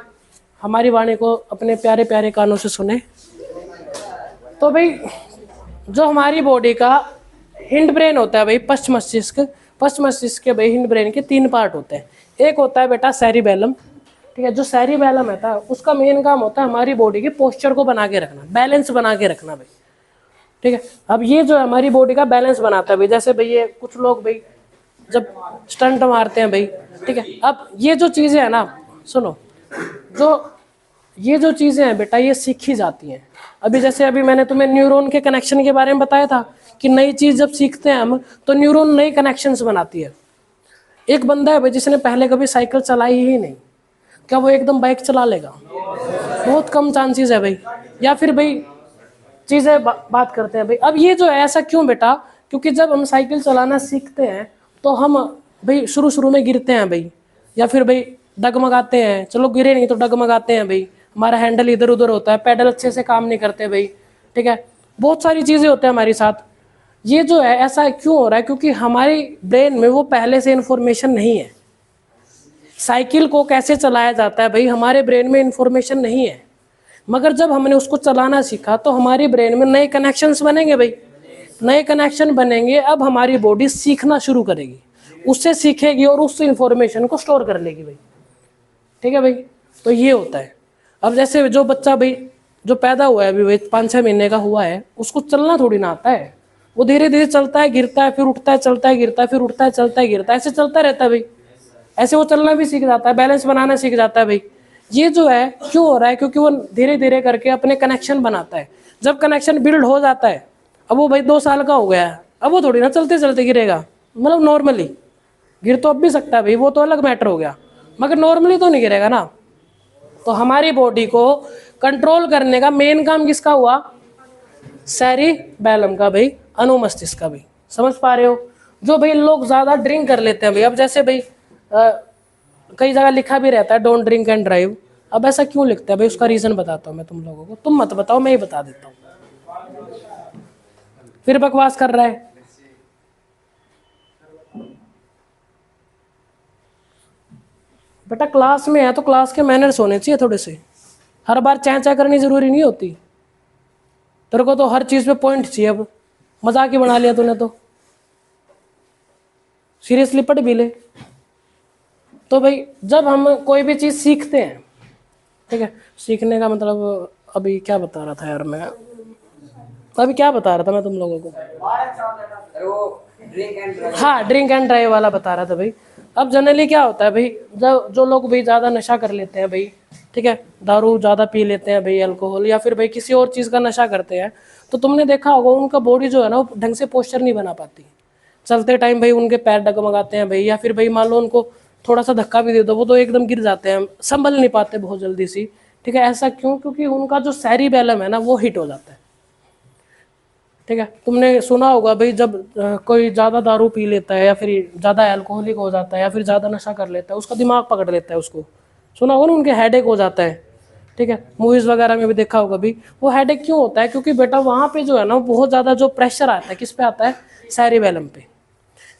हमारी वाणी को अपने प्यारे प्यारे कानों से सुने। तो भाई जो हमारी बॉडी का हिंड ब्रेन होता है भाई, पश्च मस्तिष्क के भाई हिंड ब्रेन के 3 पार्ट होते हैं। एक होता है बेटा सेरिबेलम, ठीक है। जो सेरिबेलम होता है उसका मेन काम होता है हमारी बॉडी के पोस्चर को बना के रखना, बैलेंस बना के रखना भाई, ठीक है। अब ये जो है हमारी बॉडी का बैलेंस बनाता है भाई। जैसे भाई ये कुछ लोग भाई जब स्टंट मारते हैं भाई, ठीक है। अब ये जो चीज़ें हैं ना, सुनो, ये जो चीज़ें हैं बेटा ये सीखी जाती हैं। अभी जैसे अभी मैंने तुम्हें न्यूरॉन के कनेक्शन के बारे में बताया था कि नई चीज़ जब सीखते हैं हम तो न्यूरॉन नए कनेक्शंस बनाती है। एक बंदा है भाई जिसने पहले कभी साइकिल चलाई ही नहीं, क्या वो एकदम बाइक चला लेगा? बहुत कम चांसेस है भाई। या फिर भाई चीज़ें बात करते हैं भाई। अब ये जो है ऐसा क्यों बेटा? क्योंकि जब हम साइकिल चलाना सीखते हैं तो हम भाई शुरू में गिरते हैं भाई, या फिर भाई डगमगाते हैं। चलो गिरे नहीं तो डगमगाते हैं भाई, हमारा हैंडल इधर उधर होता है, पैडल अच्छे से काम नहीं करते भाई, ठीक है। बहुत सारी चीज़ें होती हैं हमारे साथ। ये जो है ऐसा क्यों हो रहा है, क्योंकि हमारी ब्रेन में वो पहले से इन्फॉर्मेशन नहीं है। साइकिल को कैसे चलाया जाता है भाई, हमारे ब्रेन में इन्फॉर्मेशन नहीं है, मगर जब हमने उसको चलाना सीखा तो हमारी ब्रेन में नए कनेक्शंस बनेंगे भाई, नए कनेक्शन बनेंगे। अब हमारी बॉडी सीखना शुरू करेगी, उससे सीखेगी और उस इन्फॉर्मेशन को स्टोर कर लेगी भाई। ठीक है भाई, तो ये होता है। अब जैसे जो बच्चा भाई जो पैदा हुआ है अभी भाई 5-6 महीने का हुआ है, उसको चलना थोड़ी ना आता है, वो धीरे धीरे चलता है, गिरता है, फिर उठता है, चलता है, गिरता है, फिर उठता है, चलता है, गिरता है, ऐसे चलता रहता है भाई। ऐसे वो चलना भी सीख जाता है, बैलेंस बनाना सीख जाता है भाई। ये जो है क्यों हो रहा है, क्योंकि वो धीरे धीरे करके अपने कनेक्शन बनाता है। जब कनेक्शन बिल्ड हो जाता है, अब वो भाई 2 साल का हो गया है, अब वो थोड़ी ना चलते चलते गिरेगा, मतलब नॉर्मली गिर तो अब भी सकता है भाई, वो तो अलग मैटर हो गया, मगर नॉर्मली तो नहीं गिरेगा ना। तो हमारी बॉडी को कंट्रोल करने का मेन काम किसका हुआ, सेरिबैलम का भाई, अनुमस्तिष्क का भाई। समझ पा रहे हो। जो भाई लोग ज़्यादा ड्रिंक कर लेते हैं भाई, अब जैसे भाई कई जगह लिखा भी रहता है डोंट ड्रिंक एंड ड्राइव। अब ऐसा क्यों लिखता है भाई, उसका रीज़न बताता हूँ मैं तुम लोगों को, तुम मत बताओ, मैं ही बता देता हूँ। फिर बकवास कर रहा है। बेटा क्लास में है तो क्लास के मैनर्स होने चाहिए थोड़े से, हर बार चैं चैं करनी जरूरी नहीं होती। तेरे को तो हर चीज़ पे पॉइंट चाहिए, अब मजाक ही बना लिया तूने तो, सीरियसली पढ़ भी ले। तो भाई जब हम कोई भी चीज़ सीखते हैं, ठीक है, सीखने का मतलब अभी क्या बता रहा था यार मैं, अभी क्या बता रहा था मैं तुम लोगों को, हाँ ड्रिंक एंड ड्राइव वाला बता रहा था भाई। अब जनरली क्या होता है भाई, जब जो लोग भाई ज़्यादा नशा कर लेते हैं भाई, ठीक है, दारू ज़्यादा पी लेते हैं भाई, अल्कोहल या फिर भाई किसी और चीज़ का नशा करते हैं, तो तुमने देखा होगा उनका बॉडी जो है ना वो ढंग से पोस्चर नहीं बना पाती। चलते टाइम भाई उनके पैर डगमगाते हैं भाई, या फिर भाई मान लो उनको थोड़ा सा धक्का भी दे दो वो तो एकदम गिर जाते हैं, संभल नहीं पाते बहुत जल्दी सी। ठीक है, ऐसा क्यों, क्योंकि उनका जो सेरिबैलम है ना वो हिट हो जाता है। ठीक है, तुमने सुना होगा भाई जब कोई ज़्यादा दारू पी लेता है या फिर ज़्यादा अल्कोहलिक हो जाता है या फिर ज़्यादा नशा कर लेता है, उसका दिमाग पकड़ लेता है उसको, सुना होगा ना, उनके हेडेक हो जाता है। ठीक है, मूवीज़ वगैरह में भी देखा होगा भी। वो हेडेक क्यों होता है, क्योंकि बेटा वहाँ पे जो है ना बहुत ज़्यादा जो प्रेशर आता है, किस पे आता है, सेरिबैलम पे।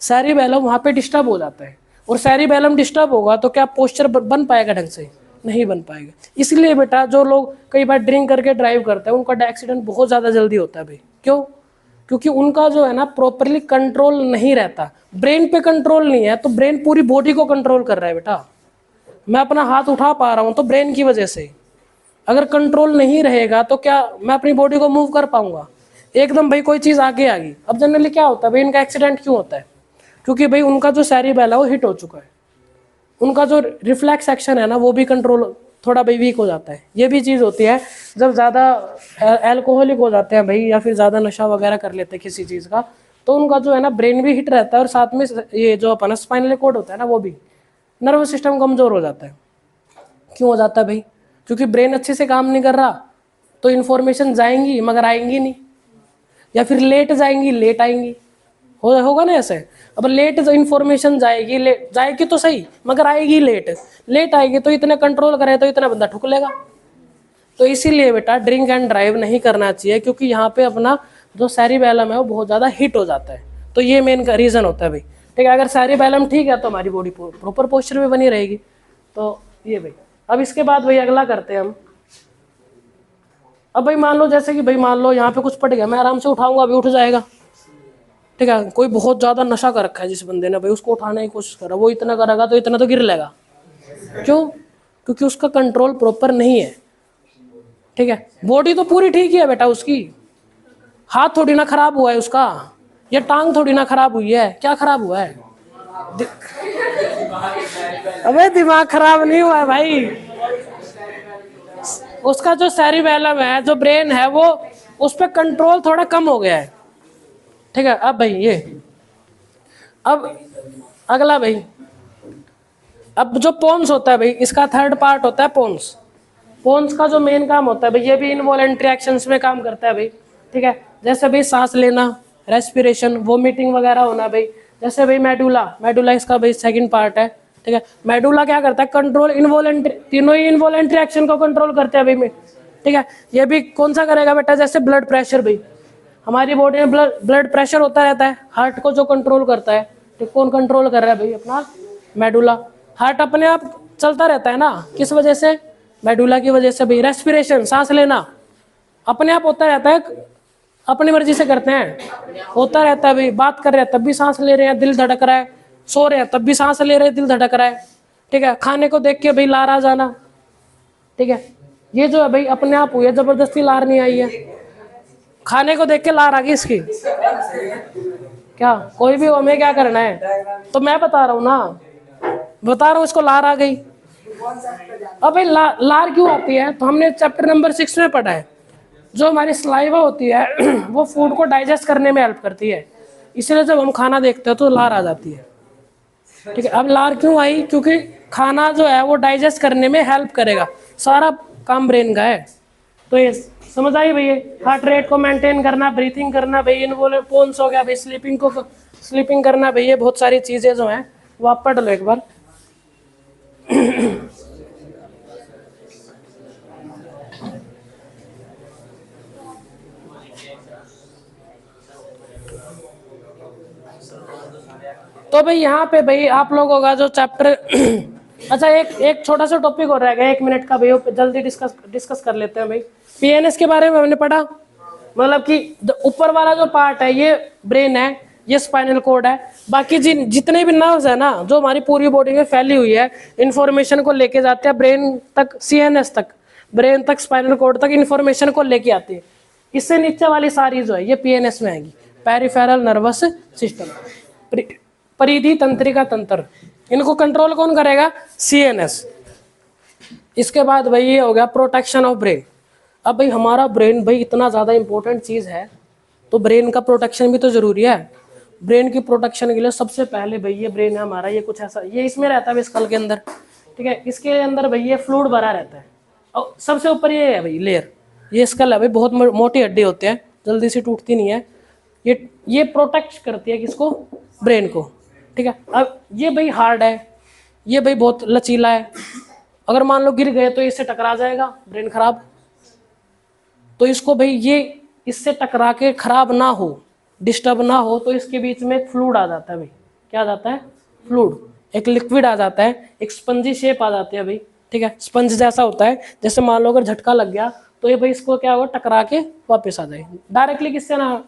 सेरिबैलम वहाँ पे डिस्टर्ब हो जाता है, और सेरिबैलम डिस्टर्ब होगा तो क्या पोस्चर बन पाएगा ढंग से, नहीं बन पाएगा। इसलिए बेटा जो लोग कई बार ड्रिंक करके ड्राइव करते हैं उनका एक्सीडेंट बहुत ज़्यादा जल्दी होता है भाई। क्यों, क्योंकि उनका जो है ना प्रॉपरली कंट्रोल नहीं रहता, ब्रेन पे कंट्रोल नहीं है, तो ब्रेन पूरी बॉडी को कंट्रोल कर रहा है बेटा। मैं अपना हाथ उठा पा रहा हूँ तो ब्रेन की वजह से, अगर कंट्रोल नहीं रहेगा तो क्या मैं अपनी बॉडी को मूव कर पाऊंगा, एकदम भाई कोई चीज़ आगे आ गई। अब जनरली क्या होता है भाई, इनका एक्सीडेंट क्यों होता है, क्योंकि भाई उनका जो सेरिबैलम है वो हिट हो चुका है, उनका जो रिफ्लेक्स एक्शन है ना वो भी कंट्रोल थोड़ा भाई वीक हो जाता है। ये भी चीज़ होती है जब ज़्यादा एल्कोहलिक हो जाते हैं भाई या फिर ज़्यादा नशा वगैरह कर लेते हैं किसी चीज़ का, तो उनका जो है ना ब्रेन भी हिट रहता है, और साथ में ये जो अपना स्पाइनल कॉर्ड होता है ना वो भी, नर्वस सिस्टम कमज़ोर हो जाता है। क्यों हो जाता है भाई, क्योंकि ब्रेन अच्छे से काम नहीं कर रहा, तो इन्फॉर्मेशन जाएंगी मगर आएंगी नहीं, या फिर लेट जाएंगी लेट आएंगी, होगा ना ऐसे। अब लेट इन्फॉर्मेशन जाएगी, जाएगी तो सही मगर आएगी लेट, लेट आएगी तो इतने कंट्रोल करे तो इतना बंदा ठुक लेगा। तो इसीलिए बेटा ड्रिंक एंड ड्राइव नहीं करना चाहिए, क्योंकि यहाँ पे अपना जो सेरिबैलम है वो बहुत ज़्यादा हिट हो जाता है। तो ये मेन का रीज़न होता है भाई। ठीक है, अगर सेरिबैलम ठीक है तो हमारी बॉडी प्रॉपर पोस्चर में बनी रहेगी। तो ये भाई, अब इसके बाद भाई अगला करते हैं हम। अब भाई मान लो जैसे कि भाई मान लो यहाँ पे कुछ पड़ गया, मैं आराम से उठाऊंगा अभी उठ जाएगा। ठीक है, कोई बहुत ज़्यादा नशा कर रखा है जिस बंदे ने भाई, उसको उठाने की कोशिश कर रहा है, वो इतना करेगा तो इतना तो गिर लेगा। क्यों, क्योंकि उसका कंट्रोल प्रॉपर नहीं है। ठीक है, बॉडी तो पूरी ठीक ही है बेटा उसकी, हाथ थोड़ी ना खराब हुआ है उसका, ये टांग थोड़ी ना खराब हुई है, क्या खराब हुआ है, अबे दिमाग खराब नहीं हुआ है भाई, उसका जो सेरिबैलम है, जो ब्रेन है, वो उस पर कंट्रोल थोड़ा कम हो गया है। ठीक है, अब भाई ये, अब अगला भाई, अब जो पोन्स होता है भाई, इसका थर्ड पार्ट होता है पोन्स। पोन्स का जो मेन काम होता है भाई, ये भी इनवॉलेंट्री एक्शंस में काम करता है भाई। ठीक है, जैसे भाई सांस लेना, रेस्पिरेशन, वोमिटिंग वगैरह होना भाई। जैसे भाई मेडुला, मेडुला इसका भाई सेकंड पार्ट है। ठीक है, मेडुला क्या करता है, कंट्रोल इनवॉलेंट्री, तीनों ही इनवॉलेंट्री एक्शन को कंट्रोल करते हैं भाई में। ठीक है, ये भी कौन सा करेगा बेटा, जैसे ब्लड प्रेशर भाई, हमारी बॉडी में ब्लड प्रेशर होता रहता है, हार्ट को जो कंट्रोल करता है, तो कौन कंट्रोल कर रहा है भाई? अपना मेडुला। हार्ट अपने आप चलता रहता है ना, किस वजह से? मेडुला की वजह से भाई। रेस्पिरेशन, सांस लेना अपने आप होता रहता है, अपनी मर्जी से करते हैं, होता रहता है भाई। बात कर रहे हैं तब भी सांस ले रहे हैं, दिल धड़क रहा है, सो रहे हैं तब भी सांस ले रहे हैं, दिल धड़क रहा है, ठीक है। खाने को देख के भाई लार आ जाना, ठीक है, ये जो है भाई अपने आप हुई है, जबरदस्ती लार नहीं आई है। खाने को देख के लार आ गई इसकी, क्या कोई भी हो, हमें क्या करना है? तो मैं बता रहा हूँ ना, बता रहा हूँ, इसको लार आ गई। अब भाई लार क्यों आती है? तो हमने चैप्टर नंबर 6 में पढ़ा है, जो हमारी सलाइवा होती है वो फूड को डाइजेस्ट करने में हेल्प करती है, इसलिए जब हम खाना देखते हैं तो लार आ जाती है, ठीक है। अब लार क्यों आई? क्योंकि खाना जो है वो डाइजेस्ट करने में हेल्प करेगा, सारा काम ब्रेन का है। तो ये समझ आई भैया? हार्ट रेट को मेंटेन करना, ब्रीथिंग करना भाई, पोन्स हो गया भाई, स्लीपिंग करना भैया, बहुत सारी चीजें जो हैं वो आप पढ़ लो एक बार। तो भाई यहाँ पे भाई आप लोगों का जो चैप्टर अच्छा, एक छोटा सा टॉपिक और रह गया 1 मिनट का भाई, जल्दी डिस्कस कर लेते हैं भाई। पीएनएस के बारे में हमने पढ़ा, मतलब कि ऊपर वाला जो पार्ट है ये ब्रेन है, ये स्पाइनल कोड है, बाकी जितने भी नर्व्स है ना, जो हमारी पूरी बॉडी में फैली हुई है, इंफॉर्मेशन को लेके जाते हैं ब्रेन तक, सीएनएस तक, ब्रेन तक, स्पाइनल कोड तक इंफॉर्मेशन को लेके आती है। इससे नीचे वाली सारी जो है ये पीएनएस में आएगी, पेरिफेरल नर्वस सिस्टम, परिधि तंत्रिका तंत्र, इनको कंट्रोल कौन करेगा? सीएनएस। इसके बाद भाई ये हो गया प्रोटेक्शन ऑफ ब्रेन। अब भाई हमारा ब्रेन भाई इतना ज़्यादा इंपॉर्टेंट चीज़ है, तो ब्रेन का प्रोटेक्शन भी तो जरूरी है। ब्रेन की प्रोटेक्शन के लिए सबसे पहले भाई ये ब्रेन है हमारा, ये कुछ ऐसा, ये इसमें रहता है स्कल के अंदर, ठीक है। इसके अंदर भाई ये फ्लूइड भरा रहता है, और सबसे ऊपर ये है भाई लेयर, ये स्कल है भाई, बहुत मोटी हड्डी होते हैं, जल्दी से टूटती नहीं है। ये प्रोटेक्ट करती है किसको? ब्रेन को, ठीक है। अब ये भाई हार्ड है, ये भाई बहुत लचीला है, अगर मान लो गिर गए तो इससे टकरा जाएगा, ब्रेन खराब। तो इसको भाई ये इससे टकरा के खराब ना हो, डिस्टर्ब ना हो, तो इसके बीच में एक फ्लूइड आ जाता है भाई। क्या आ जाता है? फ्लूइड, एक लिक्विड आ जाता है, एक स्पंजी शेप आ जाती है भाई, ठीक है। स्पंज जैसा होता है, जैसे मान लो अगर झटका लग गया तो ये भाई इसको क्या होगा? टकरा के वापस आ जाए, डायरेक्टली किससे ना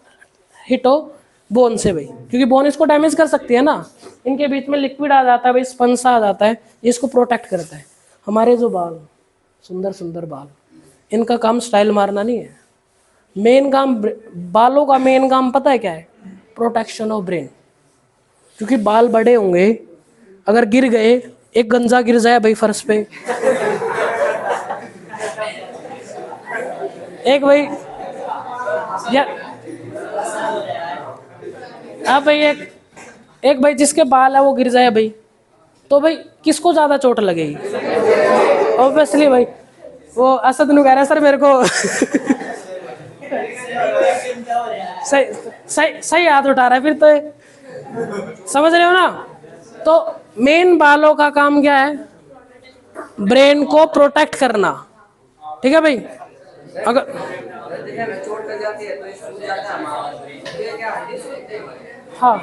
हिट हो? बोन से भाई, क्योंकि बोन इसको डैमेज कर सकती है ना। इनके बीच में लिक्विड आ जाता है भाई, स्पंज सा आ जाता है, ये इसको प्रोटेक्ट करता है। हमारे जो बाल, सुंदर सुंदर बाल, इनका काम स्टाइल मारना नहीं है, मेन काम बालों का मेन काम पता है क्या है? Protection of brain. क्योंकि बाल बड़े होंगे, अगर गिर गए, एक गंजा गिर जाए भाई फर्श पे, एक भाई या हाँ भाई, एक भाई जिसके बाल है वो गिर जाए भाई, तो भाई किसको ज्यादा चोट लगेगी? ऑब्वियसली भाई वो असद नु कह रहा है सर मेरे को सही सही सही हाथ उठा रहा है फिर तो ये। समझ रहे हो ना? तो मेन बालों का काम क्या है? ब्रेन को प्रोटेक्ट करना, ठीक है भाई। अगर हाँ,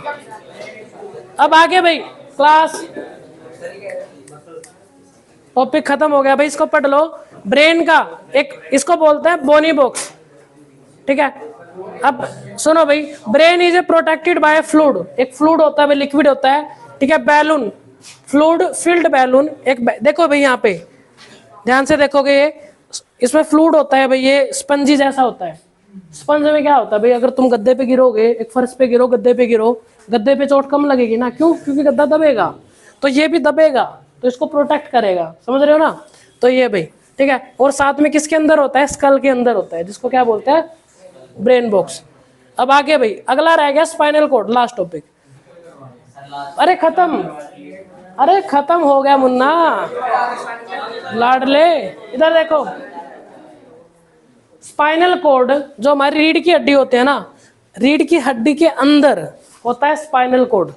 अब आगे भाई क्लास टॉपिक खत्म हो गया भाई, इसको पढ़ लो। ब्रेन का एक, इसको बोलते हैं बोनी बॉक्स, ठीक है। अब सुनो भाई, brain is a protected by fluid, एक फ्लूइड होता है भाई, लिक्विड होता है, ठीक है। बैलून, फ्लूइड फिल्ड बैलून, एक देखो भाई यहाँ पे ध्यान से देखोगे, ये इसमें फ्लूइड होता है भाई, ये स्पंजी जैसा होता है। स्पंज में क्या होता है भाई? अगर तुम गद्दे पे गिरोगे, एक फर्श पे गिरो, गद्दे पे गिरो, गद्दे पे चोट कम लगेगी ना, क्यों? क्योंकि गद्दा दबेगा, तो ये भी दबेगा, तो इसको प्रोटेक्ट करेगा, समझ रहे हो ना? तो ये भाई, ठीक है। और साथ में किसके अंदर होता है? स्कल के अंदर होता है, जिसको क्या बोलते हैं? Brain box. अब आगे भाई अगला रह गया स्पाइनल कोड, लास्ट टॉपिक। अरे खत्म हो गया मुन्ना, लाडले इधर देखो। स्पाइनल कोड जो हमारी रीढ़ की हड्डी होती है ना, रीढ़ की हड्डी के अंदर होता है स्पाइनल कोड।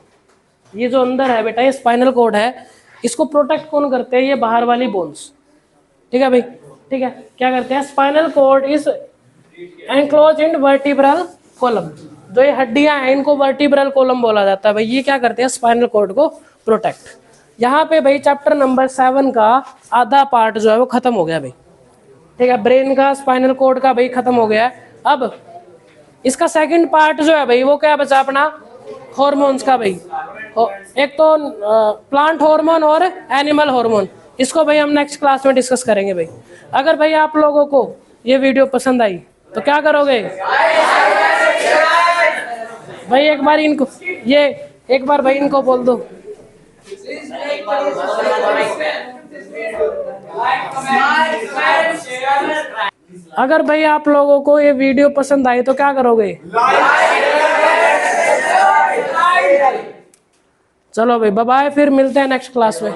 ये जो अंदर है बेटा, ये स्पाइनल कोड है, इसको प्रोटेक्ट कौन करते हैं? ये बाहर वाली बोन्स, ठीक है भाई, ठीक है। क्या करते हैं? Spinal cord is enclose in vertebral column, जो ये हड्डियां हैं इनको वर्टिब्रल कॉलम बोला जाता है भाई। ये क्या करते हैं, स्पाइनल कॉर्ड को प्रोटेक्ट। यहाँ पे भाई चैप्टर नंबर 7 का आधा पार्ट जो है वो खत्म हो गया भाई, ठीक है। ब्रेन का, स्पाइनल कॉर्ड का भाई खत्म हो गया है। अब इसका सेकंड पार्ट जो है भाई वो क्या बचा अपना, हॉर्मोन्स का भाई। एक तो प्लांट हार्मोन और एनिमल हार्मोन, इसको भाई हम नेक्स्ट क्लास में डिस्कस करेंगे भाई। अगर भाई आप लोगों को ये वीडियो पसंद आई तो क्या करोगे भाई, एक बार इनको ये एक बार भाई इनको बोल दो। अगर भाई आप लोगों को ये वीडियो पसंद आई तो क्या करोगे, चलो भाई बाय बाय, फिर मिलते हैं नेक्स्ट क्लास में।